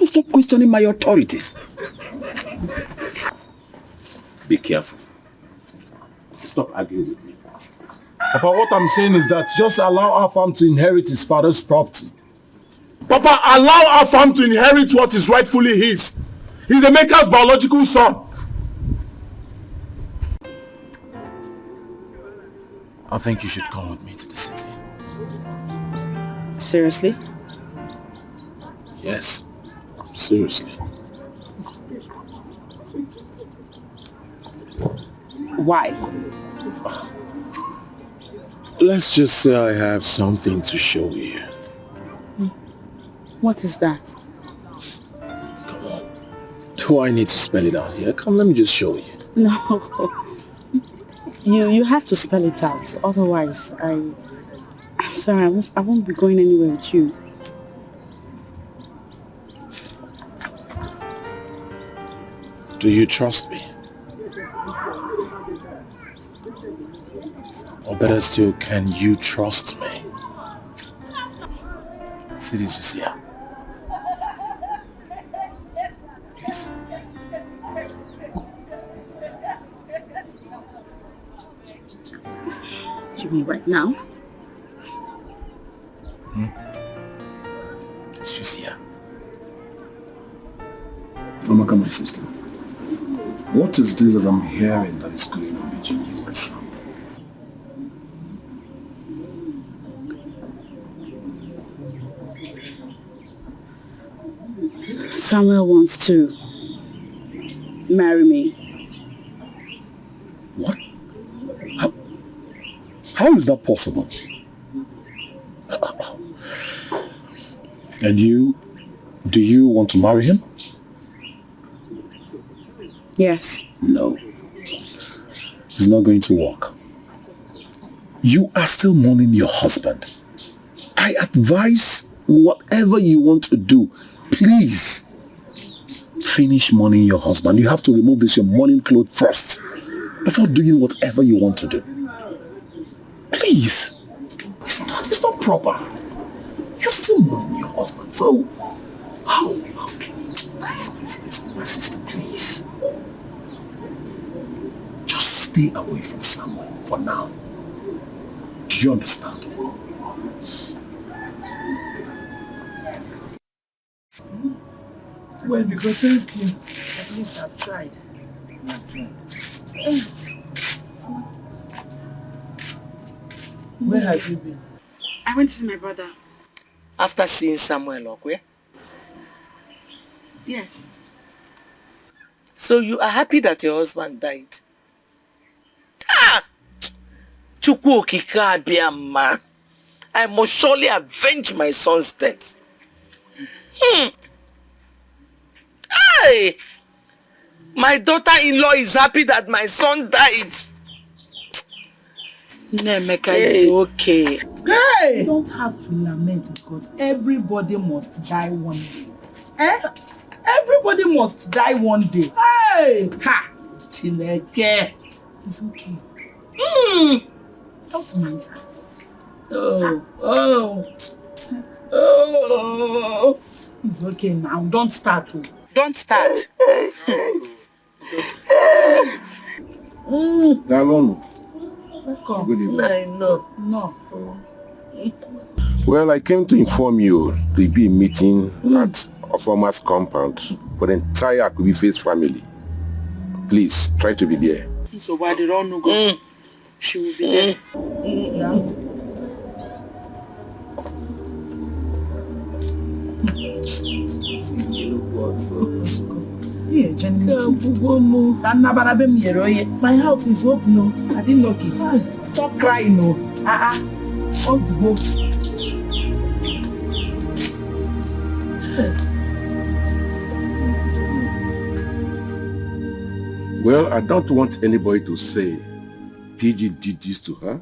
Stop questioning my authority. Be careful. Stop arguing with me. Papa, what I'm saying is that just allow Afam to inherit his father's property. Papa, allow Afam to inherit what is rightfully his. He's Emeka's biological son. I think you should come with me to the city. Seriously? Yes, seriously. Why? Let's just say I have something to show you. What is that? Come on. Do I need to spell it out here? Come, let me just show you. No. You have to spell it out. Otherwise, I'm sorry, I won't be going anywhere with you. Do you trust me? Or better still, can you trust me? See this just here. Please. You mean right now? It's just here. Amaka, my sister. What is this that I'm hearing that is going on between you and Sam? Samuel wants to marry me. What? How is that possible? And do you want to marry him? Yes. No. It's not going to work. You are still mourning your husband. I advise whatever you want to do, please finish mourning your husband. You have to remove your mourning clothes first before doing whatever you want to do. Please. It's not proper. You're still mourning your husband. So, how? Please, my sister, please. Just stay away from Samuel for now. Do you understand? Well, because thank you. At least I've tried. Where have you been? I went to see my brother. After seeing Samuel Okwe? Yes. So you are happy that your husband died? Ah! Chukwu Okika Abiyama. I must surely avenge my son's death. Hey! My daughter-in-law is happy that my son died. Nemeka, it's okay. Hey! You don't have to lament because everybody must die one day. Eh? Everybody must die one day. Hey! Ha! Chineke. It's okay. Don't mind her. Oh. It's okay now. Don't start. Don't start. Welcome. Good evening. I know. No. Well, I came to inform you there'll be a meeting at a farmer's compound for the entire Akubi's family. Please, try to be there. So why did all go? She will be there. Yeah, Jenny. My house is open. I didn't lock it. Stop crying. Let's go. Well, I don't want anybody to say PG did this to her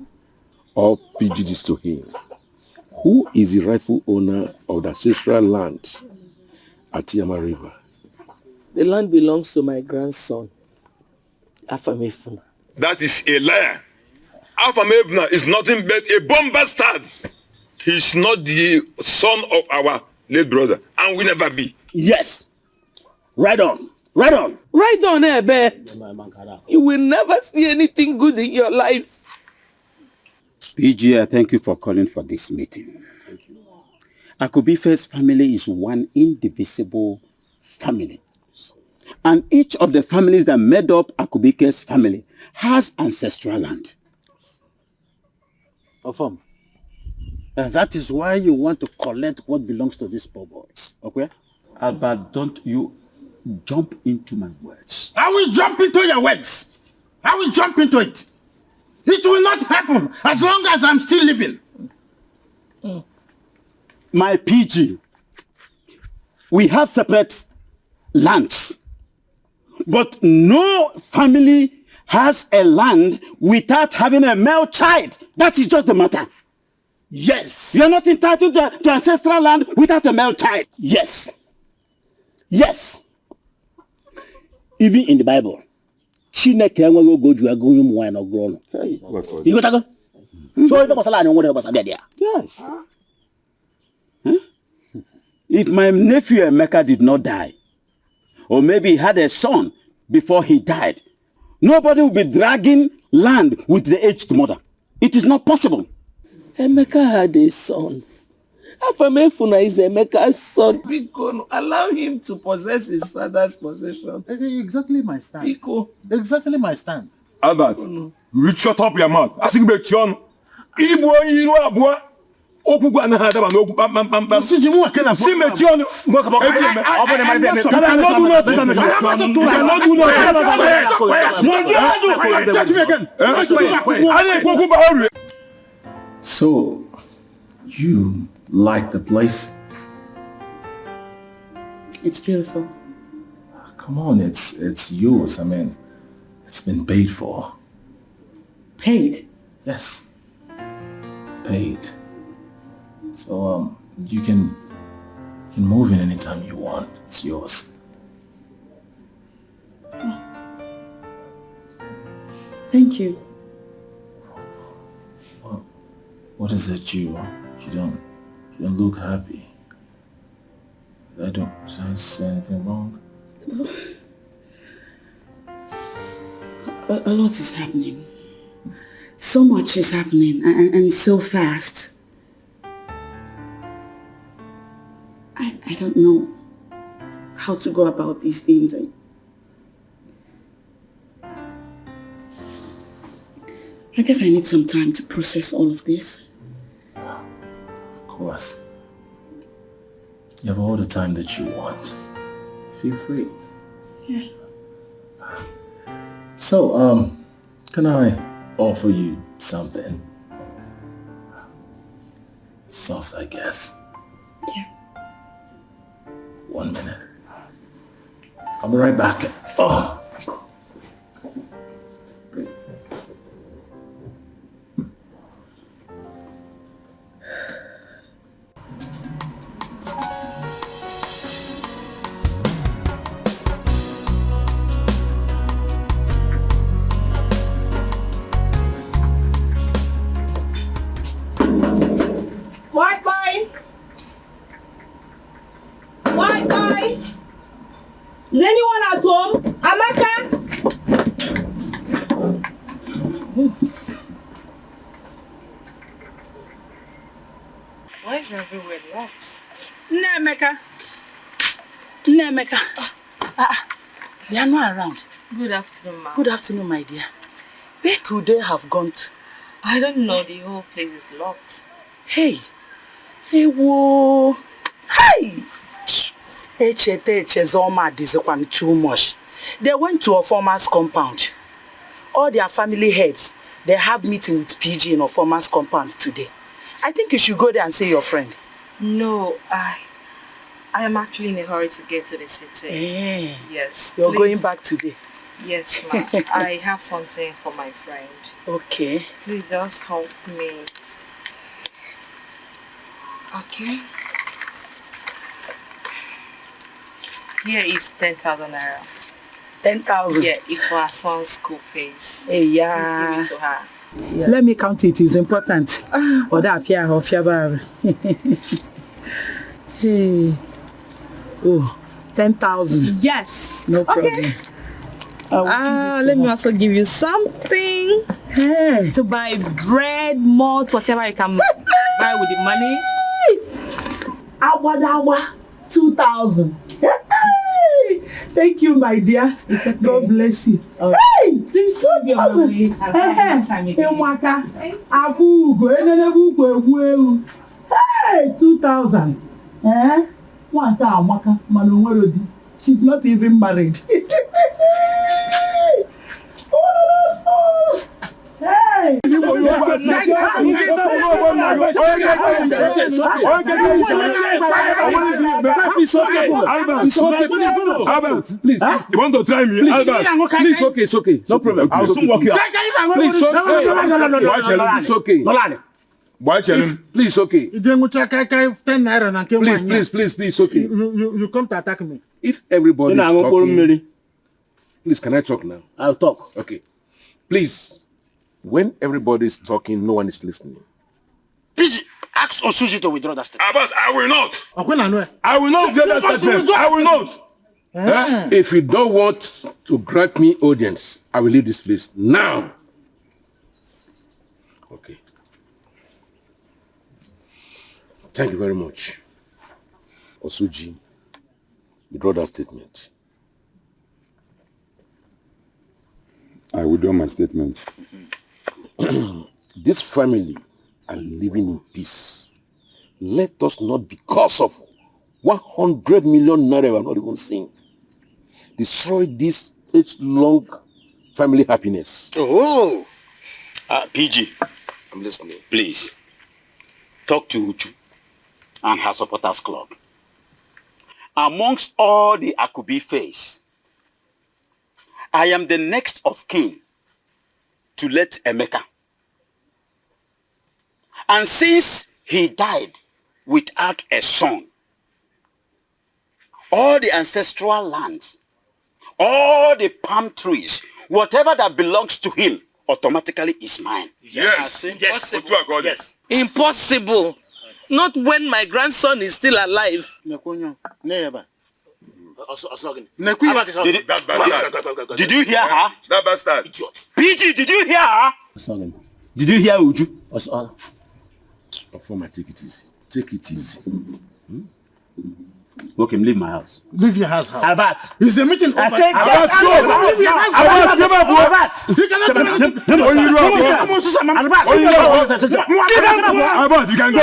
or PG did this to him. Who is the rightful owner of the ancestral land at Yama River? The land belongs to my grandson, Afamefuna. That is a liar. Afamefuna is nothing but a bomb bastard. He's not the son of our late brother, and will never be. Yes. Right on. Right on, Ebe. You will never see anything good in your life. PG, I thank you for calling for this meeting. Thank you. Akubife's family is one indivisible family. And each of the families that made up Akubike's family has ancestral land. Ofom, and that is why you want to collect what belongs to this poor boy. Okay? But don't you jump into my words. I will jump into your words. I will jump into it. It will not happen as long as I'm still living. My PG, we have separate lands, but no family has a land without having a male child. That is just the matter. Yes. You're not entitled to ancestral land without a male child. Yes. Yes. Even in the Bible, Chineke enweghị oge o ji agụ ụmụ nwaanyị na ọgụrụ ọnụ. Ịghọtago? So if gbasara anyị nwere gbasara bịa. Yes. If my nephew Emeka did not die, or maybe he had a son before he died, nobody will be dragging land with the aged mother. It is not possible. Emeka had a son. Afamefuna is Emeka's son. Biko, allow him to possess his father's possession. Exactly my stand. Biko. Exactly my stand. Albert, you shut up your mouth. I think about you. Ibu iru abua. Okugwa na hada ba no pam pam pam pam. Si jimu akena. Si metion. Go ka ba. You cannot do. So, you like the place? It's beautiful. Come on, it's yours. I mean, it's been paid for. Paid? Yes. Paid. So, you can move in anytime you want. It's yours. Oh. Thank you. What is it you don't look happy? Did I say anything wrong? A lot is happening. So much is happening and so fast. don't know how to go about these things. I guess I need some time to process all of this. Of course. You have all the time that you want. Feel free. Yeah. So, can I offer you something? Soft, I guess. Yeah. 1 minute. I'll be right back. Oh. Is anyone at home? Amaka? Why is everywhere locked? Nemeka. They are not around. Good afternoon, ma'am. Good afternoon, my dear. Where could they have gone to? I don't know. The whole place is locked. Hey. Hey, whoa. Hey. Zoma disappointed too much. They went to a farmer's compound. All their family heads, they have meeting with PG in a farmer's compound today. I think you should go there and see your friend. No, I am actually in a hurry to get to the city. Yes. You're going back today? Yes, ma'am. I have something for my friend. Okay. Please just help me. Okay. Here is 10,000 naira. 10,000? Yeah, it's for her son's school fees. Hey, yeah. Please give it to her. Yeah. Let me count it. It's important. Hey. Oh, 10,000. Yes. No problem. Okay. Let me also give you something to buy bread, malt, whatever you can buy with the money. Awa, 2,000. Thank you, my dear. Okay. God bless you. Hey, please go be on my way. Hey, 2,000. She's not even married. Hey! It's okay. Albert, please. You want to try me? Albert, please. Okay, it's okay. No problem. I'll soon walk you out. Please, okay. It's okay. Why challenge? Please, okay. Please, okay. You come to attack me. If everybody is talking, please, can I talk now? I'll talk. Okay. Please, when everybody is talking, no one is listening. PG, ask Osuji to withdraw that statement. But I will not. I will not get that statement. I will not. If you don't want to grant me audience, I will leave this place now. Okay. Thank you very much. Osuji, withdraw that statement. I withdraw my statement. This family are living in peace. Let us not, because of 100 million naira we have not even seen, destroy this age-long family happiness. Oh, PG, I'm listening. Please, talk to Uchu and her supporters club. Amongst all the Akubi face, I am the next of kin to let Emeka. And since he died without a son, all the ancestral lands, all the palm trees, whatever that belongs to him, automatically is mine. Yes. Impossible. Yes. Impossible. Not when my grandson is still alive. Did you hear her? That bastard. Idiot. PG, did you hear her? Did you hear Uju? Take it easy. Take it easy. Okay, leave my house. Leave your house, how? Abat. It's a meeting over. I said, Leave your house. Abat. You cannot do anything. Abat, you can go.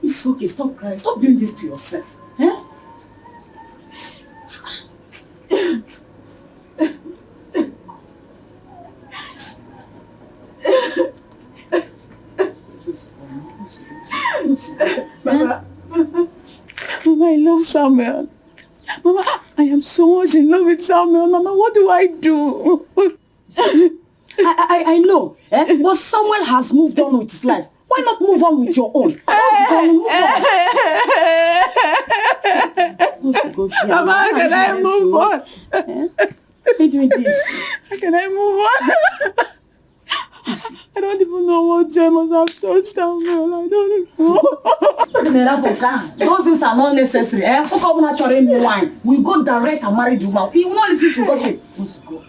It's okay, stop crying. Stop doing this to yourself. Eh? Mama, I love Samuel. Mama, I am so much in love with Samuel. Mama, what do I do? I know, but Samuel has moved on with his life. Why not move on with your own? Move on. Mama, how can I move on? Why are you doing this? How can I move on? I don't even know what joy must have told Samuel. I don't know. Those things are not necessary. We go direct and marry the woman. He will not listen to gossip. Let's go.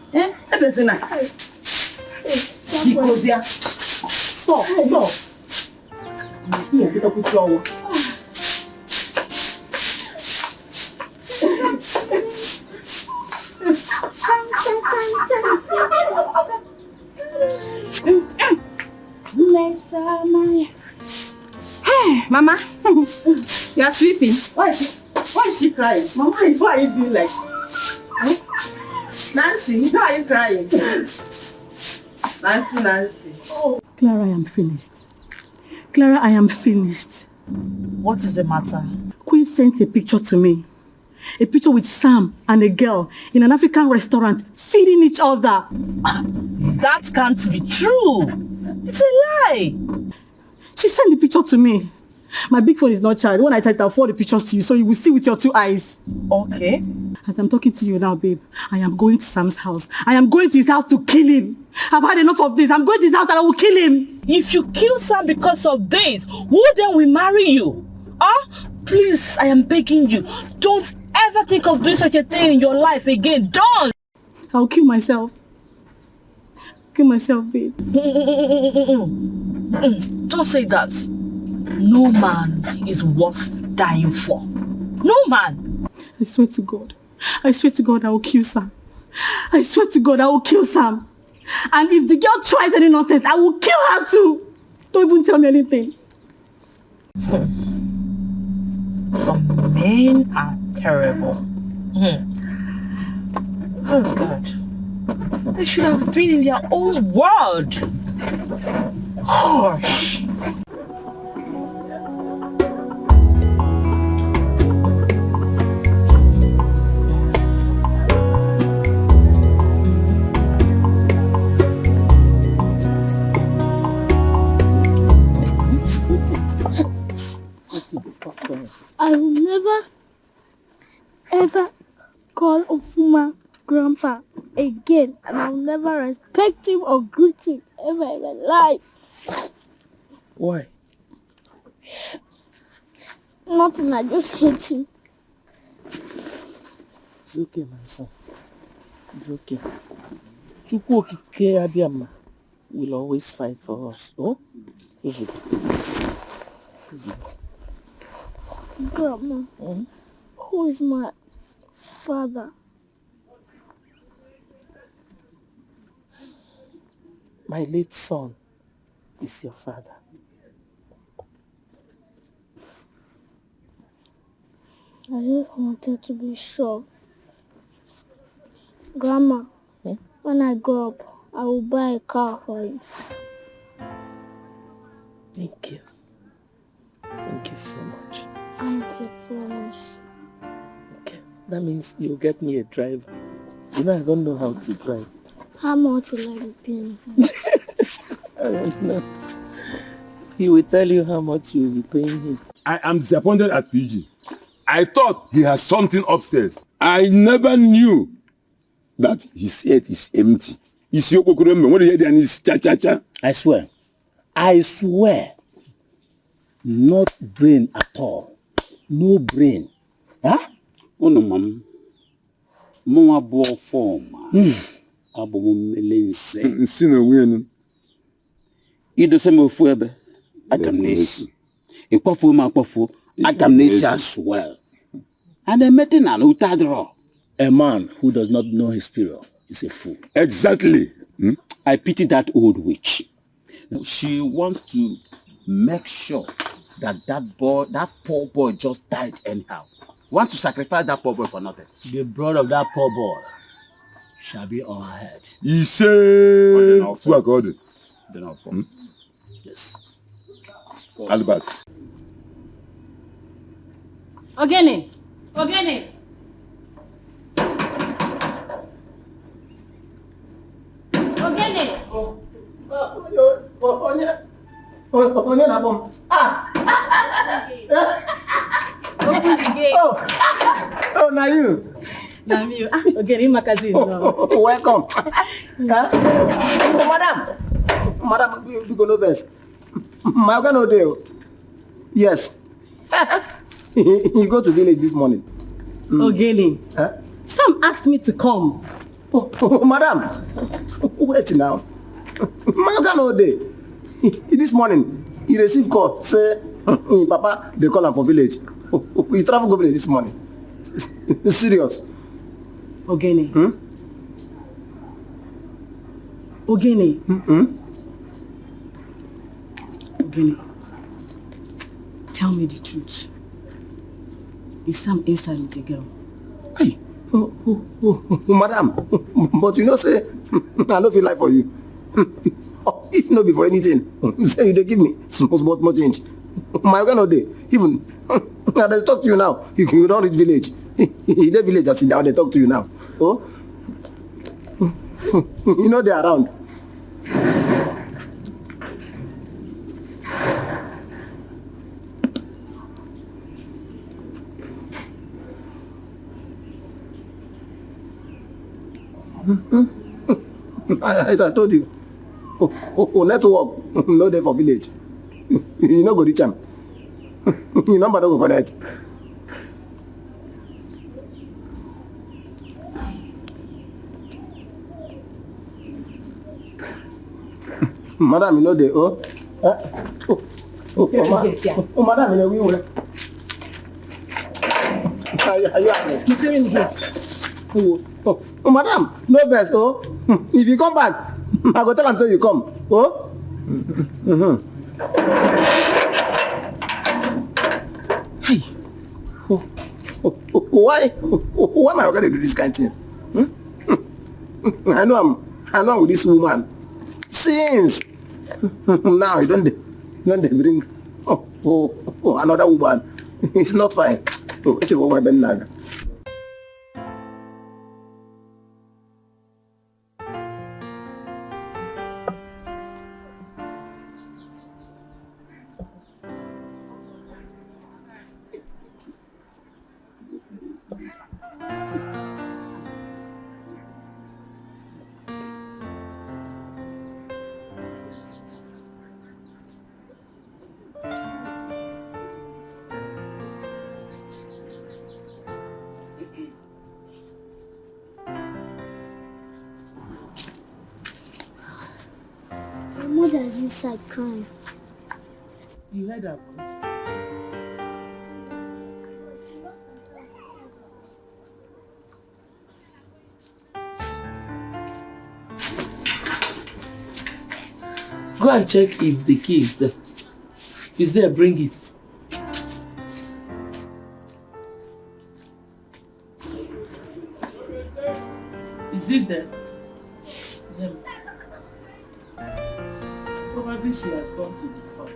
Because they are... Stop. Hey, Mama, you are sleeping. Why is she crying? Mama, why are you doing like? Nancy, why are you crying? Nancy. Oh. Clara, I am finished. Clara, I am finished. What is the matter? Queen sent a picture to me. A picture with Sam and a girl in an African restaurant feeding each other. That can't be true. It's a lie. She sent the picture to me. My big phone is not charged. When I charge, I'll forward the pictures to you so you will see with your 2 eyes. Okay. As I'm talking to you now, babe, I am going to Sam's house. I am going to his house to kill him. I've had enough of this. I'm going to his house and I will kill him. If you kill Sam because of this, who then will marry you? Please, I am begging you. Don't ever think of doing such a thing in your life again. Don't! I'll kill myself. Kill myself, babe. Don't say that. No man is worth dying for. No man. I swear to God. I swear to God I will kill Sam. I swear to God I will kill Sam. And if the girl tries any nonsense, I will kill her too. Don't even tell me anything. Some men are terrible. Oh God. They should have been in their own world. Gosh. I will never, ever call Ofuma Grandpa again, and I will never respect him or greet him ever in my life. Why? Nothing, I just hate him. It's okay, my son. It's okay. Chukwu Okike Abiyama will always fight for us. Oh? Is it? Grandma, who is my father? My late son is your father. I just wanted to be sure. Grandma, when I grow up, I will buy a car for you. Thank you. Thank you so much. I promise. Okay, that means you'll get me a driver. You know, I don't know how to drive. How much will I be paying? I don't know. He will tell you how much you will be paying him. I am disappointed at PG. I thought he has something upstairs. I never knew that his head is empty. I swear. Not brain at all. No brain. Huh? Oh no, mom. Mama bore form. Abomumelense. Nsina wenu. Ido se me fuebe. Agamnesi. Ikwafu ma kwafu. Agamnesi as well. And I met in an utadro. A man who does not know his period is a fool. Exactly. I pity that old witch. She wants to make sure that that poor boy just died anyhow. Want to sacrifice that poor boy for nothing. The blood of that poor boy shall be on her head. He said, to God. Yes. Albert. Ogene. Onye na bom. Open the gate. Oh, now you. Now you. Ogene magazine. Welcome. Madam, you go no best. My organ no dey. Yes. He go to village this morning. Ogene. Sam asked me to come. Madam, wait now. My organ no dey. This morning, he received call, say, Papa, they call him for village. He travel go village this morning. Serious. Ogene. Ogene. Ogene. Tell me the truth. Is Sam inside with a girl? Hey. Madam, but you know, say, I don't feel like for you. If not before anything, say they give me small change. My organ no dey. Even I dey talk to you now. You don't reach village. He dey village as they talk to you now. Oh, you know they are around. I told you. Network no dey for village. You no go reach am. Your number no go connect. Madam, you know dey. Madam, you know we will. Are you happy? You clearing the gate. Madam, no best. If you come back, I go tell am say you come. Hey. Why am I going to do this kind of thing? I know I'm with this woman. Since now you don't bring another woman. It's not fine. What you want my Ben? My mother is inside crying. You heard her voice? Go and check if the key is there. If it's there, bring it. Is it there? Yeah. Probably she has gone to the farm.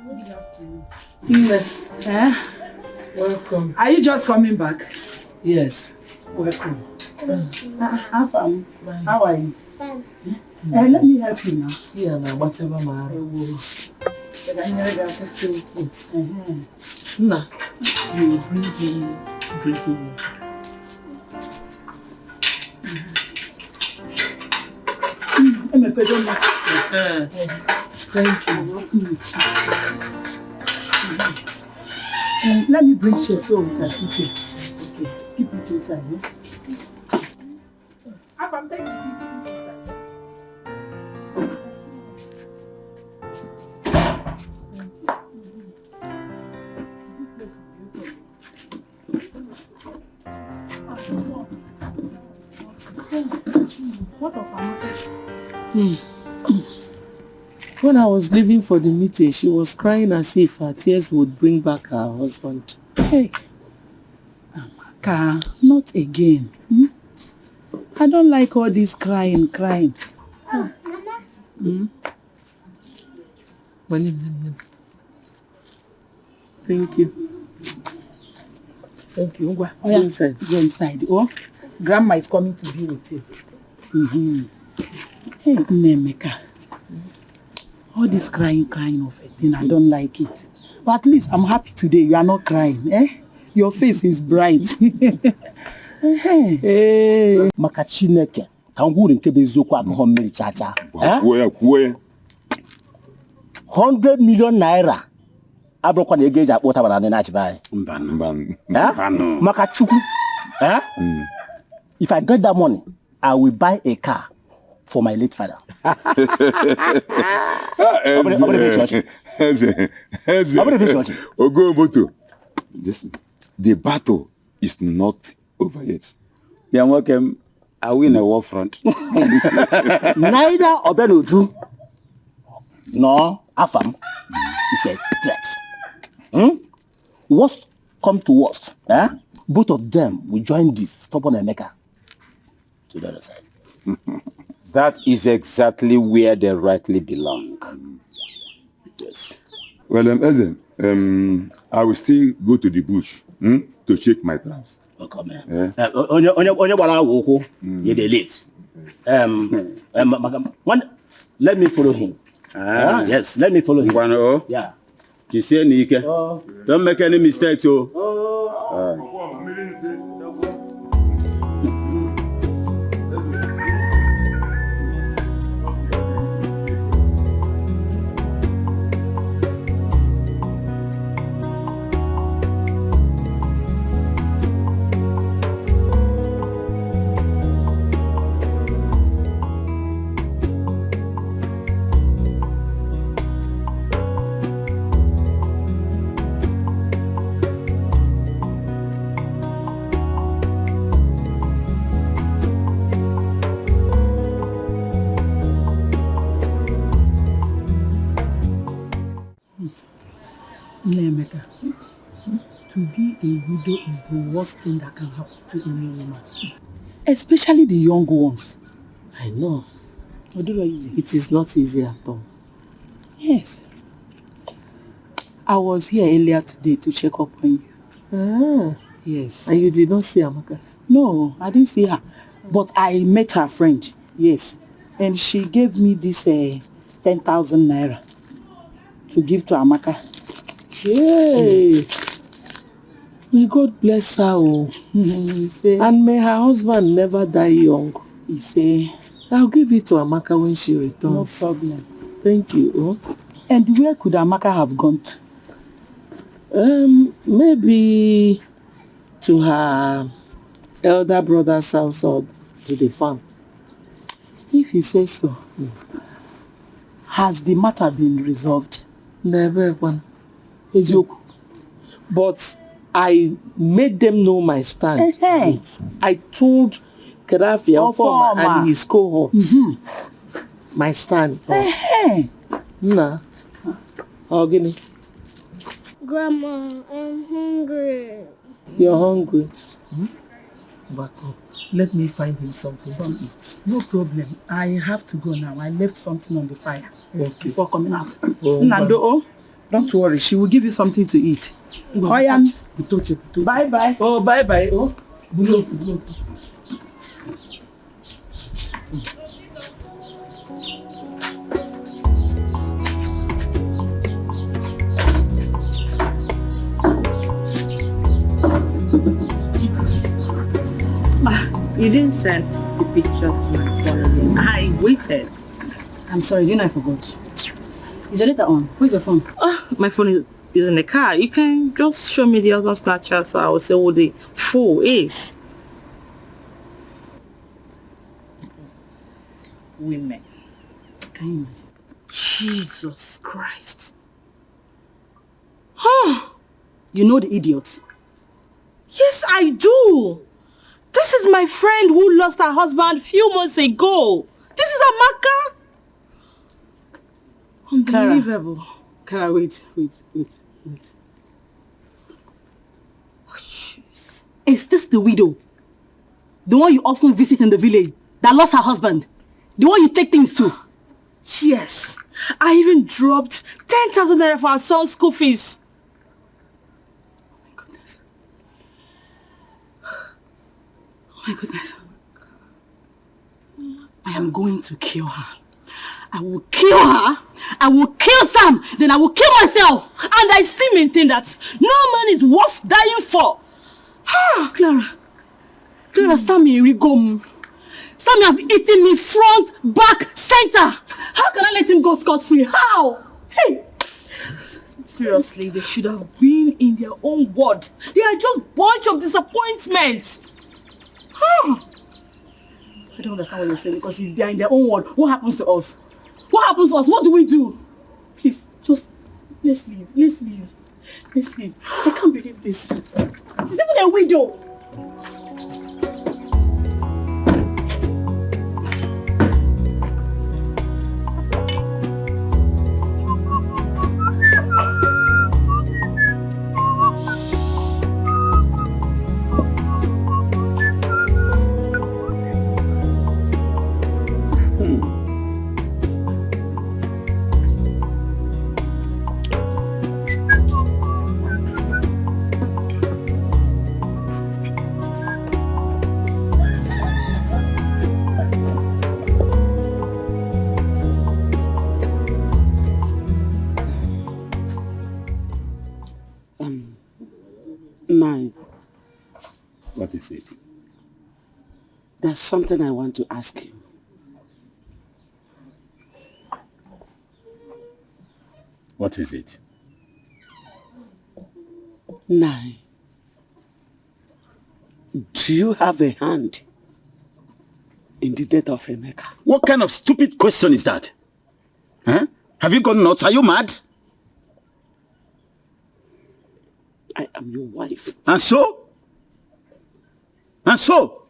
Good afternoon. Welcome. Are you just coming back? Yes. Welcome. How are you? Fine. Let me help you now. Yeah, now whatever my Nah, you bring me drinking water. Thank you. Let me bring chair so we can sit here. Okay, keep it inside. Yes? I'm taking it inside. What of Amaka? When I was leaving for the meeting, she was crying as if her tears would bring back her husband. Hey, Amaka, not again. I don't like all this crying. Mama. Thank you. Thank you. Go inside. Go inside. Oh, Grandma is coming to be with you. Hey, Nemeka. All this crying of a thing, I don't like it. But at least I'm happy today. You are not crying, eh? Your face is bright. Hey, Makachineke. Can we nke bezoku abho mmiri chacha? Eh? 100 million naira. Abrokwa na ege eji akpota bana na chibai. Mban. Makachukwu. Eh? If I get that money, I will buy a car for my late father. Listen, the battle is not over yet. You're welcome. I win a war front. Neither Obenuju nor Afam is a threat. Worst come to worst. Both of them will join this stubborn Emeka to the other side. That is exactly where they rightly belong. Yes. Well, Eze, I will still go to the bush to shake my traps. Welcome, man. Onye gbara awoko, ye dey late. Let me follow him. Yes, let me follow him. Yeah. You see, Nike, don't make any mistakes, Nemeka, to be a widow is the worst thing that can happen to any woman. Especially the young ones. I know. Easy. It is not easy at all. Yes. I was here earlier today to check up on you. Yes. And you did not see Amaka? No, I didn't see her. But I met her friend. Yes. And she gave me this 10,000 naira to give to Amaka. Yay! May God bless her. And may her husband never die young. He say, I'll give it to Amaka when she returns. No problem. Thank you. And where could Amaka have gone to? Maybe to her elder brother's house or to the farm. If you say so. Has the matter been resolved? Never one. But I made them know my stand. I told Kedafia and his cohorts my stand. Nah. Ogini. Grandma, I'm hungry. You're hungry? But let me find him something to eat. No problem. I have to go now. I left something on the fire before coming out. Nando, don't worry. She will give you something to eat. Bye-bye. Oh, bye-bye. Oh, You didn't send the picture of my phone. I waited. I'm sorry, do you know I forgot? Is your data on? Where's your phone? My phone is in the car. You can just show me the other Snapchat so I will say what the full is. Women. Can you imagine? Jesus Christ. You know the idiot? Yes, I do. This is my friend who lost her husband a few months ago. This is Amaka. Unbelievable. Clara, wait. Oh, jeez. Is this the widow? The one you often visit in the village that lost her husband? The one you take things to? Yes. I even dropped 10,000 naira for our son's school fees. Oh my goodness. I am going to kill her. I will kill her. I will kill Sam. Then I will kill myself. And I still maintain that no man is worth dying for. Clara, Sammy Rigom. Sammy have eaten me front, back, center. How can I let him go scot-free? How? Hey! Seriously, they should have been in their own ward. They are just bunch of disappointments. I don't understand what you're saying, because if they are in their own world, what happens to us? What happens to us? What do we do? Please, just let's leave. I can't believe this. She's even a widow. What is it? There's something I want to ask you. What is it? Nine. Do you have a hand in the death of Emeka? What kind of stupid question is that? Huh? Have you gone nuts? Are you mad? I am your wife. And so? And so?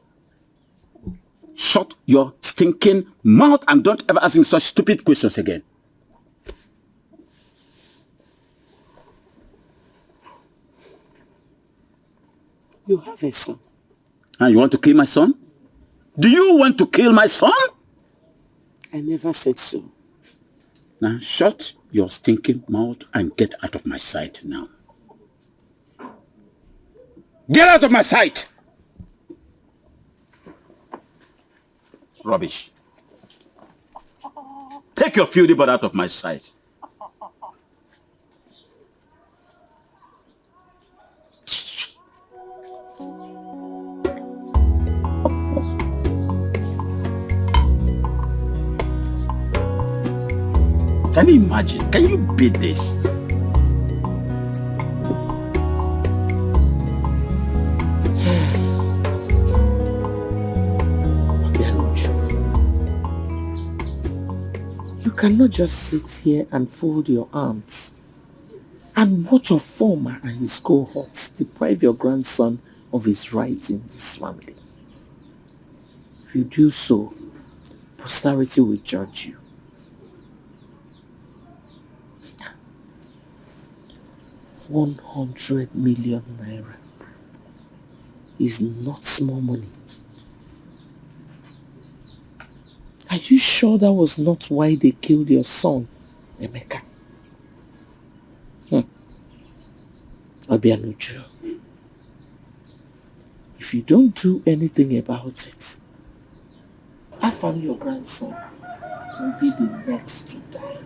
Shut your stinking mouth and don't ever ask me such stupid questions again. You have a son. And you want to kill my son? Do you want to kill my son? I never said so. Now shut your stinking mouth and get out of my sight now. Get out of my sight! Rubbish. Take your filthy butt out of my sight. Can you imagine? Can you beat this? You cannot just sit here and fold your arms and watch your former and his cohorts deprive your grandson of his rights in this family. If you do so, posterity will judge you. 100 million naira is not small money. Are you sure that was not why they killed your son, Emeka? Obianuju, if you don't do anything about it, Afam, your grandson, will be the next to die.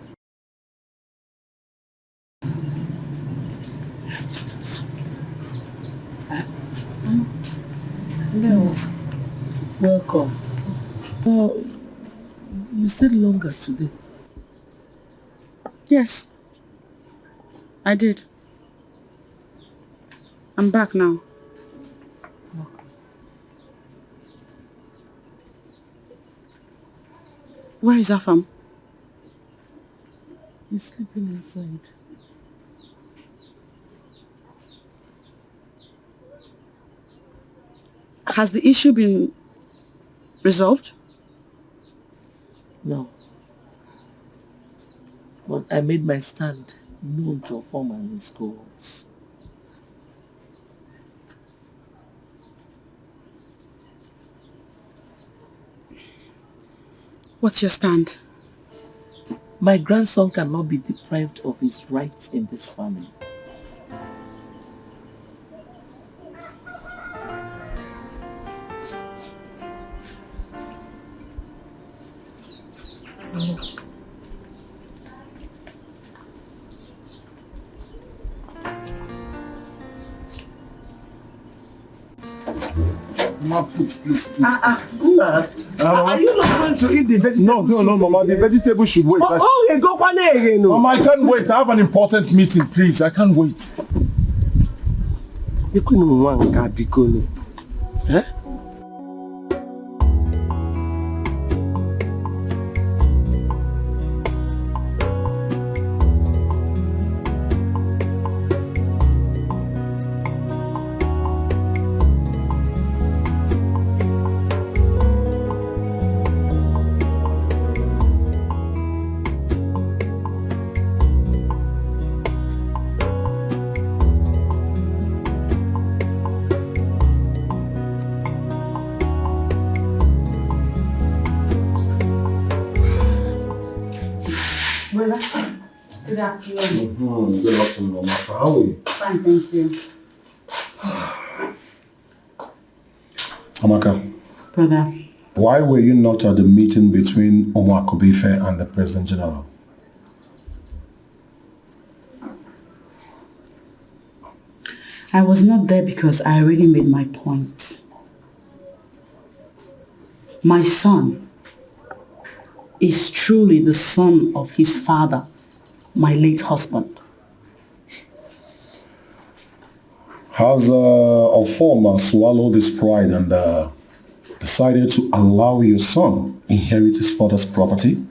No. Welcome. You said longer today. Yes. I did. I'm back now. Where is Afam? He's sleeping inside. Has the issue been resolved? No. But I made my stand known to a foreman and his cohorts. What's your stand? My grandson cannot be deprived of his rights in this family. Mama, please. Are you not going to eat the vegetables? No, Mama. The vegetable should wait. Go again. Mama, I can't wait. I have an important meeting, please. I can't wait. You couldn't want to be going. Huh? Good afternoon. Good afternoon, Mama. How are you? Fine, thank you. Amaka. Brother. Why were you not at the meeting between Omar Kobife and the President General? I was not there because I already made my point. My son is truly the son of his father, my late husband. Has a former swallowed his pride and decided to allow your son inherit his father's property?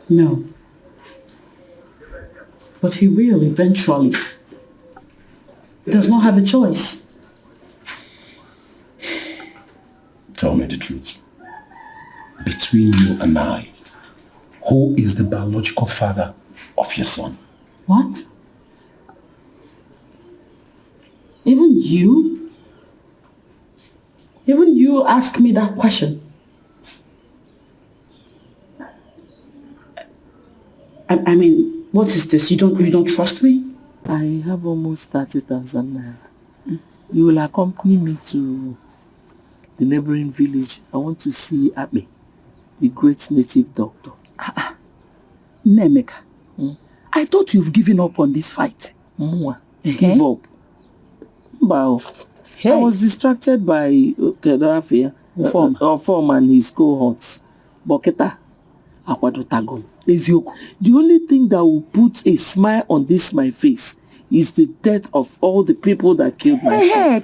No. But he will eventually. He does not have a choice. Tell me the truth. Between you and I, who is the biological father of your son? What? Even you? Even you ask me that question? I mean, what is this? You don't trust me? I have almost 30,000 naira. You will accompany me to the neighboring village. I want to see Abe, the great native doctor. Nemeka, I thought you've given up on this fight. Mwa, give up. Bow. Hey. I was distracted by Kedafia, Form and his cohorts. Boketa, Akwadotagon. The only thing that will put a smile on this my face is the death of all the people that killed my son.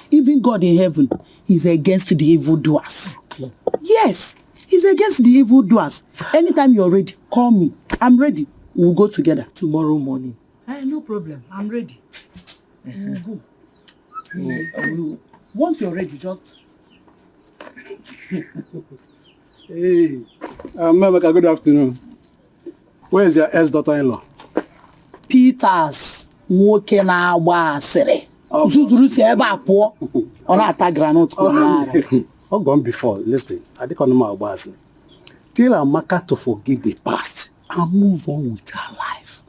Even God in heaven is against the evildoers. Okay. Yes, he's against the evildoers. Anytime you're ready, call me. I'm ready. We'll go together. Tomorrow morning. No problem. I'm ready. We'll go. Once you're ready, just... Hey, Mamaka, good afternoon. Where is your ex-daughter-in-law? Peters. Woke na agba asịrị. Zuzuru si ebe a pụọ. Ọ na-ata granite ka ọ na-ara. Oh, gone before. Listen, I didn't know my boss. Tell Amaka to forget the past and move on with her life.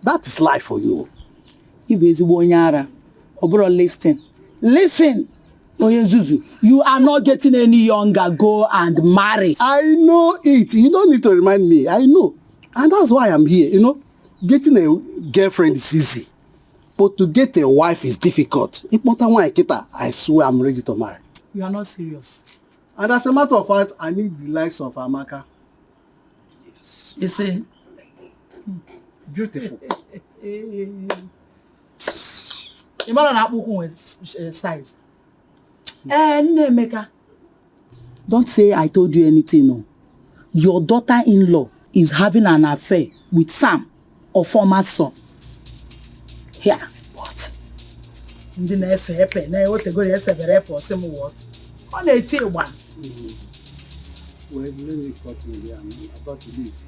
That is life for you. Listen. You are not getting any younger. Go and marry. I know it. You don't need to remind me. I know. And that's why I'm here. You know, getting a girlfriend is easy. But to get a wife is difficult. I swear I'm ready to marry. You are not serious. And as a matter of fact, I need the likes of Amaka. Yes. You see? Beautiful. Size. Meka. Don't say I told you anything, no. Your daughter-in-law is having an affair with Sam, or former son. Here. What? Ndi na ese epe na what go ese bere epe osem what? On a tea one. Well, let me cut you here. I'm about to leave.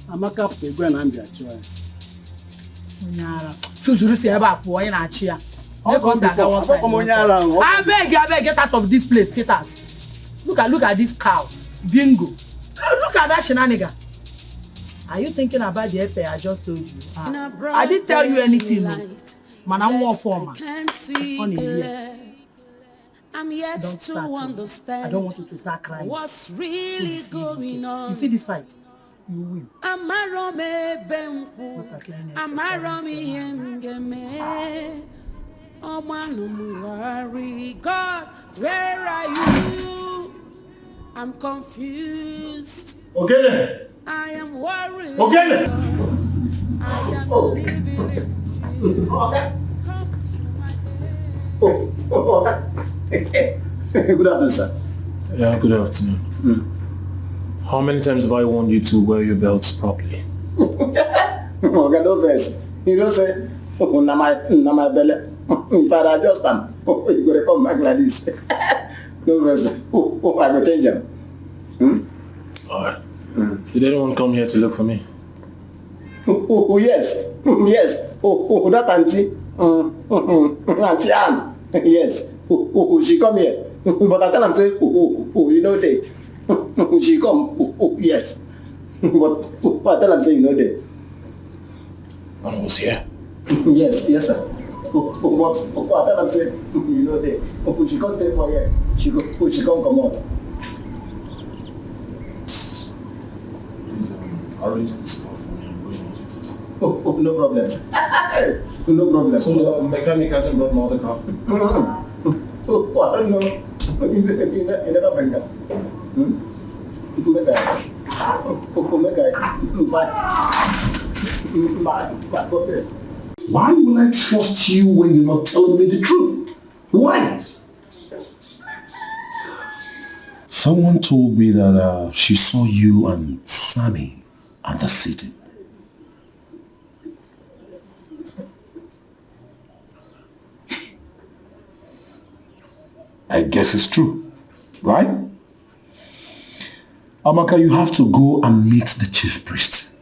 Amaka pe go and be a try. Onyara. Suzuru si ebe apo onye na achi ya. I beg, get out of this place, sitters. Look at this cow. Bingo. Look at that shenanigan. Are you thinking about the affair I just told you? I didn't tell you anything. No. Man, I'm more formal. I'm yet to understand. I don't want you to start crying. What's really going on? You see this fight? You win. Oh man, God, where are you? I'm confused. Okay. I am worried. Okay. I am living in fear. Good afternoon, sir. Yeah, good afternoon. How many times have I warned you to wear your belts properly? Okay, no verse. You don't say, na my belly. If I adjust them, you go to come back like this. No verse. I will change them. Alright. Did anyone come here to look for me? Yes. Yes. That auntie. Auntie Anne. Yes. She come here. But I tell them say, you know they. She come. Yes. But I tell them say, you know they. I was here. Yes, sir. But I tell them say, you know they. She come take for here. She come out. Please arrange this call for me. I'm going into it. No problems. No problem. So the mechanic hasn't brought my other car? I don't know. You never bring that. Why will I trust you when you're not telling me the truth? Why? Someone told me that she saw you and Sammy at the city. I guess it's true, right? Amaka, you have to go and meet the chief priest.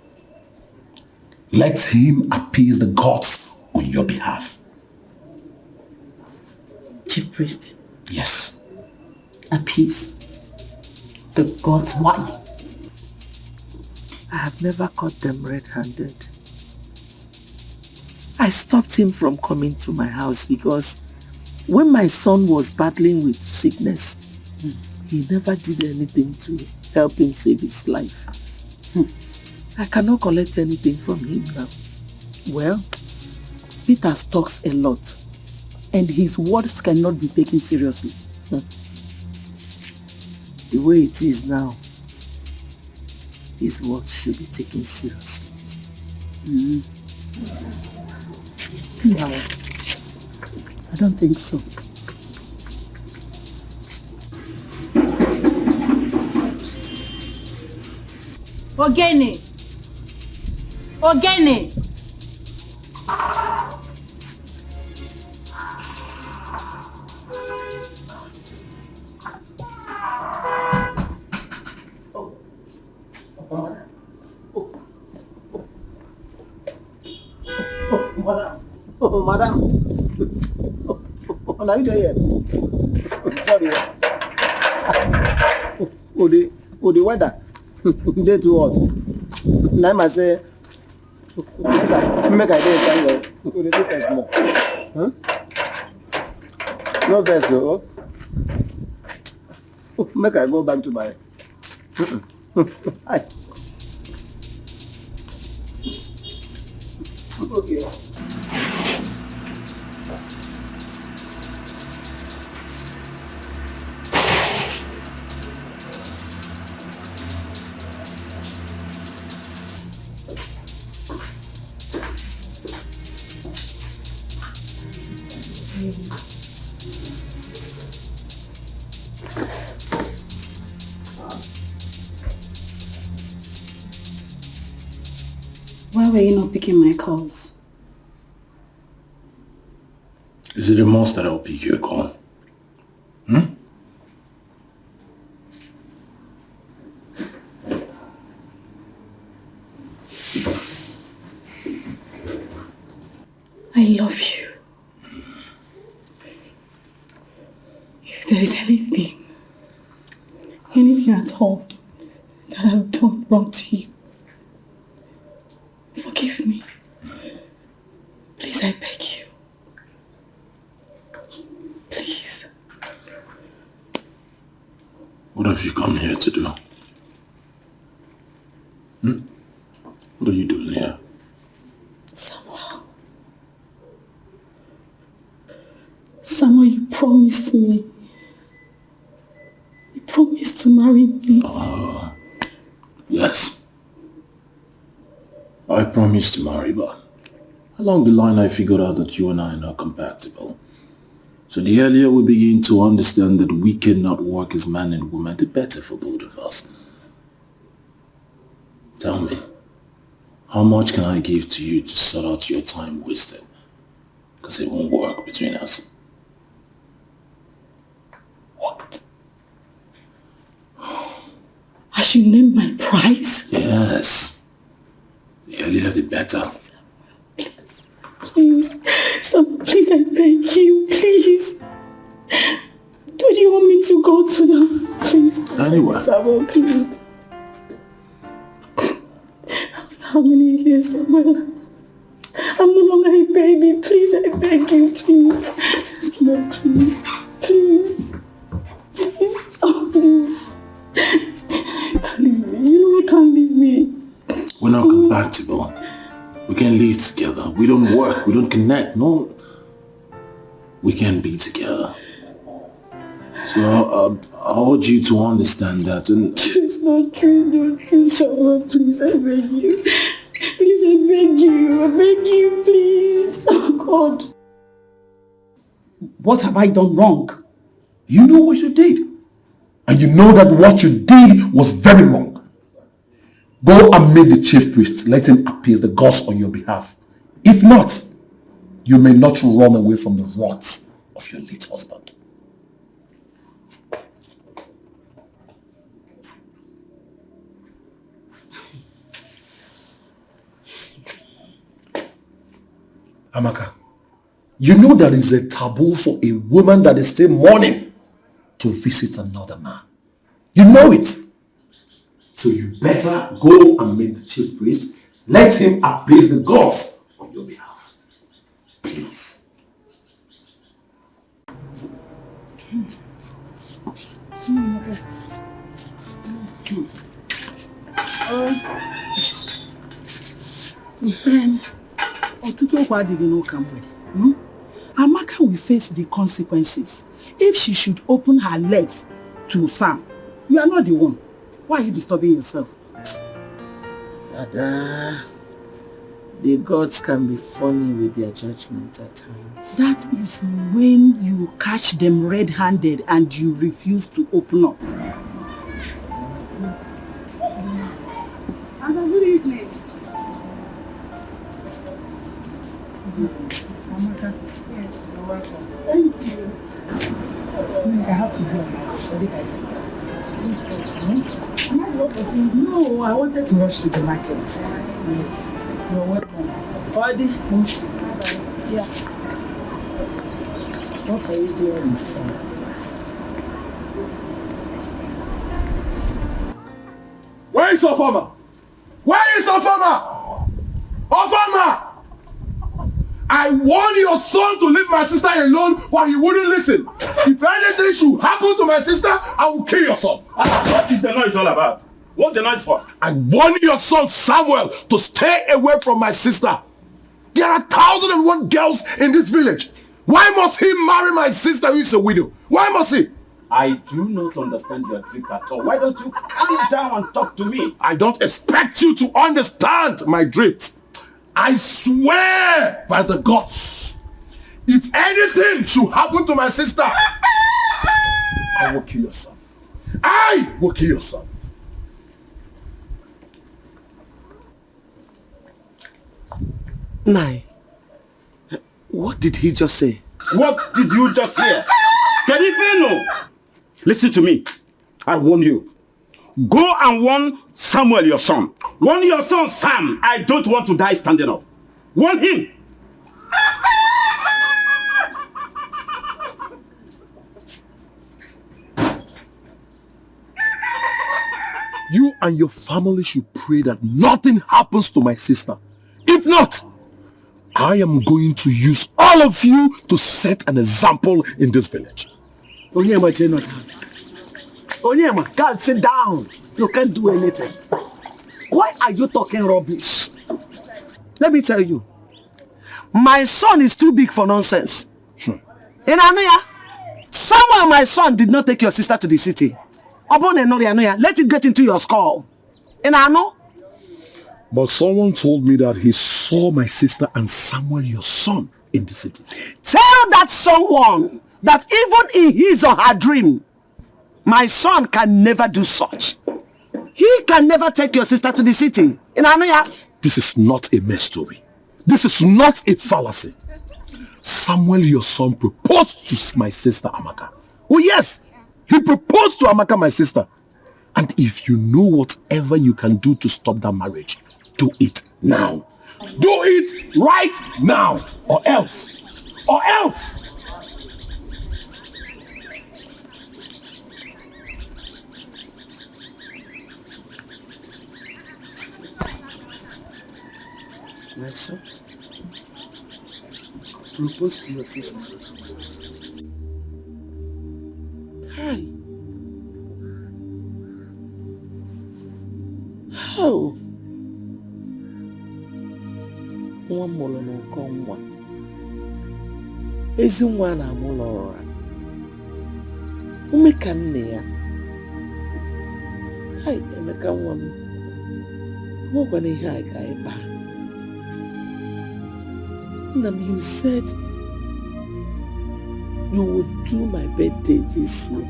Let him appease the gods on your behalf. Chief priest? Yes. Appease the gods? Why? I have never caught them red-handed. I stopped him from coming to my house because when my son was battling with sickness, he never did anything to help him save his life. I cannot collect anything from him now. Well, Peter talks a lot, and his words cannot be taken seriously. The way it is now, his words should be taken seriously. No, I don't think so. Ogene! Ogene! Madam. Are you there? Sorry. The weather. Day too hot. Now I say, make I day time. The take a small. No vessel. Make I go back to my. Hi. Okay. Why were you not picking my calls? Is it a must that I'll pick your call? I love you. If there is anything at all that I've done wrong to you, forgive me. Please, I beg you. Please. What have you come here to do? What are you doing here? Samuel, you promised me. You promised to marry me. Yes. I promised to marry, but along the line I figured out that you and I are not compatible. So the earlier we begin to understand that we cannot work as man and woman, the better for both of us. Tell me, how much can I give to you to sort out your time wasted? Because it won't work between us. What? I should name my price? Yes. The earlier the better. Please, Samuel, please, I beg you, please. Do you want me to go to them? Please. Anyway. Samuel, please. How many years, Samuel? I'm no longer a baby. Please, I beg you, please. Samuel, please. Please. Please. Oh, please. You can't leave me. You know you can't leave me. We're not compatible. We can't live together. We don't work. We don't connect. No. We can't be together. So I urge you to understand that. And It's not true, Samuel. Please, I beg you. Please, I beg you. I beg you, please. Oh, God. What have I done wrong? you know what you did. And you know that what you did was very wrong. Go and meet the chief priest. Let him appease the gods on your behalf. If not, you may not run away from the wrath of your late husband. Amaka, you know there is a taboo for a woman that is still mourning to visit another man. You know it. So you better go and meet the chief priest. Let him appease the gods on your behalf. Please. Amaka will face the consequences if she should open her legs to Sam. You are not the one. Why are you disturbing yourself? Dada, the gods can be funny with their judgment at times. That is when you catch them red-handed and you refuse to open up. Uncle, good evening. Amaka. Yes, you're welcome. Thank you. I have to go now. Am I not person? No, I wanted to rush to the market. Yes. You're welcome. Body. Yeah. What are you doing, son? Where is Ofama? Where is Ofama? Ofama! I warned your son to leave my sister alone, but he wouldn't listen. If anything should happen to my sister, I will kill your son. What is the noise all about? What's the noise for? I warned your son Samuel to stay away from my sister. There are 1,001 girls in this village. Why must he marry my sister who is a widow? Why must he? I do not understand your drift at all. Why don't you calm down and talk to me? I don't expect you to understand my drift. I swear by the gods, if anything should happen to my sister, I will kill your son. I will kill your son. Nai, what did he just say? What did you just hear? Kedifino! Listen to me. I warn you. Go and warn Samuel, your son. Warn your son, Sam. I don't want to die standing up. Warn him. You and your family should pray that nothing happens to my sister. If not, I am going to use all of you to set an example in this village. Onyema, Onyema, God, sit down. You can't do anything. Why are you talking rubbish? Let me tell you. My son is too big for nonsense. In Anuya, Samuel, my son, did not take your sister to the city. Let it get into your skull. In Anu? But someone told me that he saw my sister and Samuel, your son, in the city. Tell that someone that even in his or her dream, my son can never do such. He can never take your sister to the city. In Anuya? This is not a mere story. This is not a fallacy. Samuel, your son, proposed to my sister Amaka. Oh yes, he proposed to Amaka, my sister. And if you know whatever you can do to stop that marriage, do it now. Do it right now, or else. Or else. My son, propose to your sister. Hi. How? Nwa mụrụ n'ụkọ nwa. Ezi nwa na-amụlọ ụra. Ume ka nne ya. Hai, Emeka nwa m. Nwekwana ihe anyị ka ịba. Nam, you said you would do my birthday this year,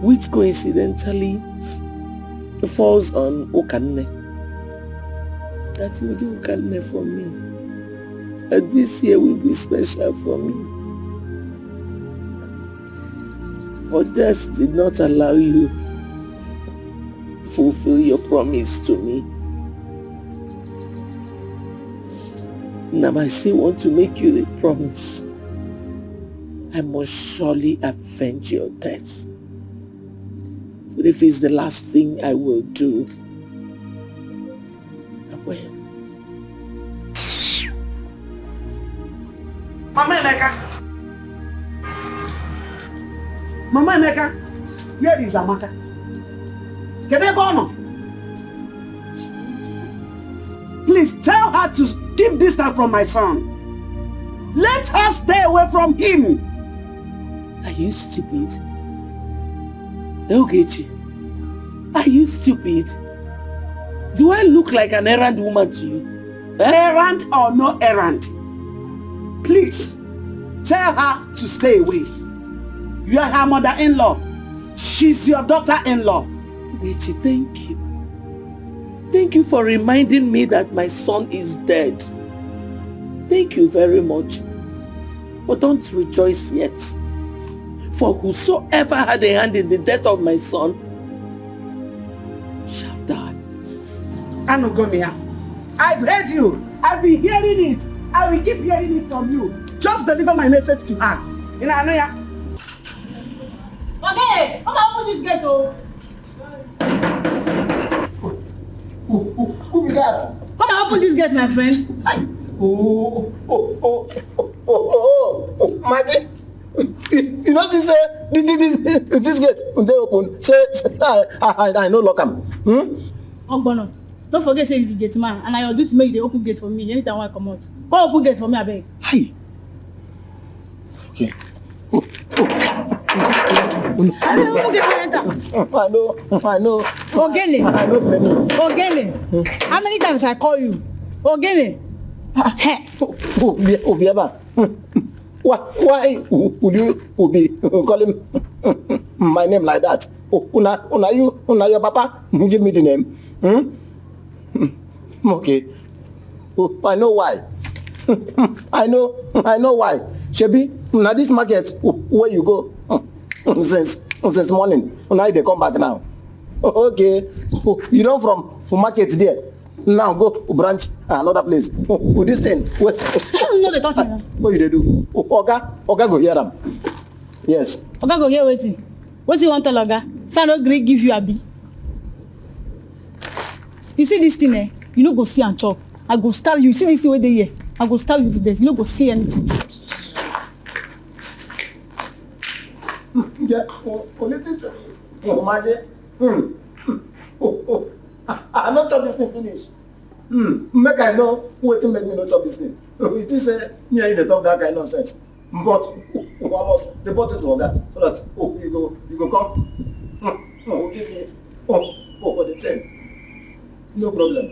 which coincidentally falls on Okanne. That you will do Okanne for me. And this year will be special for me. But death did not allow you to fulfill your promise to me. Now I still want to make you a promise. I must surely avenge your death. But if it's the last thing I will do, I will. Mama Emeka! Mama Emeka! Here is Amaka. Kedebono! Please tell her to keep distance from my son. Let her stay away from him. Are you stupid? Ogechi, are you stupid? Do I look like an errand woman to you? Errand or no errand, please tell her to stay away. You are her mother-in-law. She's your daughter-in-law. Ogechi, thank you. Thank you for reminding me that my son is dead. Thank you very much. But don't rejoice yet. For whosoever had a hand in the death of my son shall die. Anugomia, I've heard you. I've been hearing it. I will keep hearing it from you. Just deliver my message to her. In Anoya. Okay, come on, open this gate, oh. Who be that? Come on, open this gate, my friend. Maggie. You know, she say this gate they open. Say I no lock am. Ogbono, don't forget say you be gate man, and I will do to make the open gate for me anytime I come out. Come open gate for me, abeg. Hi. Okay. I will open gate for enter. I know. Ogene. I know. Ogene. How many times I call you? Ogene. Obiaba. Why would you be calling my name like that? Una your papa give me the name. Okay. I know why. I know why. Shebi, now this market where you go since morning, now they come back now. Okay, you know from market there. Now go branch another place. This thing. Wait. No, they talk me. What they do? Oga go hear them. Yes. Oga go hear wetin? Wetin you want tell Oga? Say I no gree give you abi. You see this thing, you no go see and chop. I go stab you. You see this thing wey dey here? I go stab you to death. You no go see anything. Yeah, listen to me. Imagine. I not chop this thing finish. Make I know wetin make me not chop this thing. It is me and you dey talk that kind of nonsense. But I must report it to Oga so that you go come. Give me for the thing. No problem.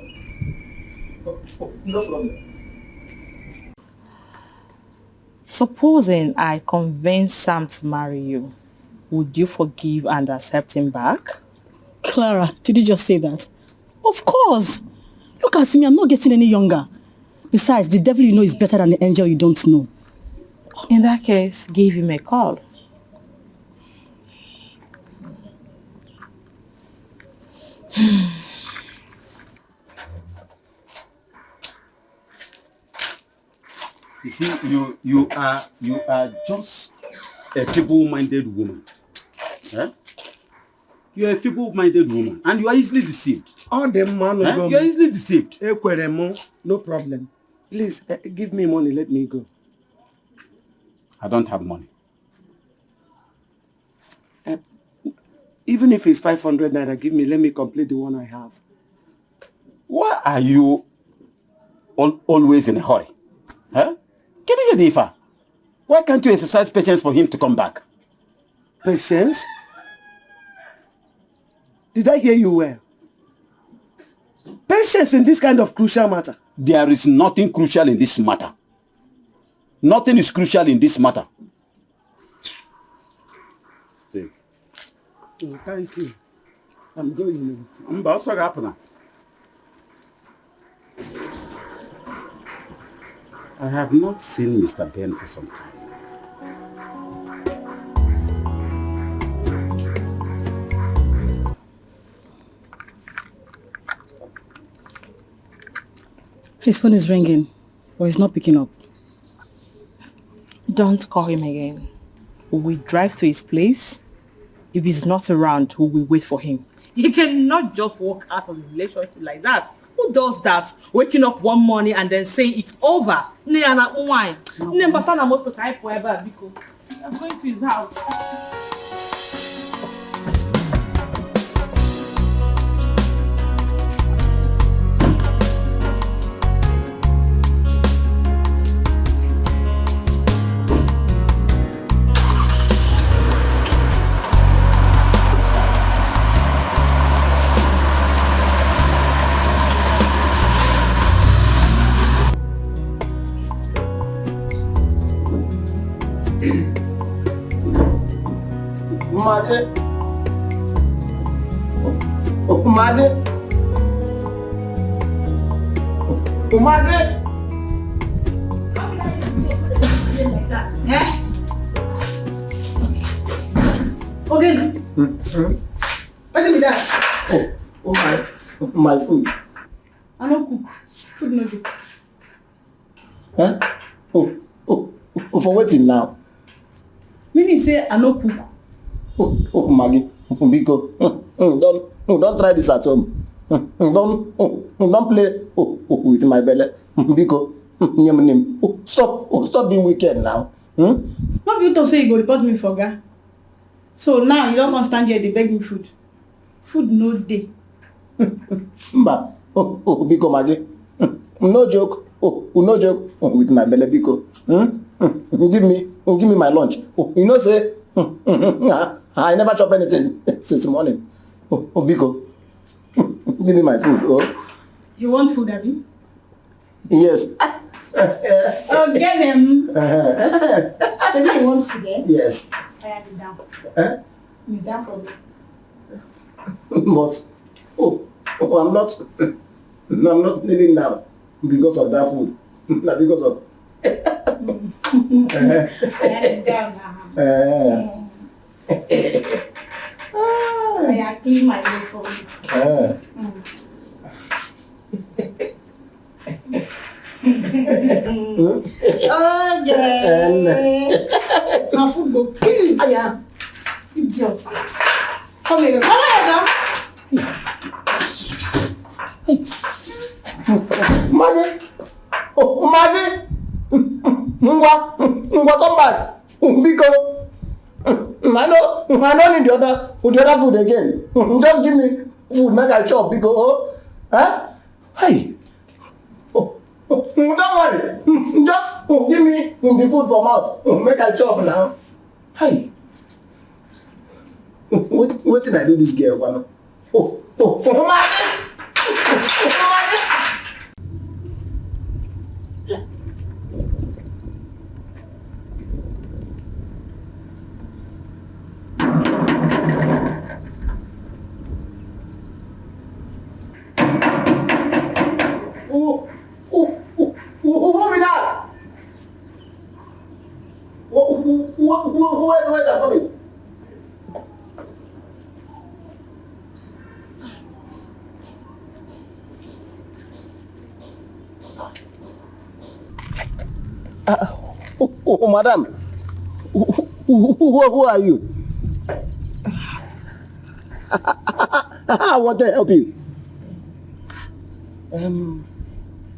No problem. Supposing I convince Sam to marry you, would you forgive and accept him back? Clara, did you just say that? Of course. Look at me, I'm not getting any younger. Besides, the devil you know is better than the angel you don't know. In that case, give him a call. You see, you are just a feeble-minded woman. Eh? You are a feeble-minded woman, and you are easily deceived. All the man You are easily deceived. No problem. Please give me money. Let me go. I don't have money. Even if it's 500 naira, give me. Let me complete the one I have. Why are you always in a hurry? Huh? Why can't you exercise patience for him to come back? Patience? Did I hear you well? Patience in this kind of crucial matter? There is nothing crucial in this matter. Nothing is crucial in this matter. See. Oh, thank you. I'm going. I have not seen Mr. Ben for some time. His phone is ringing, but he's not picking up. Don't call him again. We drive to his place. If he's not around, we will wait for him. He cannot just walk out of the relationship like that. Who does that? Waking up one morning and then saying it's over. I'm going to his house. Umade. Okay. What's in that? My food. I don't cook. Food no do. Huh? For waiting now. Meaning say I no cook. Maggie, Biko, don't try this at home. Don't play with my belly. Biko, stop being wicked now. Not you talk say you go report me for ga. So now you don't stand here they beg me food. Food no day. Mba, Biko Maggie, no joke. No joke with my belly. Biko, give me my lunch. You know say. I never chop anything since morning. Biko, give me my food. Oh. You want food, Abby? Yes. Oh, get him. Maybe you want food, eh? Yes. I am down. Me down for me. But I'm not kneeling down. because of that food. Not because of... I clean my way for you. Now food go kill you. Aya. Idiot. Come here. Come here, Mother! Oh, mother! Ngwa, come back. Because I don't need the other food again. Just give me food, make I chop. Because, hey. Don't worry. Just give me the food for mouth. Make I chop now. Hey. What did I do this girl, man? Who be that? Who are they coming? Madam, who are you? I want to help you.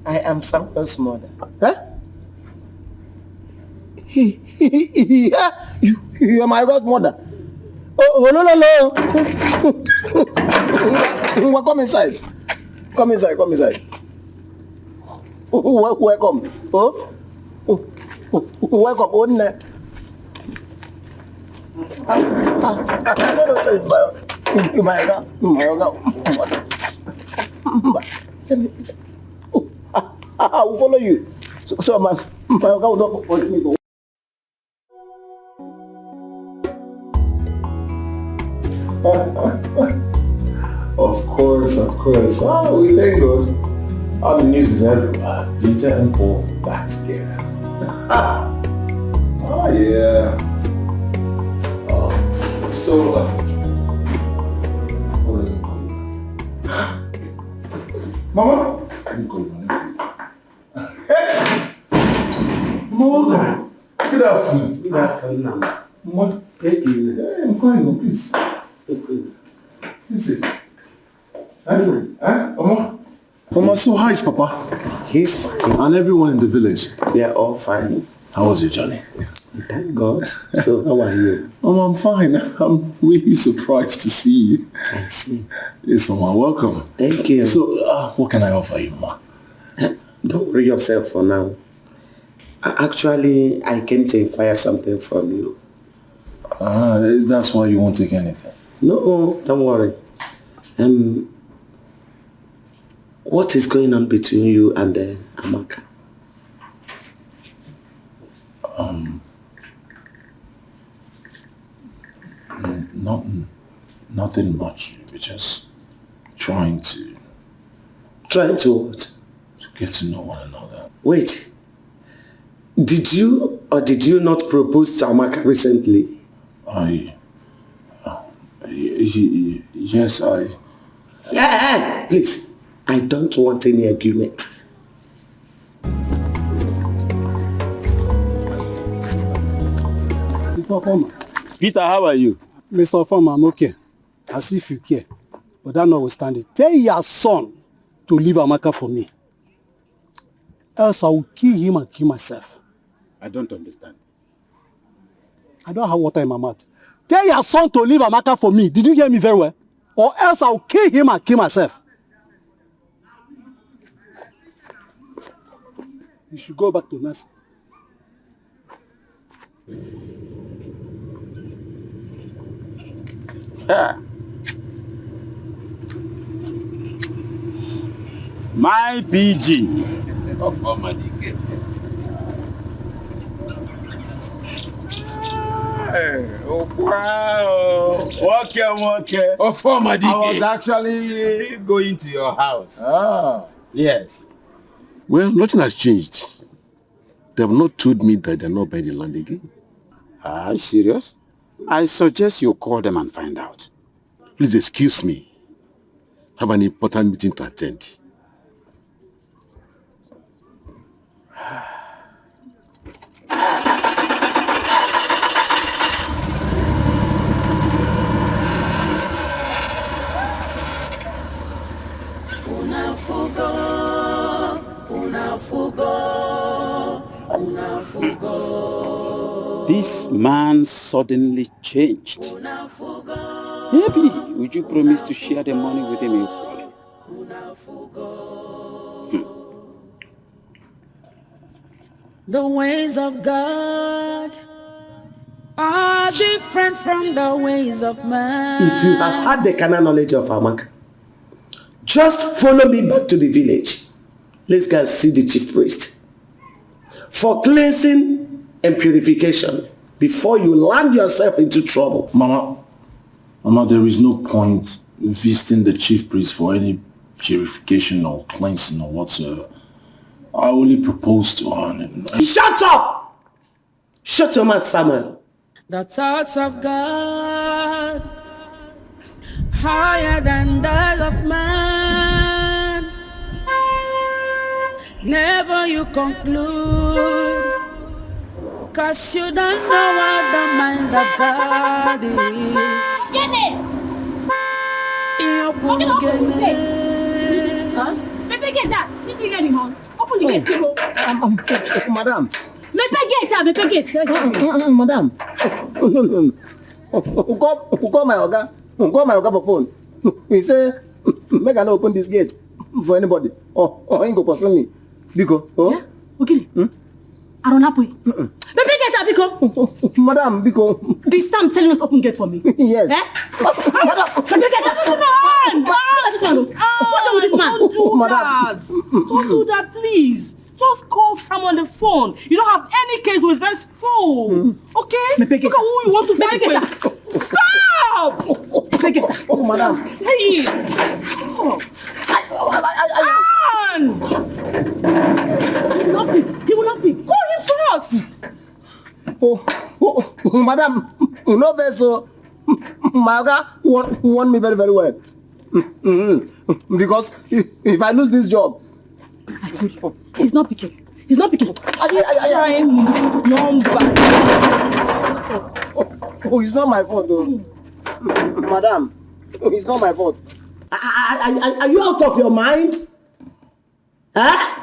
I am Samuel's mother. Huh? You are my godmother. Oh, no. Come inside. Come inside. Welcome. Oh, welcome. Oh, no. I don't know, say, you my God. I will follow you. So my God will not want me to. Of course. Oh, we thank God. All the news is everywhere. Peter and Paul back together. Oh, yeah. Mama? I didn't call you. Hey! Mama, good afternoon. Good afternoon. Mama, thank you. Hey, I'm fine, please. Listen. Mama, so how is Papa? He's fine. And everyone in the village? They are all fine. How was your journey? Thank God. So, how are you? I'm fine. I'm really surprised to see you. I see. Yes, Mama, welcome. Thank you. So, what can I offer you, Ma? Don't worry yourself for now. Actually, I came to inquire something from you. That's why you won't take anything? No, don't worry. What is going on between you and Amaka? Nothing much. We're just trying to... Trying to what? To get to know one another. Wait. Did you or did you not propose to Amaka recently? Yes, Please, I don't want any argument. Peter, how are you? Mr. Farmer, I'm okay. As if you care. But that notwithstanding, tell your son to leave Amaka for me. Else I will kill him and kill myself. I don't understand. I don't have water in my mouth. Tell your son to leave Amaka for me. Did you hear me very well? Or else I will kill him and kill myself. You should go back to Nancy. My PG. Wow. Okay. Oh, former DK. I was actually going to your house. Ah. Yes. Well, nothing has changed. They have not told me that they're not buying the land again. Are you serious? I suggest you call them and find out. Please excuse me. I have an important meeting to attend. This man suddenly changed. Maybe would you promise to share the money with him equally? The ways of God are different from the ways of man. If you have had the carnal knowledge of Amaka, just follow me back to the village. Let's go and see the chief priest for cleansing and purification before you land yourself into trouble. Mama, there is no point in visiting the chief priest for any purification or cleansing or whatsoever. I only propose to her. Shut up! Shut your mouth, Samuel. The thoughts of God higher than those of man. Never you conclude, 'cause you don't know what the mind of God is. Maybe get that. Did you get him on? Open the gate. Madam. Maybe get. Madam. Who call my Oga? Who call my Oga for phone? He say, make I not open this gate for anybody. Or he go pursue me. Biko. Oh? Yeah? Okay. I don't have to. Maybe get that, Biko. Madam, Biko. This Sam telling us open gate for me. Yes. Eh? Maybe get that. What's wrong with this man? Don't do that. Don't do that, please. Just call Sam on the phone. You don't have any case with this fool. Okay? Look at who you want to fight with. Stop! Oh, madam. Hey! He will not be. Call him first. Madam, you know so my Oga want me very, very well. Because if I lose this job, I told you, he's not picking. He's not picking. Trying his number. It's not my fault, though. Madam, it's not my fault. Are you out of your mind? Huh?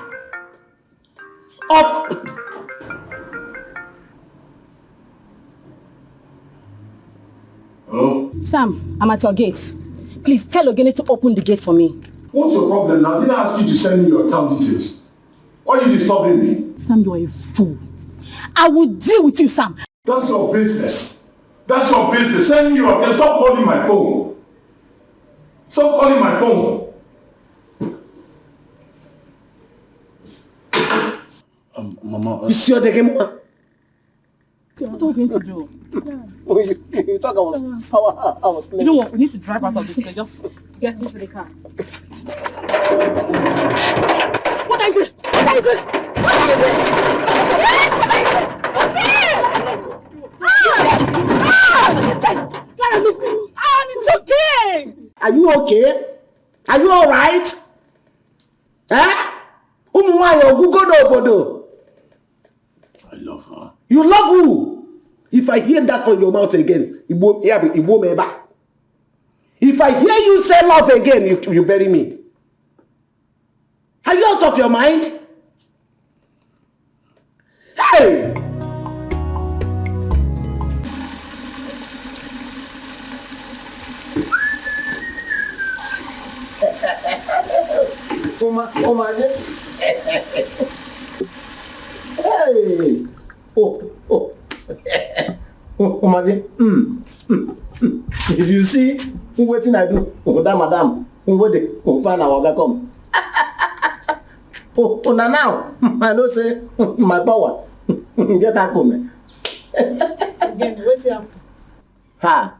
Hello? Sam, I'm at your gate. Please tell Ogene to open the gate for me. What's your problem now? Didn't I ask you to send me your account details? Why are you disturbing me? Sam, you are a fool. I will deal with you, Sam. That's your business. That's your business. Send me your account. Stop calling my phone. Stop calling my phone. Mama. You see what they came on? What are we going to do? You thought I was playing. You know what? We need to drive out of this car. Just get into the car. What are you doing? What are you doing? What are you doing? It's okay. Are you okay? Are you alright? Huh? I love her. You love who? If I hear that from your mouth again, it won't me back. If I hear you say love again, you bury me. Are you out of your mind? Hey! Oh my Hey! Oh my If you see what I do, madam, what they find our Oga come. Now, I know say my power. Get that come. Again, what's up? Ha!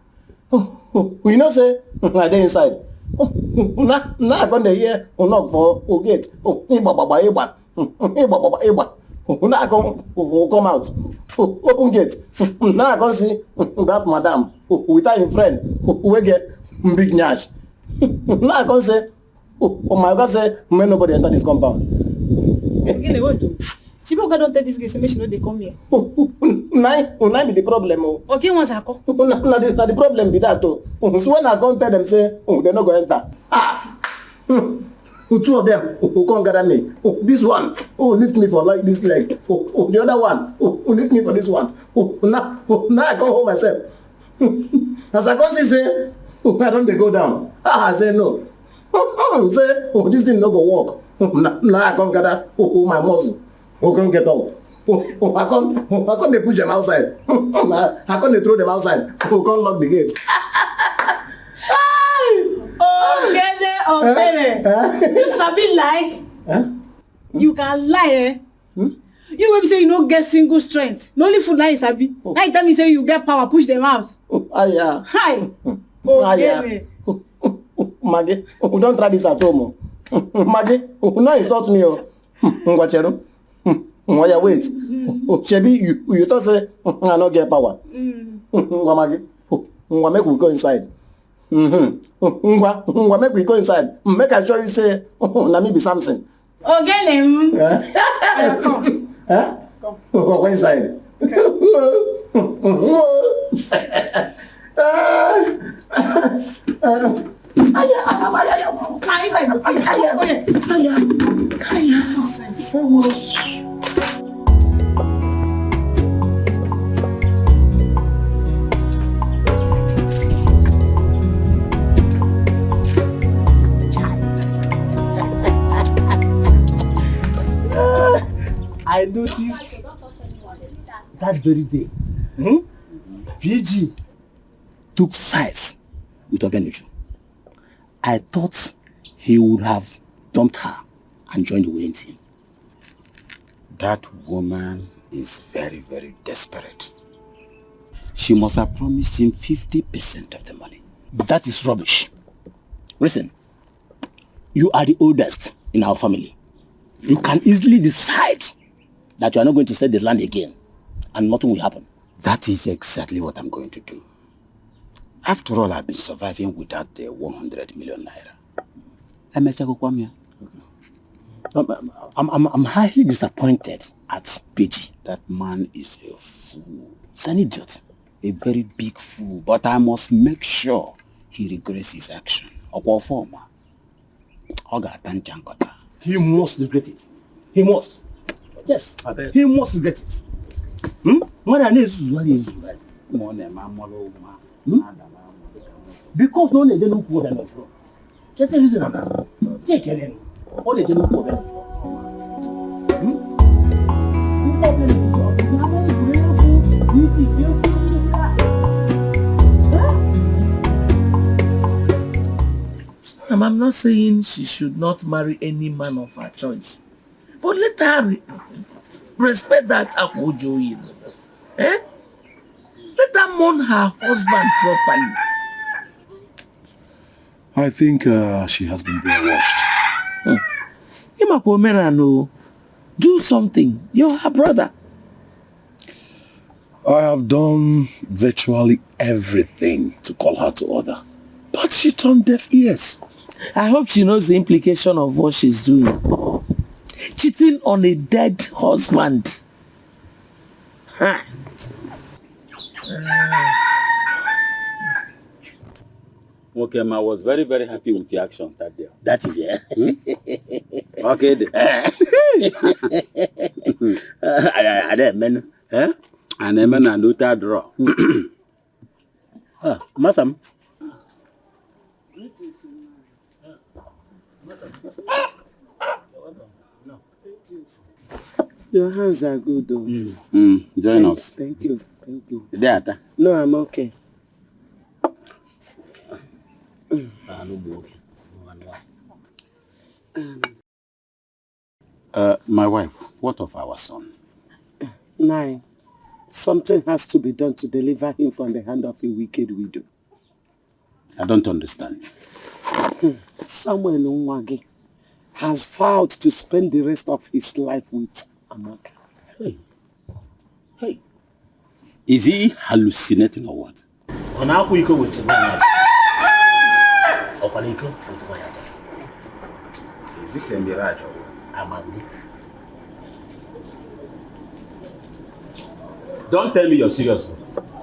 You know say I dey inside. Now I gonna hear knock for gate. Now I come out. Open gate. Now I can see that madam without a friend. We get big nyash. Now I can say, oh my God, say, may nobody enter this compound. Again, what do? She don't take this case, she know they come here. Now be the problem. Okay, once I come. Now the problem be that too. So when I come tell them say, they're not going to enter. Two of them who can't gather me. This one, lift me for like this leg. The other one, lift me for this one. Now I come home myself. As I come see say, I don't go down. I say no. Say, this thing not go work. Now I come gather my muscle. Who can't get up? I can't they push them outside. I can't they throw them outside. Who can't lock the gate? You sabi lie? You can lie, eh? You will be say you don't get single strength. No only food now is sabi. Now you tell me say you get power, push them out. Hi. Maggie, don't try this at home. Maggie, no insult me. Ngwachero. Wait. Shebi, you thought say I not get power. Maggie, make we go inside. Make we go inside. Make I show you say, let me be something. Okay, come. Go inside. I noticed that very day, PG took sides with Obenuju. I thought he would have dumped her and joined the winning team. That woman is very, very desperate. She must have promised him 50% of the money. That is rubbish. Listen, you are the oldest in our family. You can easily decide that you are not going to sell the land again and nothing will happen. That is exactly what I'm going to do. After all, I've been surviving without the 100 million naira. I'm highly disappointed at PG. That man is a fool. He's an idiot. A very big fool. But I must make sure he regrets his action. He must regret it. He must. Yes, he must regret it. Because no one didn't know that. Just a reason. Take care of all the didn't know that. I'm not saying she should not marry any man of her choice. But let her respect that Akwojoyin. Let her mourn her husband properly. I think she has been brainwashed. Do something. You're her brother. I have done virtually everything to call her to order. But she turned deaf ears. I hope she knows the implication of what she's doing. Cheating on a dead husband. Okay, I was very, very happy with your actions that day. That is it. Okay. I didn't mean. And then I do that draw. Masam. Your hands are good though. Join us. Thank you. Thank you. There. No, I'm okay. My wife, what of our son? 9. Something has to be done to deliver him from the hand of a wicked widow. I don't understand. Samuel Nwagi has vowed to spend the rest of his life with Amaka. Hey. Is he hallucinating or what? Is this a mirage or what? Don't tell me you're serious,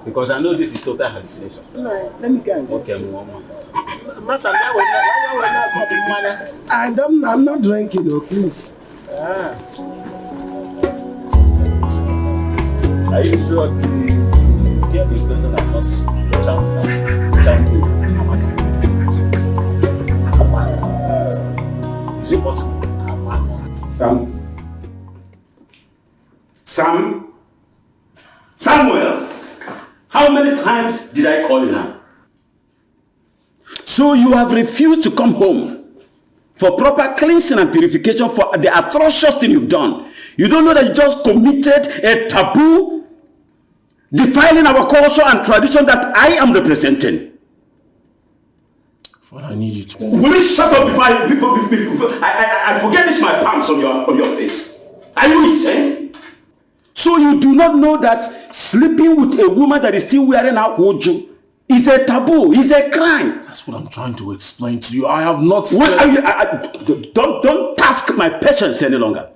because I know this is total hallucination. No, let me go. Okay, I'm not drinking, though, please. Are you sure the girl is better than not is it possible? Samuel, how many times did I call you now? So you have refused to come home for proper cleansing and purification for the atrocious thing you've done. You don't know that you just committed a taboo, defiling our culture and tradition that I am representing. Father, I need you to... Will you shut up before I forget this my palms on your face? Are you insane? So you do not know that sleeping with a woman that is still wearing her woju is a taboo, is a crime. That's what I'm trying to explain to you. I have not said... What are you, don't task my patience any longer.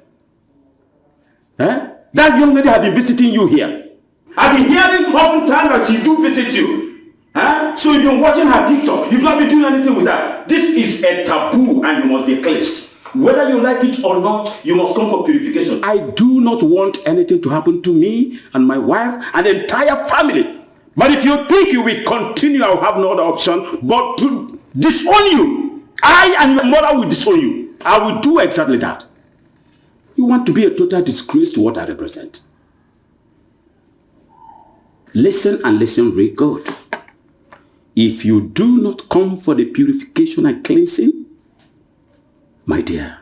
That young lady has been visiting you here. I've been hearing oftentimes that she do visit you. So you've been watching her picture. You've not been doing anything with her. This is a taboo and you must be cleansed. Whether you like it or not, you must come for purification. I do not want anything to happen to me and my wife and the entire family. But if you think you will continue, I will have no other option but to disown you. I and your mother will disown you. I will do exactly that. You want to be a total disgrace to what I represent. Listen and listen very good. If you do not come for the purification and cleansing, my dear,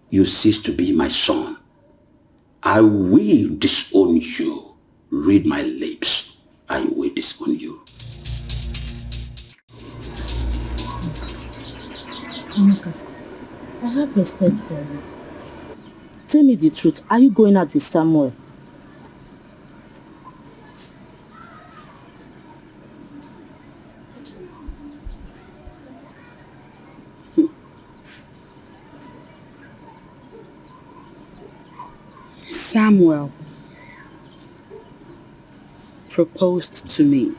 you cease to be my son. I will disown you. Read my lips. I will disown you. Amaka, I have respect for you. Tell me the truth. Are you going out with Samuel? Samuel proposed to me.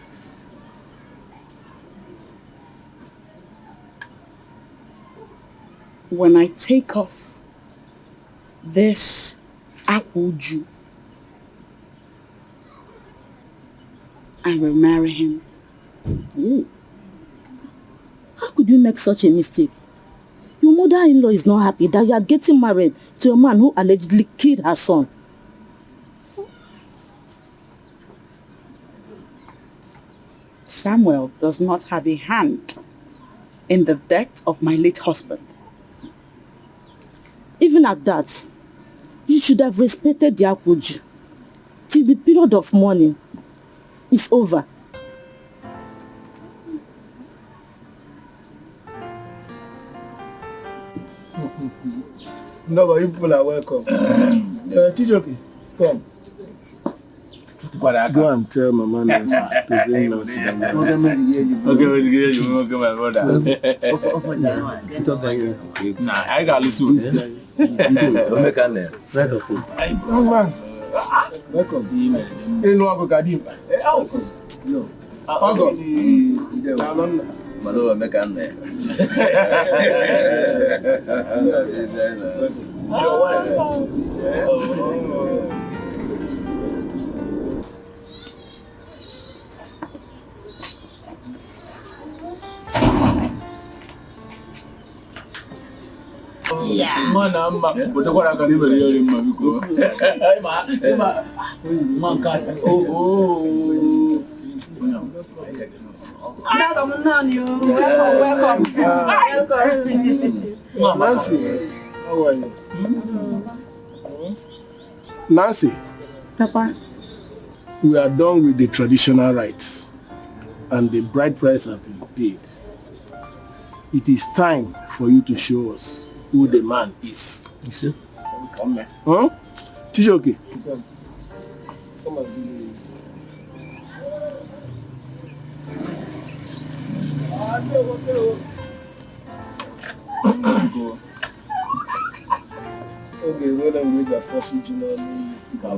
When I take off this akuju, I will marry him. Ooh. How could you make such a mistake? Your mother-in-law is not happy that you are getting married to a man who allegedly killed her son. Samuel does not have a hand in the death of my late husband. Even at that, you should have respected the akuju till the period of mourning is over. No, but you people are welcome. Chijoke, come. Go and tell Mama Nancy to bring Nancy down. Okay, my brother. Nah, I got listen. Welcome. Malo mekan there. Yeah. Mana amma, utakuwa karibu leo mama biko. Manka. Oh. Welcome. Nancy, how are you? Nancy. Papa. We are done with the traditional rites and the bride price has been paid. It is time for you to show us who the man is. You see? Come here. Huh? Tijoke. Come on. Okay, well, I'm going to force you to know me. That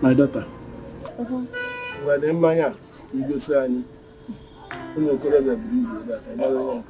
my daughter. Well, then, Maya, you go say, you know, could have believed that. I never know.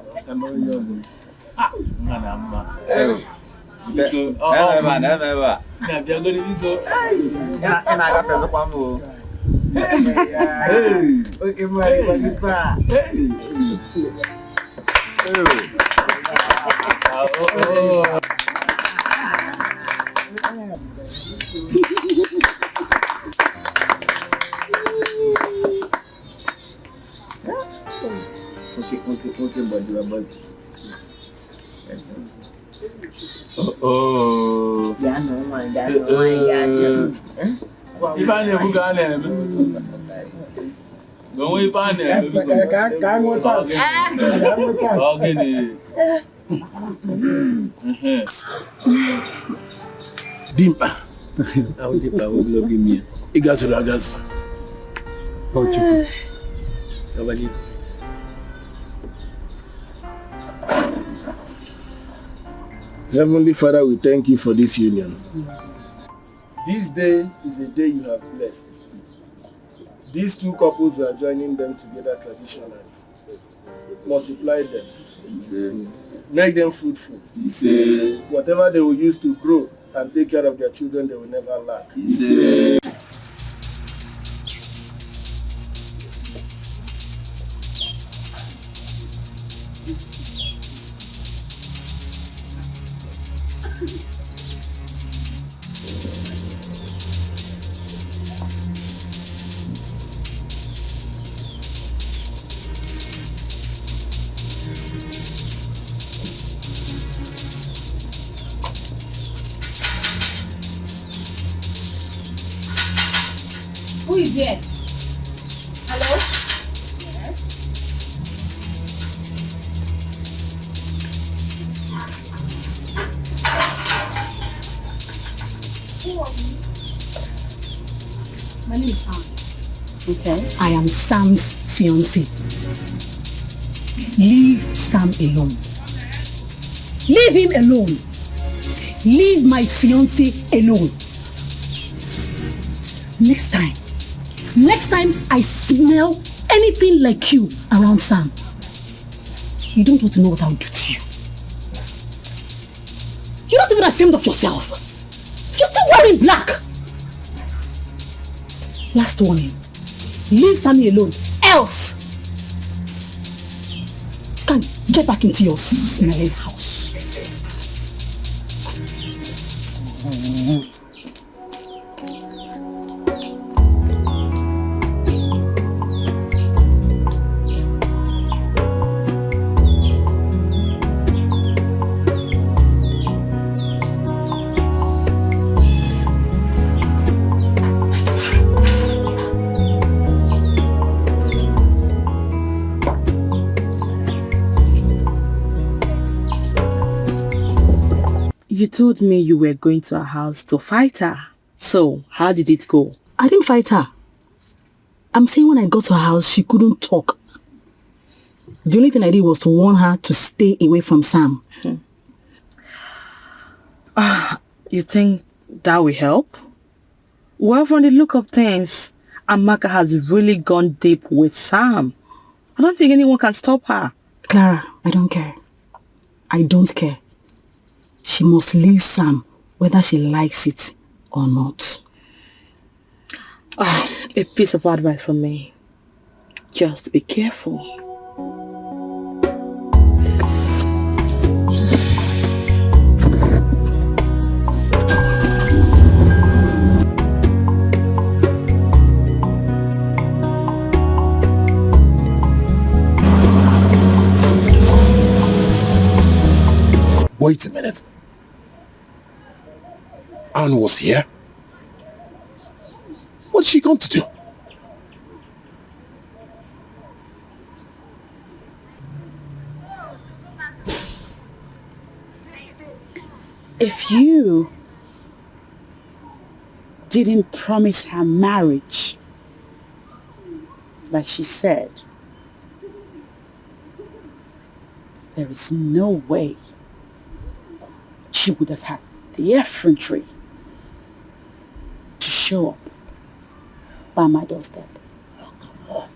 Yeah, no, my God. If I never got them, don't wait for them. Dimpa. I will love me. Igas. Heavenly Father, we thank you for this union. This day is a day you have blessed. These two couples, we are joining them together traditionally. Multiply them. Make them fruitful. Whatever they will use to grow and take care of their children, they will never lack. Who is here? Hello? Yes. Who are you? My name is Anne. Okay. I am Sam's fiancé. Leave Sam alone. Leave him alone. Leave my fiancé alone. Next time I smell anything like you around Sam, you don't want to know what I'll do to you. You're not even ashamed of yourself. You're still wearing black. Last warning. Leave Sammy alone, else you can get back into your smelling house. You told me you were going to her house to fight her. So, how did it go? I didn't fight her. I'm saying when I got to her house, she couldn't talk. The only thing I did was to warn her to stay away from Sam. You think that will help? Well, from the look of things, Amaka has really gone deep with Sam. I don't think anyone can stop her. Clara, I don't care. I don't care. She must leave Sam, whether she likes it or not. A piece of advice from me. Just be careful. Wait a minute. Anne was here? What's she going to do? If you didn't promise her marriage, like she said, there is no way she would have had the effrontery to show up by my doorstep. Oh, come on.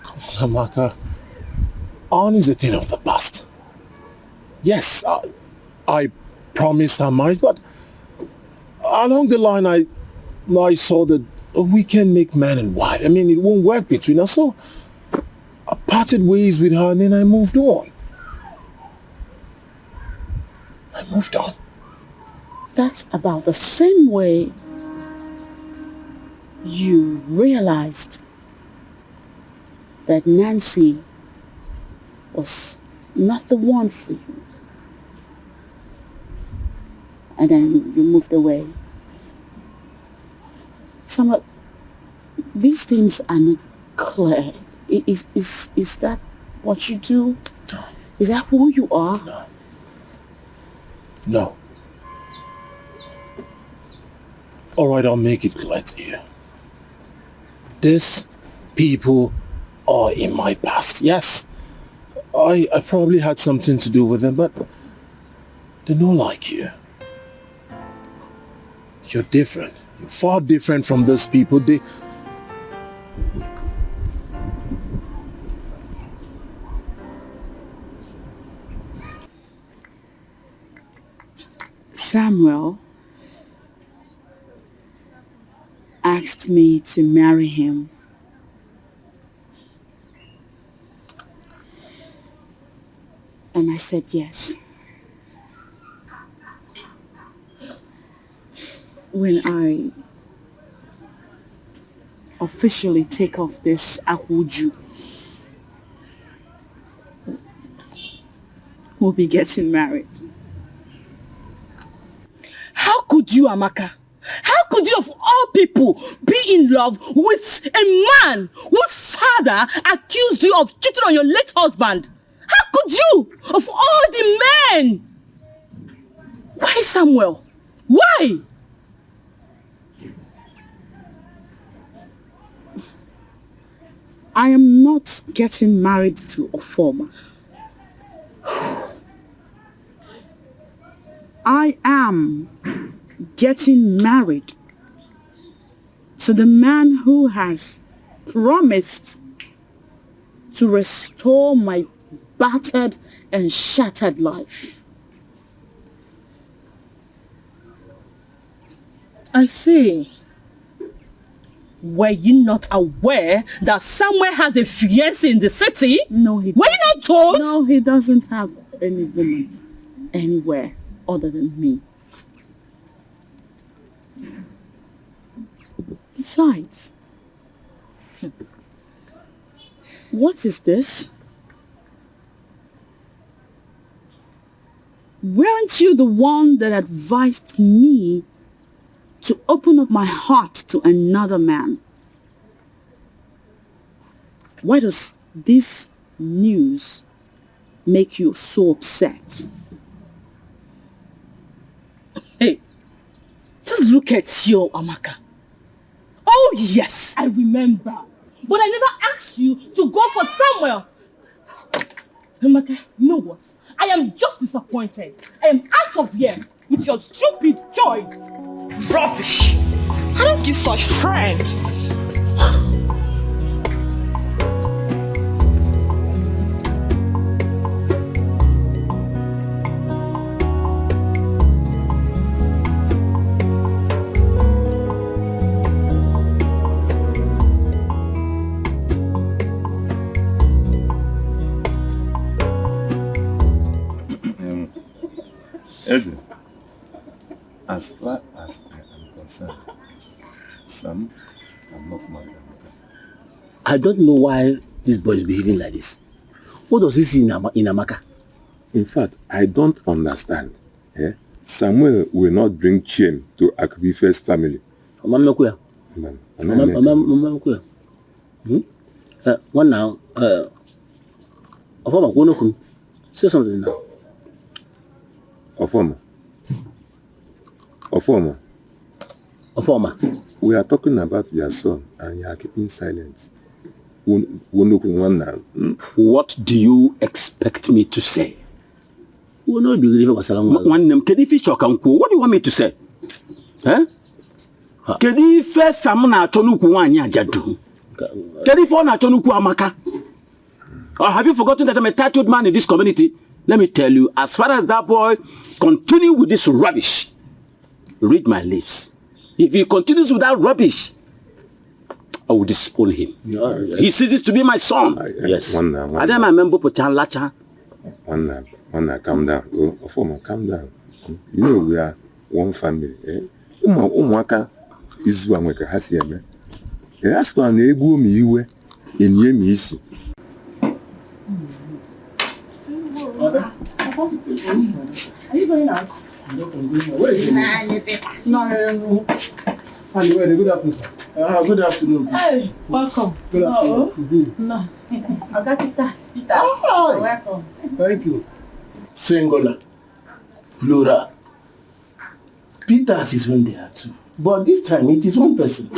Come on, Amaka. Anne is a thing of the past. Yes, I promised her marriage, but along the line I saw that we can make man and wife. I mean, it won't work between us, so I parted ways with her and then I moved on. That's about the same way you realized that Nancy was not the one for you. And then you moved away. Somehow, these things are not clear. Is that what you do? No. Is that who you are? No. All right, I'll make it clear to you. These people are in my past. Yes, I probably had something to do with them, but they're not like you. You're different. You're far different from those people. Samuel asked me to marry him. And I said yes. When I officially take off this ahuju, we'll be getting married. How could you, Amaka? How could you, of all people, be in love with a man whose father accused you of cheating on your late husband? How could you, of all the men? Why, Samuel? Why? I am not getting married to Ofoma. I am getting married to the man who has promised to restore my battered and shattered life. I see. Were you not aware that Samuel has a fiancé in the city? No, he doesn't. Were you not told? No, he doesn't have any woman anywhere other than me. Besides, what is this? Weren't you the one that advised me to open up my heart to another man? Why does this news make you so upset? Hey, just look at you, Amaka. Oh yes, I remember. But I never asked you to go for Samuel. Amaka, you know what? I am just disappointed. I am out of here with your stupid choice. Rubbish! I don't give such friend. Eze, as far as I am concerned, Sam cannot marry Amaka. I don't know why this boy is behaving like this. What does he see in Amaka? In fact, I don't understand. Eh? Samuel will not bring shame to Akubife's family. One now, say something now. Ofoma. We are talking about your son and you are keeping silent. What do you expect me to say? What do you want me to say? Eh? Kedife samuna tonuku wanya jadu. Kedifo na tonuku amaka. Or have you forgotten that I'm a tattooed man in this community? Let me tell you, as far as that boy continue with this rubbish, read my lips. If he continues with that rubbish, I will disown him. Yes. He ceases to be my son. Yes. I don't remember Pochan Lacha. One, calm down. Oh, former, calm down. You know we are one family. Umwaka is one weka hasieme. Ask one egu mi iwe enye mi isi. Are you going out? Where is it? No. Good afternoon, sir. Good afternoon. Hey, welcome. Good afternoon. No. I got Peter. Oh, welcome. Thank you. Singular. Plural. Peters is when there are two. But this time it is one person.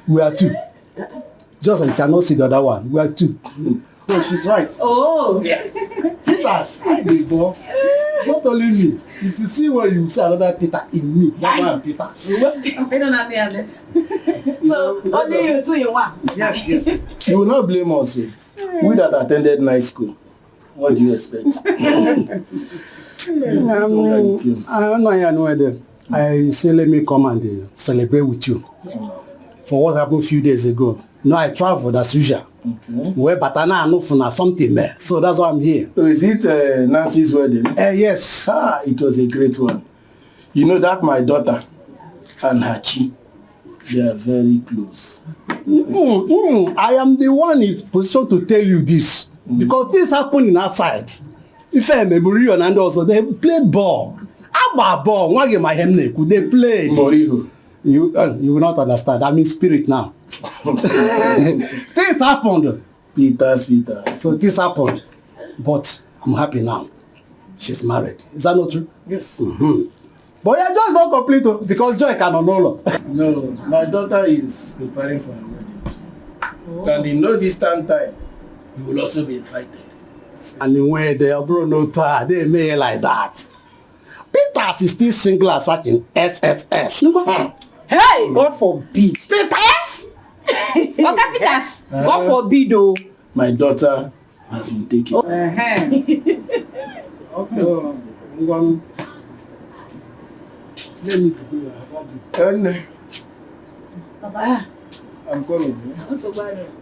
We are two. Just I cannot see the other one. We are two. Oh, she's right. Oh. Yeah. Peters, I big boy. Not only me. If you see where you see another Peter in me, that's why I'm Peters. I don't understand. So, only you two you want? Yes. You will not blame us. We that attended night school. What do you expect? I say let me come and celebrate with you for what happened a few days ago. No, I traveled as usual. Where Batana and for something there. So that's why I'm here. So is it Nancy's wedding? Yes. It was a great one. You know that my daughter and Hachi, they are very close. I am the one in position to tell you this. Because this happened in outside. If I memory on and also they played ball. Abba ball. They played. Moriho. You will not understand. I'm in spirit now. Things happened. Peter. So this happened. But I'm happy now. She's married. Is that not true? Yes. But you're just not complete because joy cannot know. No, my daughter is preparing for her wedding. And in no distant time, you will also be invited. And in where they bro no tie, they made like that. Peters is still single as such in SSS. Hey, God forbid. Peters? Okay, Peters. God forbid, though. My daughter has been taken. Okay. Let me go. I'm coming.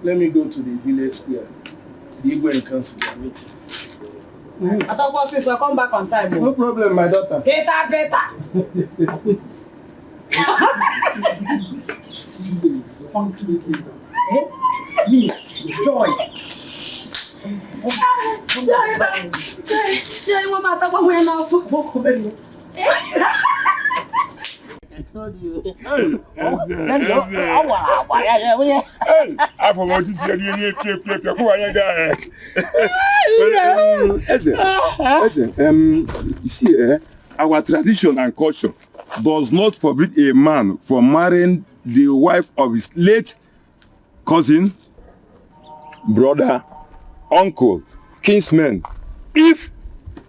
Let me go to the village square. The Igwe council are meeting. I thought was this, so come back on time. No problem, my daughter. Peter. Me, joy. You see, our tradition and culture does not forbid a man from marrying the wife of his late cousin, brother, uncle, kinsman, if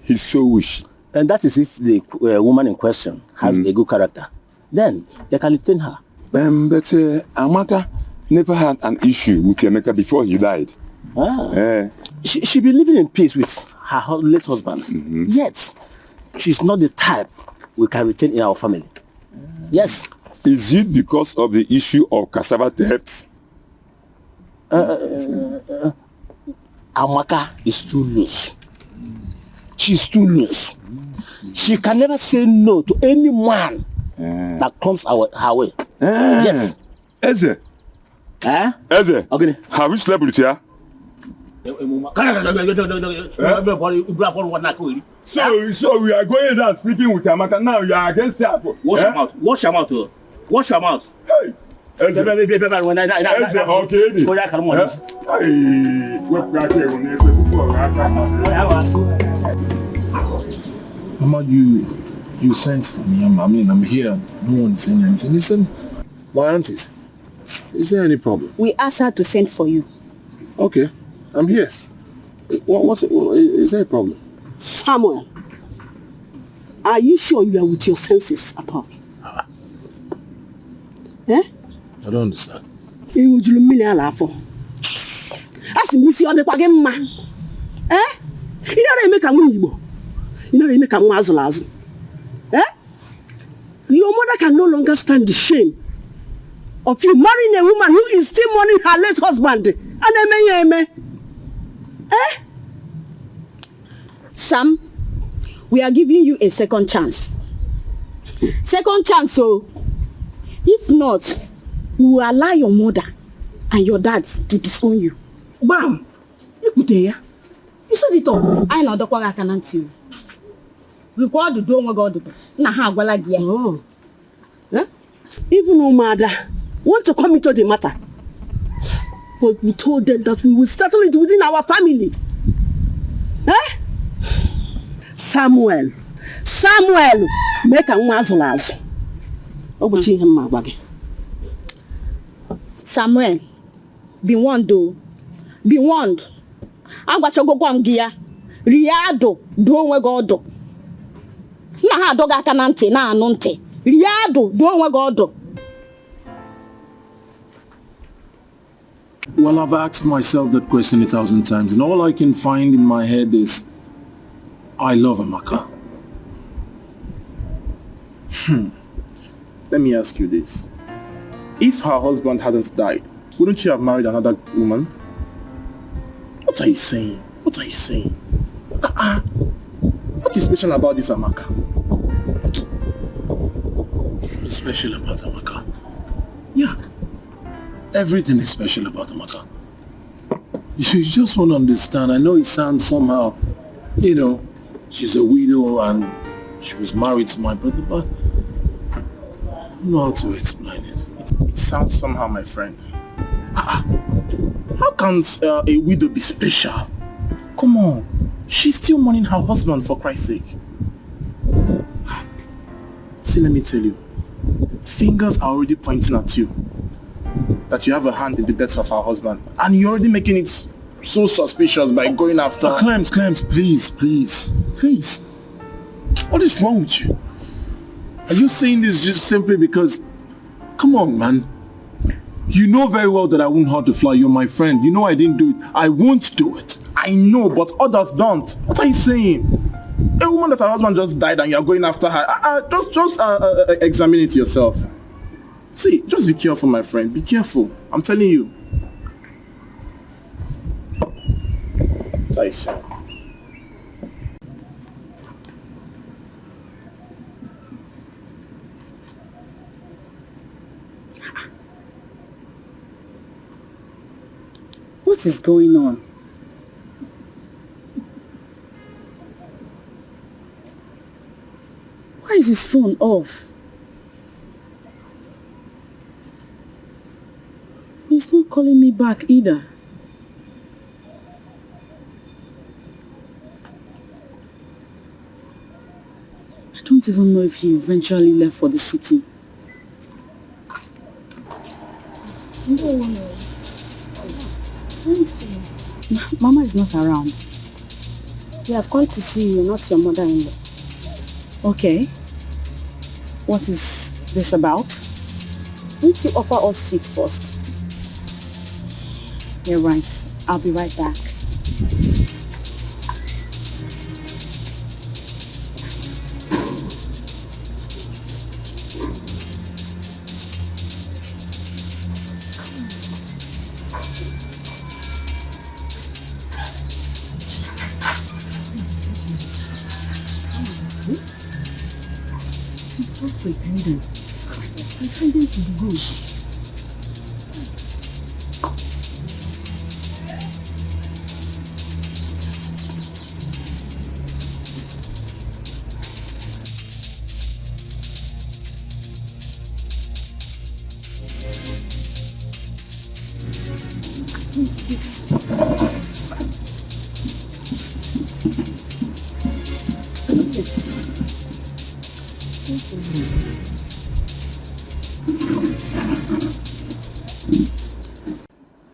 he so wish. And that is if the woman in question has a good character. Then they can retain her. But Amaka never had an issue with Emeka before he died. She been living in peace with her late husband. Yet, she's not the type we can retain in our family. Yes. Is it because of the issue of cassava theft? Amaka is too loose. She's too loose. She can never say no to any man that comes her way. Yes. Eze. Eze. Okay. Have you slept with her? So we are going and sleeping with Amaka. Now you are against her. Wash your mouth. Wash your mouth. Wash your mouth. Hey. Mama, you sent for me. I mean, I'm here. No one is saying anything. Listen, my aunties. Is there any problem? We asked her to send for you. Okay, I'm here. Is there a problem? Samuel, are you sure you are with your senses at all? Eh? I don't understand. You would million alafo. As in this the bagema. Eh? You know they make a Igbo. You know they make a Mazalazo. Eh? Your mother can no longer stand the shame of you marrying a woman who is still mourning her late husband. And eh? Sam, we are giving you a second chance. Second chance, so if not, we will allow your mother and your dad to disown you. Bam! You saw the talk. I know the I can answer you. Record the door God. Oh. Eh? Even no mother want to come into the matter. But we told them that we will settle it within our family. Eh? Samuel, make a mazolaz. Samuel, be warned though. Be warned. I'm going to go on gear. Riado, do God. Na doga kanante na anonte. Riado, do God. Well, I've asked myself that question 1,000 times, and all I can find in my head is, I love Amaka. Let me ask you this. If her husband hadn't died, wouldn't she have married another woman? What are you saying? What are you saying? What is special about this Amaka? What's special about Amaka? Yeah. Everything is special about Amaka. You just want to understand. I know it sounds somehow, you know, she's a widow and she was married to my brother, but I don't know how to explain it. It sounds somehow, my friend. How can a widow be special? Come on. She's still mourning her husband, for Christ's sake. See, let me tell you. Fingers are already pointing at you. That you have a hand in the death of her husband. And you're already making it so suspicious by going after... Clems, please. What is wrong with you? Are you saying this just simply because... Come on, man. You know very well that I won't hurt the fly. You're my friend. You know I didn't do it. I won't do it. I know, but others don't. What are you saying? A woman that her husband just died and you're going after her. Just examine it yourself. See, just be careful, my friend. Be careful. I'm telling you. What are you saying? What is going on? Why is his phone off? He's not calling me back either. I don't even know if he eventually left for the city. Mama is not around. We have come to see you, not your mother-in-law. Okay. What is this about? Need you offer us seat first? You're right. I'll be right back. Just pretending. Pretending to be good.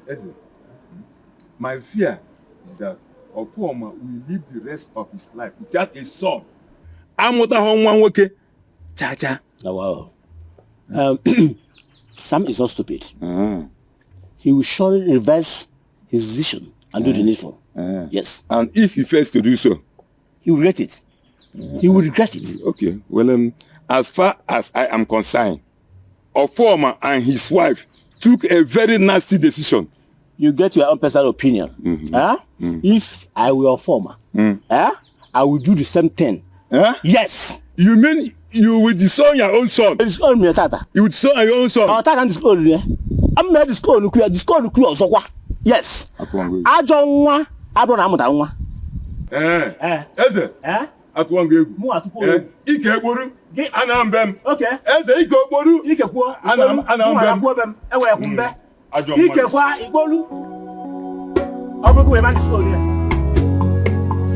Listen, my fear is that Ofoma will live the rest of his life without a son. I'm what I Cha-cha. Oh, wow. Sam is not stupid. He will surely reverse his decision and do the needful. Yes. And if he fails to do so? He will regret it. He will regret it. Okay. Well, as far as I am concerned, Ofoma and his wife took a very nasty decision. You get your own personal opinion. If I were Ofoma, I will do the same thing. Yes. You mean you will disown your own son? Disown me, Tata. You will disown your own son? Tata can disown me. I'm not disown you. Yes. I don't want. Eze. Atwangegu. Ike gboru. Anambem. Okay. Eze ike gboru. Ike kwa. Anambem. Ewe kumbe. Ike kwa igboru. Obuku we man disown you.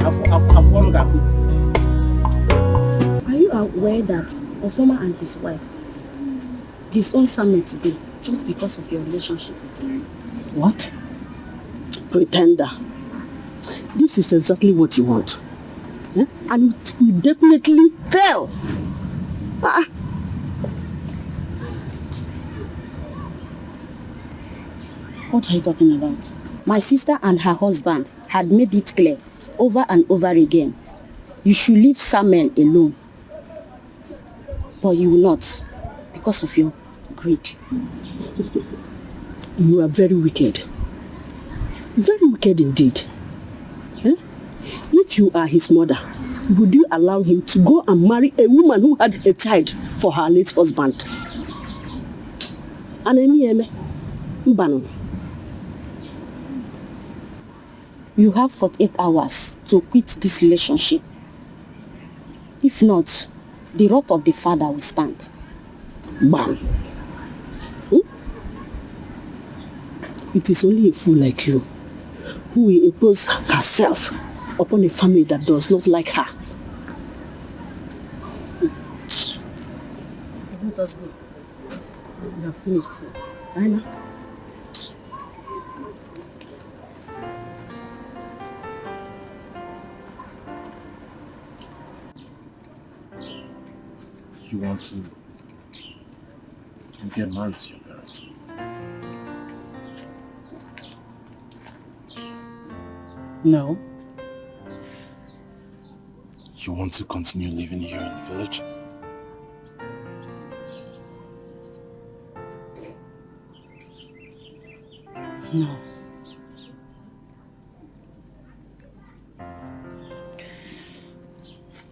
Afu gaku. Are you aware that Ofoma and his wife disowned Samuel today just because of your relationship with him? What? Pretender. This is exactly what you want. And it will definitely fail. What are you talking about? My sister and her husband had made it clear over and over again. You should leave Samuel alone. But you will not, because of your greed. You are very wicked. Very wicked indeed. If you are his mother, would you allow him to go and marry a woman who had a child for her late husband? You have 48 hours to quit this relationship. If not, the wrath of the father will stand. Bam. It is only a fool like you who will impose herself upon a family that does not like her. Let us go. We have finished here. Aina. You want to get married to your parents? No. You want to continue living here in the village? No.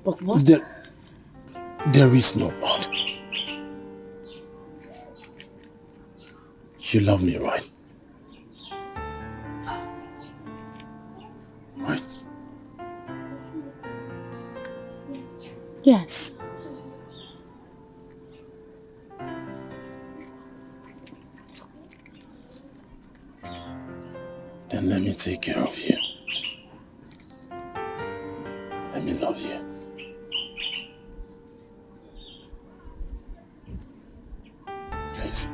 But what? There is no but. You love me, right? Right? Yes. Then let me take care of you. Let me love you. Please.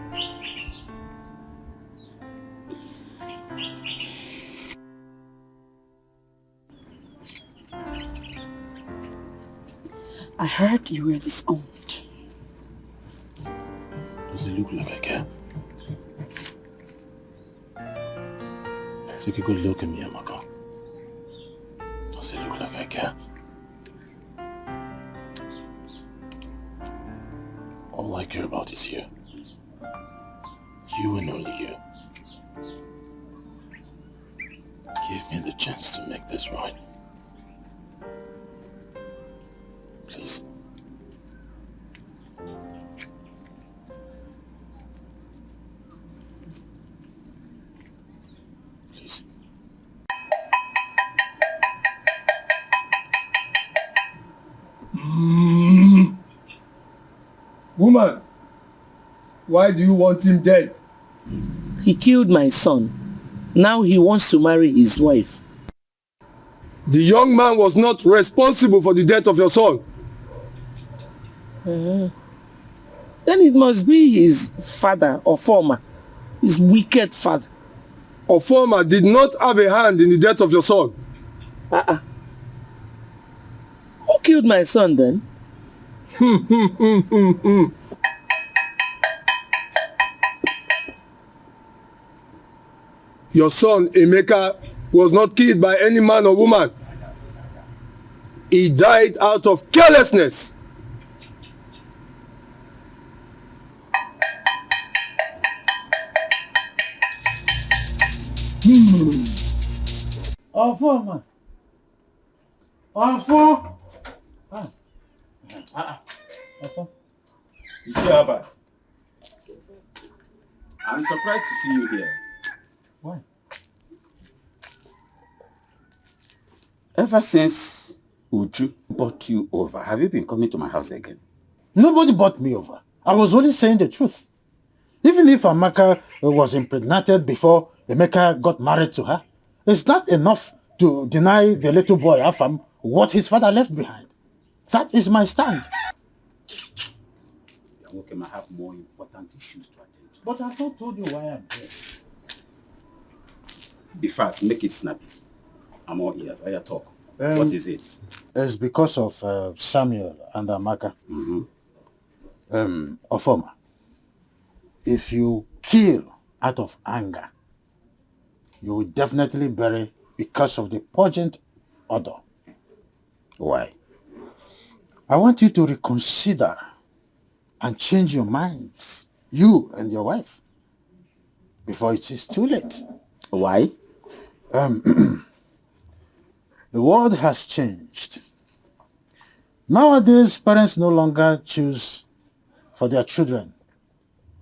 I heard you were disowned. Does it look like I care? Take a good look at me, Amaka. Does it look like I care? All I care about is you. You and only you. Give me the chance to make this right. Please. Please. Woman, why do you want him dead? He killed my son. Now he wants to marry his wife. The young man was not responsible for the death of your son. Then it must be his father, or former, his wicked father. Ofoma did not have a hand in the death of your son. Who killed my son then? Your son, Emeka, was not killed by any man or woman. He died out of carelessness. Ofoma. Ofo. Ofo. Albert. I'm surprised to see you here. Why? Ever since Uju brought you over, have you been coming to my house again? Nobody bought me over. I was only saying the truth. Even if Amaka was impregnated before Emeka got married to her, it's not enough to deny the little boy Afam what his father left behind. That is my stand. Okay, I have more important issues to attend to. But I've not told you why I'm here. Be fast, make it snappy. I'm all ears. I talk. What is it? It's because of Samuel and Amaka. Ofoma, if you kill out of anger, you will definitely bury because of the purgent order. Why? I want you to reconsider and change your minds, you and your wife, before it is too late. Why? The world has changed. Nowadays, parents no longer choose for their children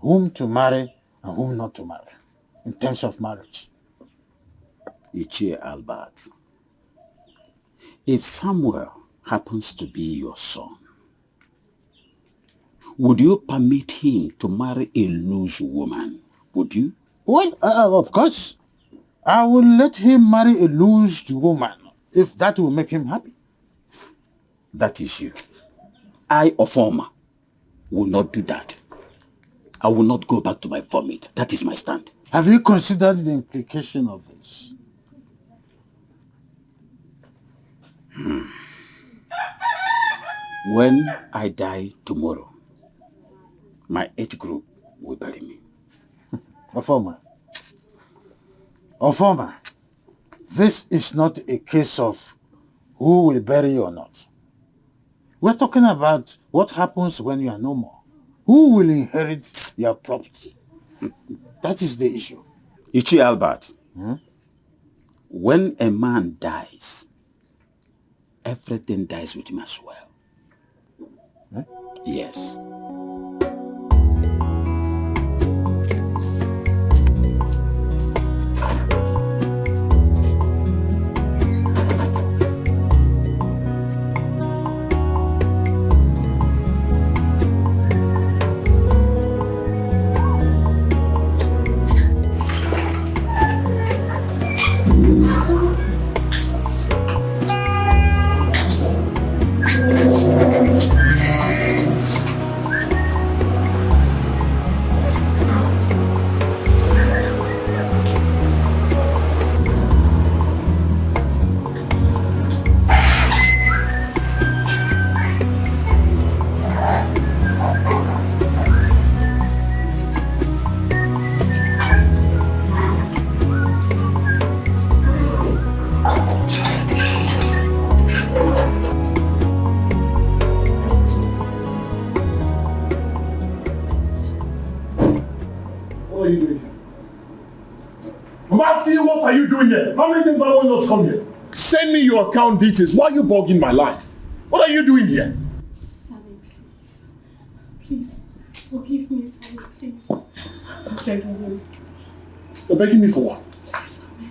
whom to marry and whom not to marry in terms of marriage. Ichie Albert, if Samuel happens to be your son, would you permit him to marry a loose woman? Would you? Well, of course. I will let him marry a loose woman if that will make him happy. That is you. I, Ofoma, will not do that. I will not go back to my vomit. That is my stand. Have you considered the implication of this? When I die tomorrow, my age group will bury me. Ofoma, this is not a case of who will bury you or not. We're talking about what happens when you are no more. Who will inherit your property? That is the issue. Ichi Albert, when a man dies, everything dies with him as well. Yes. What are you doing here? How many times have I not come here? Send me your account details. Why are you bugging my life? What are you doing here? Sammy, please. Please, forgive me, Sammy, please. I'm begging you. You're begging me for what?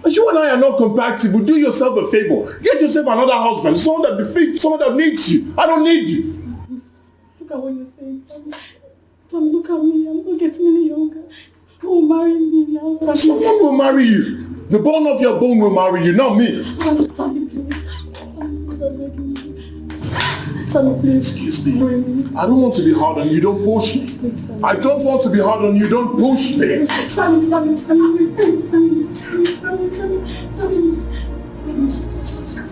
You and I are not compatible. Do yourself a favor. Get yourself another husband. Someone that needs you. I don't need you. Sammy, look at what you're saying, Sammy. Sammy, look at me. I'm not getting any younger. You will marry me now, Sammy. Someone will marry you. The bone of your bone will marry you, not me. Sammy, please. Sammy, please, I'm begging you. Sammy, please. Excuse me. I don't want to be hard on you. Don't push me. I don't want to be hard on you. Don't push me. Sammy.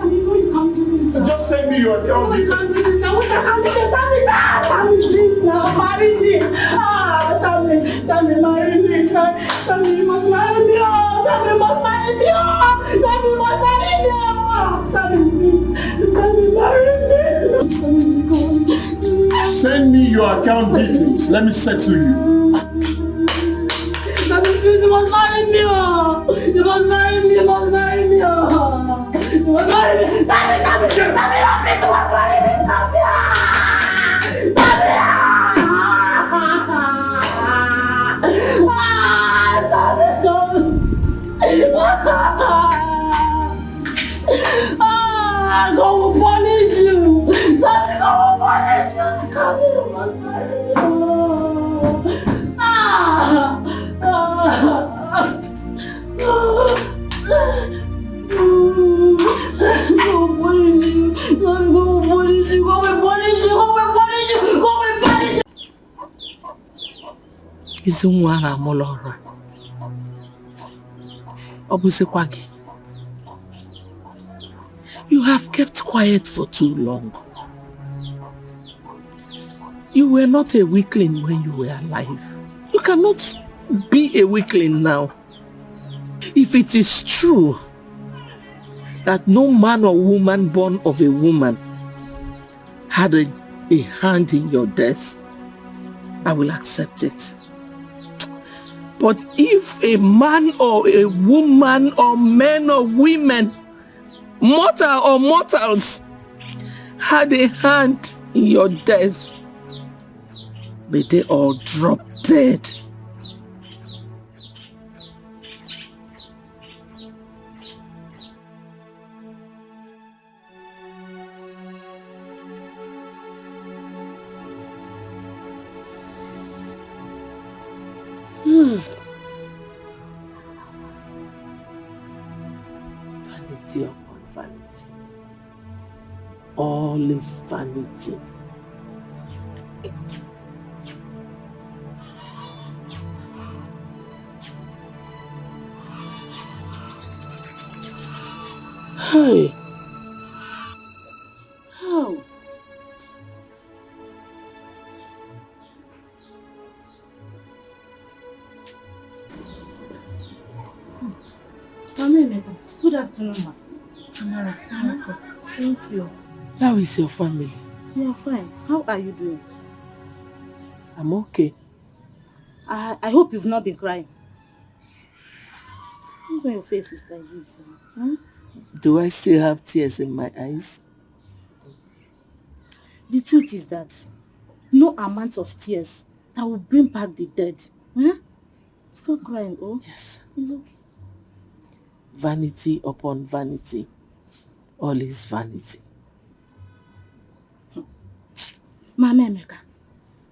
No, you can't do this. Just send me your account details. No, you can't do this. No, we can't do this. Sammy, please now. Marry me. Sammy, marry me. Sammy, you must marry me. Sammy must marry me. Sammy must marry me. Sammy, please. Sammy, marry me. Send me your account details. Let me settle you. Sammy, please, you must marry me. You must marry me. You must marry me. You must marry me. Sammy, please, you must marry me. Sammy. God will punish you. Sammy, God will punish you. Sammy, you must marry me. Is Unwana Molora? Obusekwagi. You have kept quiet for too long. You were not a weakling when you were alive. You cannot be a weakling now. If it is true that no man or woman born of a woman had a hand in your death, I will accept it. But if a man or a woman or men or women, mortal or mortals, had a hand in your death, may they all drop dead. Vanity upon vanity. All is vanity. Hey. How? Good afternoon, ma. Amara. Thank you. How is your family? We are fine. How are you doing? I'm okay. I hope you've not been crying. Why your face is like this? Huh? Do I still have tears in my eyes? The truth is that no amount of tears that will bring back the dead. Huh? Stop crying, oh? Yes. It's okay. Vanity upon vanity. All is vanity. Mama Emeka,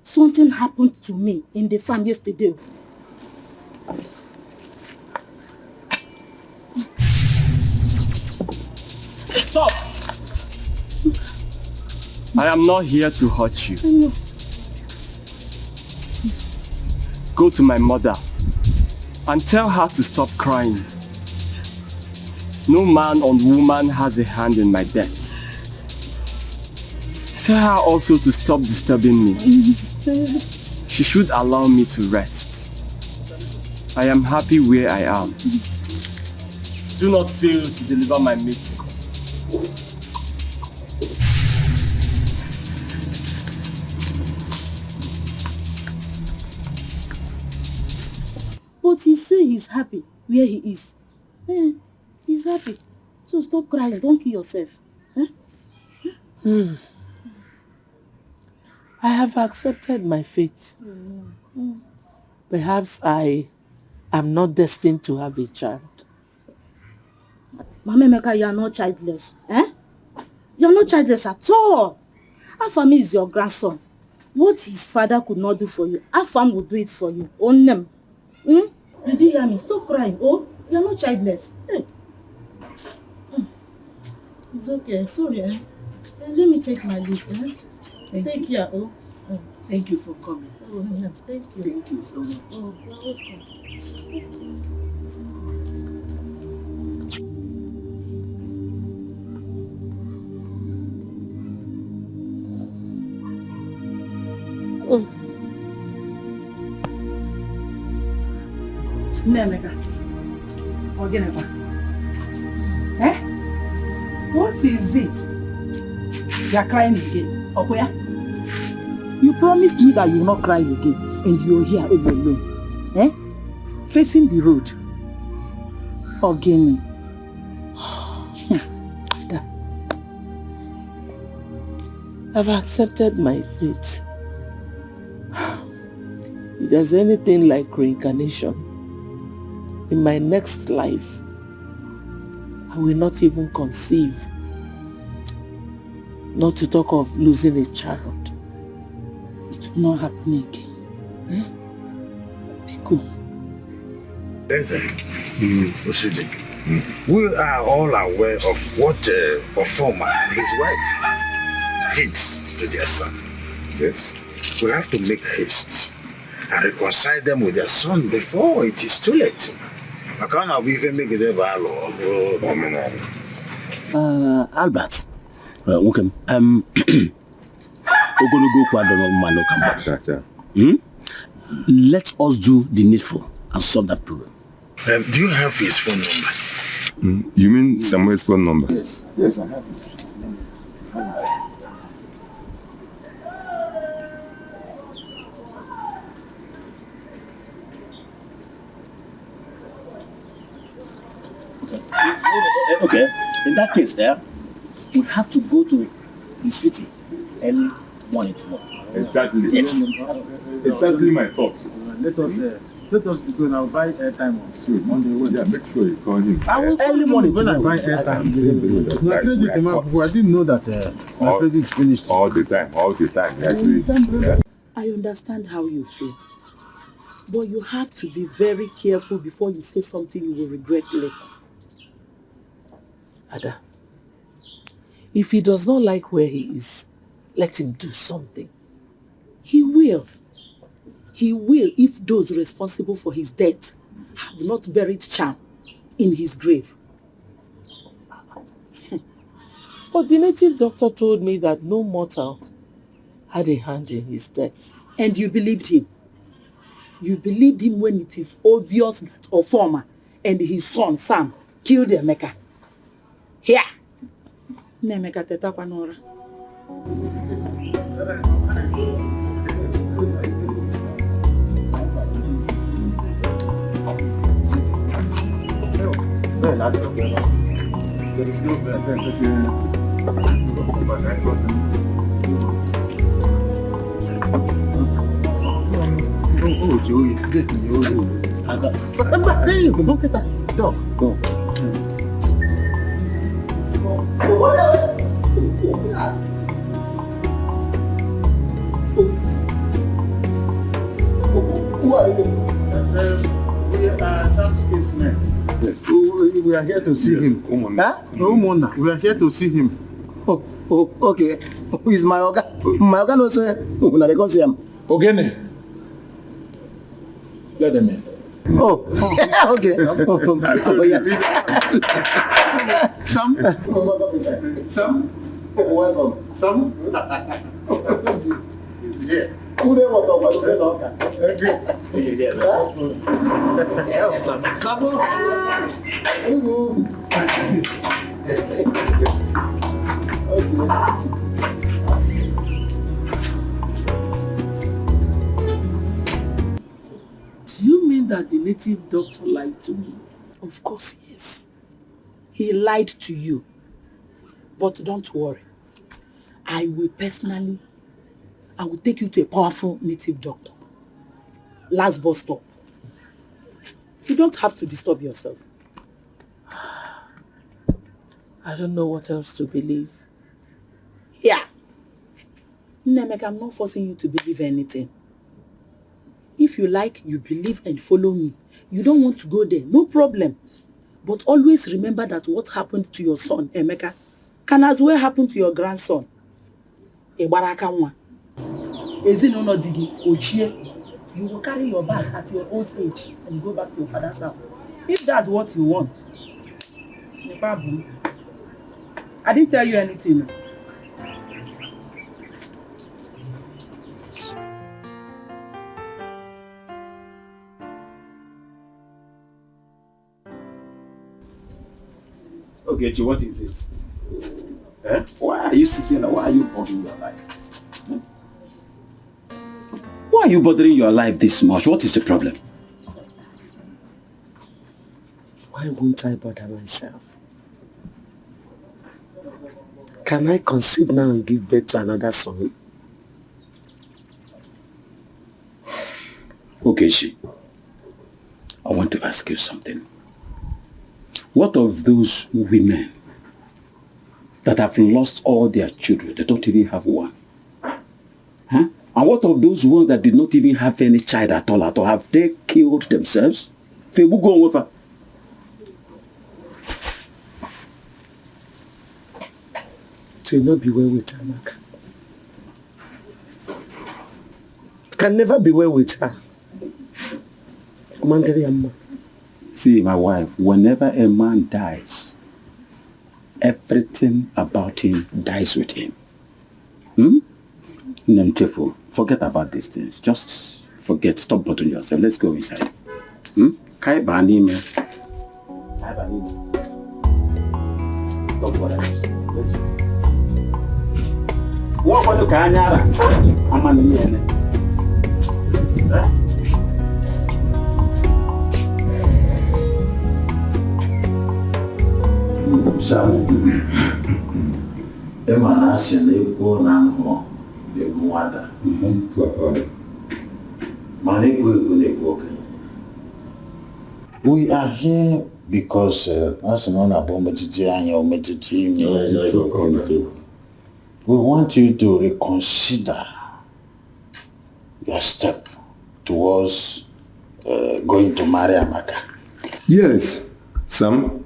something happened to me in the farm yesterday. Stop! I am not here to hurt you. Go to my mother and tell her to stop crying. No man or woman has a hand in my death. Tell her also to stop disturbing me. She should allow me to rest. I am happy where I am. Do not fail to deliver my message. But he say he's happy where he is. He's happy. So stop crying. Don't kill yourself. I have accepted my fate. Perhaps I am not destined to have a child. Mama Emeka, you are not childless. You are not childless at all. Afam is your grandson. What his father could not do for you, Afam will do it for you. Own them. You did hear me? Stop crying. Oh, you are not childless. Hey. It's okay. Sorry. Let me take my leave. Take care. Oh. Thank you for coming. Oh, yeah. Thank you. Thank you so much. Oh, you're welcome. Nemeka. Ogenekwa. Eh? What is it? You are crying again. Okoya? You promised me that you will not cry again, and you are here alone. Eh? Facing the road. Ogeni. I've accepted my fate. If there's anything like reincarnation, in my next life, I will not even conceive. Not to talk of losing a child. It will not happen again. Eh? Be cool. Listen, we are all aware of what Ofoma and his wife did to their son. Yes. We have to make haste and reconcile them with their son before it is too late. I can't even make it ever. Albert, welcome. Let us do the needful and solve that problem. Do you have his phone number? You mean Samuel's phone number? Yes. Yes, I have it. Okay, in that case we have to go to the city early morning tomorrow. Exactly. Yes. Exactly my thoughts. Let us be going. I'll buy airtime on Monday. Yeah, make sure you call him. I will early morning when I tomorrow. buy airtime. My credit, I didn't know that my credit is finished. All the time. I understand how you feel. But you have to be very careful before you say something you will regret later. Ada, if he does not like where he is, let him do something. He will. He will if those responsible for his death have not buried charm in his grave. But the native doctor told me that no mortal had a hand in his death. And you believed him? You believed him when it is obvious that Ofoma and his son Sam killed Emeka. Here! Nemeka tetakwa n'ụra. There is no Oh, Joey, get me. Hey, look at that dog. Go. Who are you? We are Sam's case men. Yes. We are here to see him. Huh? Umona. We are here to see him. Oh, okay. Who is my Oga? My Oga no say. Una dey go see him. Ogene. Let them in. Oh, okay. Yes. Sam? Welcome. Sam? Yeah. Who they want to talk about? Do you mean that the native doctor lied to me? Of course, yes. He lied to you. But don't worry. I will take you to a powerful native doctor. Last bus stop. You don't have to disturb yourself. I don't know what else to believe. Yeah. Nemeka, I'm not forcing you to believe anything. If you like, you believe and follow me. You don't want to go there, no problem. But always remember that what happened to your son, Emeka, can as well happen to your grandson. Ibarakanwa. Ezinụlọ di gị ochie. You will carry your bag at your old age and you go back to your father's house. If that's what you want, no problem. I didn't tell you anything. Okay, what is it? Eh? Why are you sitting there? Why are you bothering your life? Why are you bothering your life this much? What is the problem? Why won't I bother myself? Can I conceive now and give birth to another son? Okay, I want to ask you something. What of those women that have lost all their children? They don't even have one. Huh? And what of those ones that did not even have any child at all? Have they killed themselves? To not be well with her, Amaka. Can never be well with her. See, my wife, whenever a man dies, everything about him dies with him. Nemchefo, forget about these things. Just forget. Stop bothering yourself. Let's go inside. Kai bani me. Kai bani me. Don't worry. Let's go. What want to kanyara? I'm on the Sam, Emma Nation, they go now, they go water. We are here because National we want you to reconsider your step towards going to marry Amaka. Yes, Sam.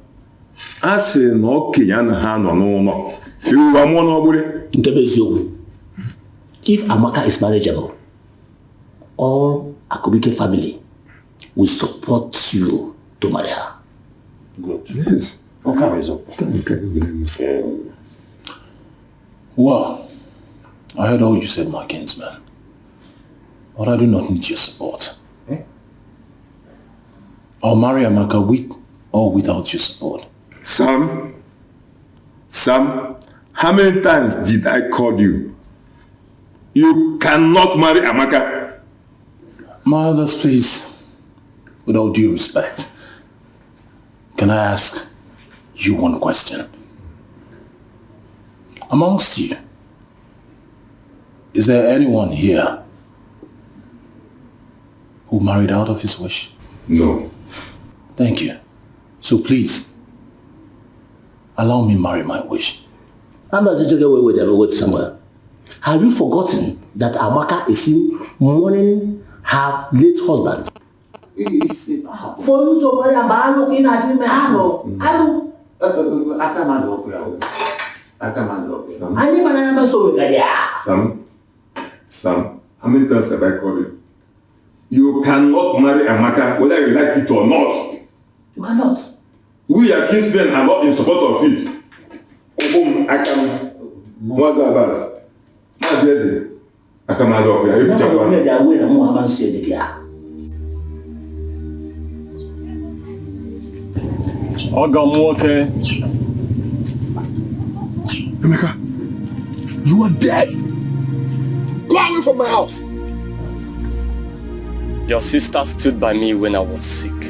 I say no Okija no. If Amaka is marriageable, all Akubike family will support you to marry her. Good. Yes. Okay. Well, I heard all you said, my kinsman. But I do not need your support. I'll marry Amaka with or without your support. Sam, how many times did I call you? You cannot marry Amaka. My elders, please, with all due respect, can I ask you one question? Amongst you, is there anyone here who married out of his wish? No. Thank you. So please, allow me marry my wish. I'm not taking away with Samuel. Have you forgotten that Amaka is mourning her late husband? For you to marry a looking at him, Sam, how many times have I called you? You cannot marry Amaka whether you like it or not. You cannot. We are kinsmen are not in support of it. What's that about? I come out of here. Okay. Emeka, you are dead. Go away from my house. Your sister stood by me when I was sick.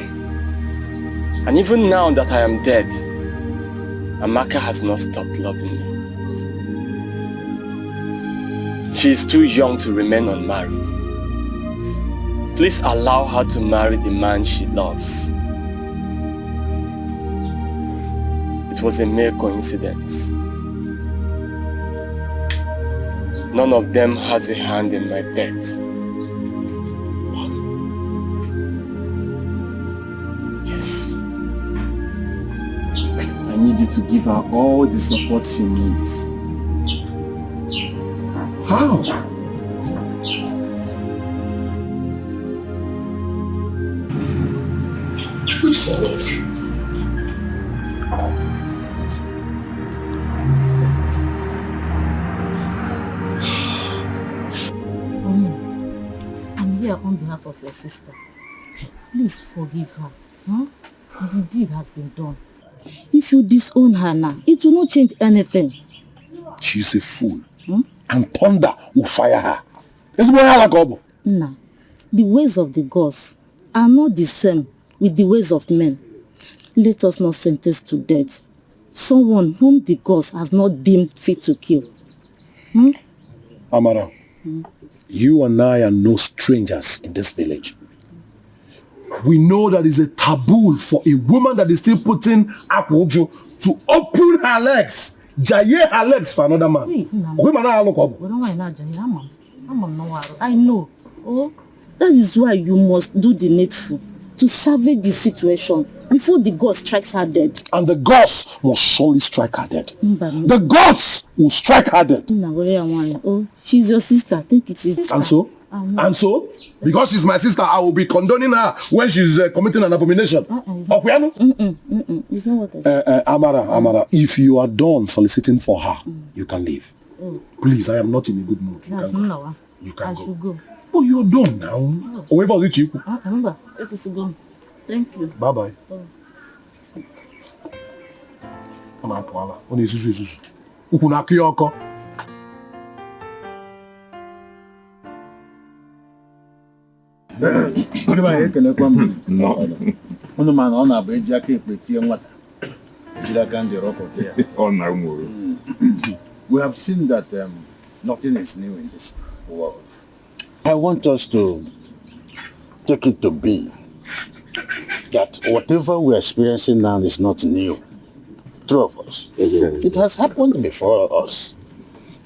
And even now that I am dead, Amaka has not stopped loving me. She is too young to remain unmarried. Please allow her to marry the man she loves. It was a mere coincidence. None of them has a hand in my death. What? Yes. I need you to give her all the support she needs. How? Which solid? I'm here on behalf of your sister. Please forgive her. Huh? The deed has been done. If you disown her now, it will not change anything. She's a fool. And thunder will fire her. Nah, the ways of the gods are not the same with the ways of men. Let us not sentence to death someone whom the gods has not deemed fit to kill. Amara, you and I are no strangers in this village. We know that it's a taboo for a woman that is still putting Akwojo to open her legs, jaye her legs for another man. I know. Oh, that is why you must do the needful to salvage the situation before the god strikes her dead. And the gods must surely strike her dead. The gods will strike her dead. Oh, she's your sister. Take it easy. And so? And so? Because she's my sister, I will be condoning her when she's committing an abomination. It's not what I said. Amara, if you are done soliciting for her, you can leave. Please, I am not in a good mood. You can go. Should go. Oh, you're done now. Remember, if it's gone. Thank you. Bye-bye. We have seen that nothing is new in this world. I want us to take it to be that whatever we're experiencing now is not new. True of us. It has happened before us.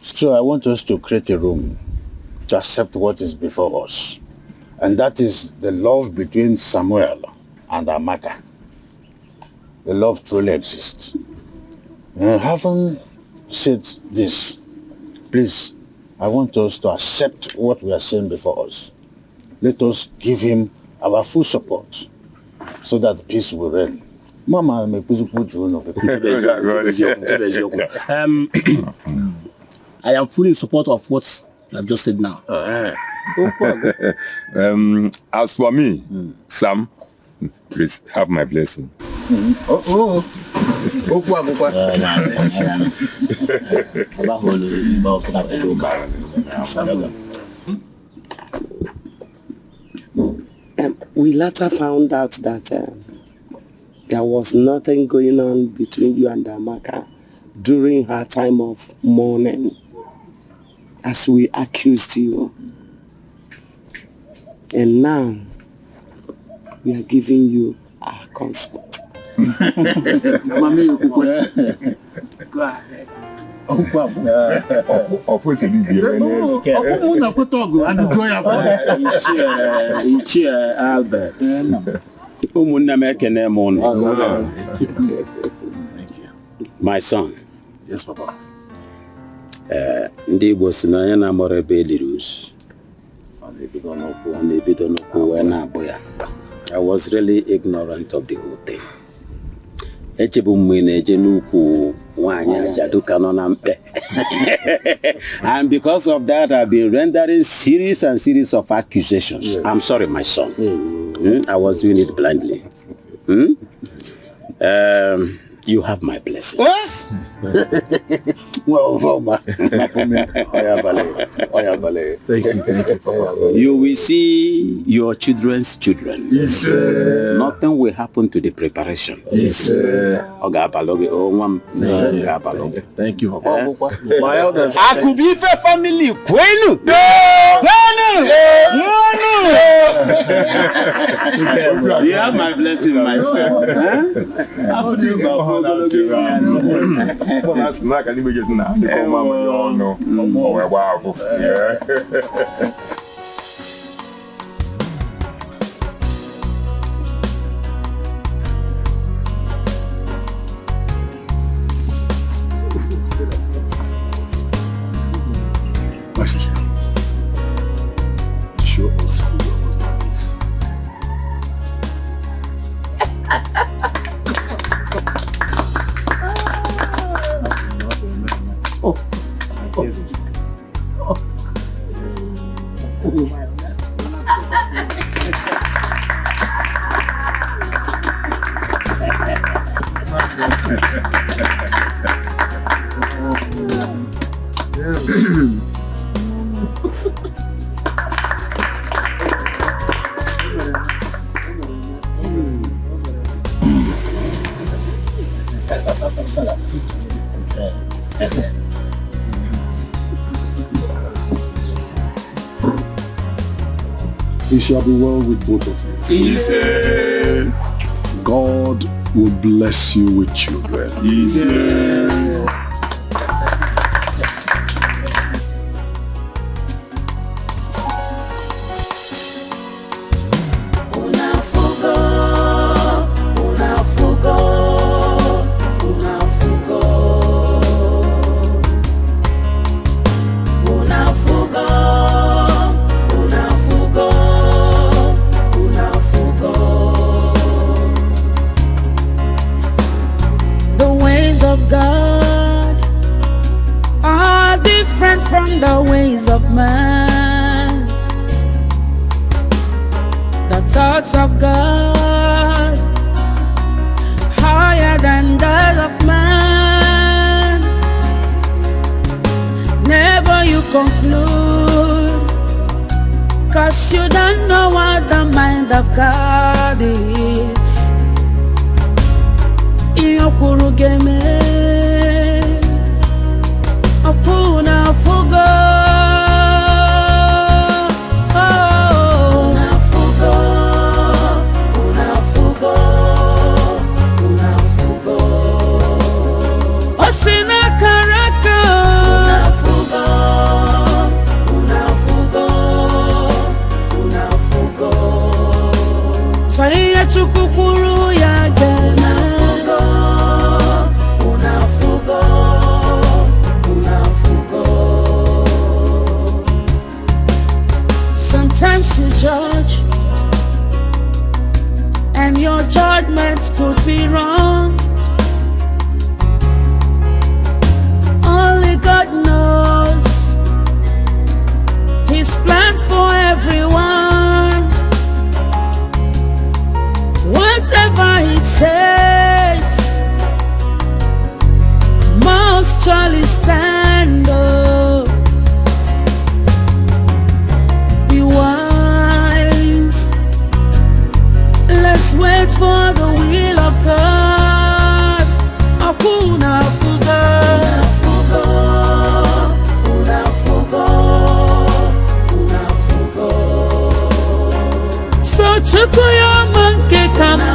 So I want us to create a room to accept what is before us. And that is the love between Samuel and Amaka. The love truly exists. Having said this, please, I want us to accept what we are saying before us. Let us give him our full support so that peace will reign. Mama, I am fully in support of what you have just said now. As for me, Sam, please have my blessing. We later found out that there was nothing going on between you and Amaka during her time of mourning, as we accused you. And now, we are giving you our consent. Go ahead. Albert. My son. Yes, Papa. Ndi bosinanya na morebe lirus. I was really ignorant of the whole thing. And because of that, I've been rendering series and series of accusations. Yes. I'm sorry, my son. I was doing it blindly. You have my blessing. Well, thank you. You will see your children's children. Yes, sir. Nothing will happen to the preparation. Yes, sir. Thank you. My elders. Akubife family. Kwenu. You have my blessing, my son. My sister. Show us who your husband is. Oh. I see this. It shall be well with both of you. Easy. God will bless you with children. Easy. From the ways of man, the thoughts of God higher than those of man. Never you conclude, 'cause you don't know what the mind of God is. Opuna fugo, una fugo, una fugo, una fugo. Osina karaka, una fugo, una fugo, una fugo. Saya chukukuru ya gana. Una fugo. Sometimes you judge, and your judgment could be wrong. Only God knows His plan for everyone. Whatever He says must surely stand up. Be wise. Let's wait for the will of God. Opuna fugo, una fugo, una fugo. So chukuya manke kama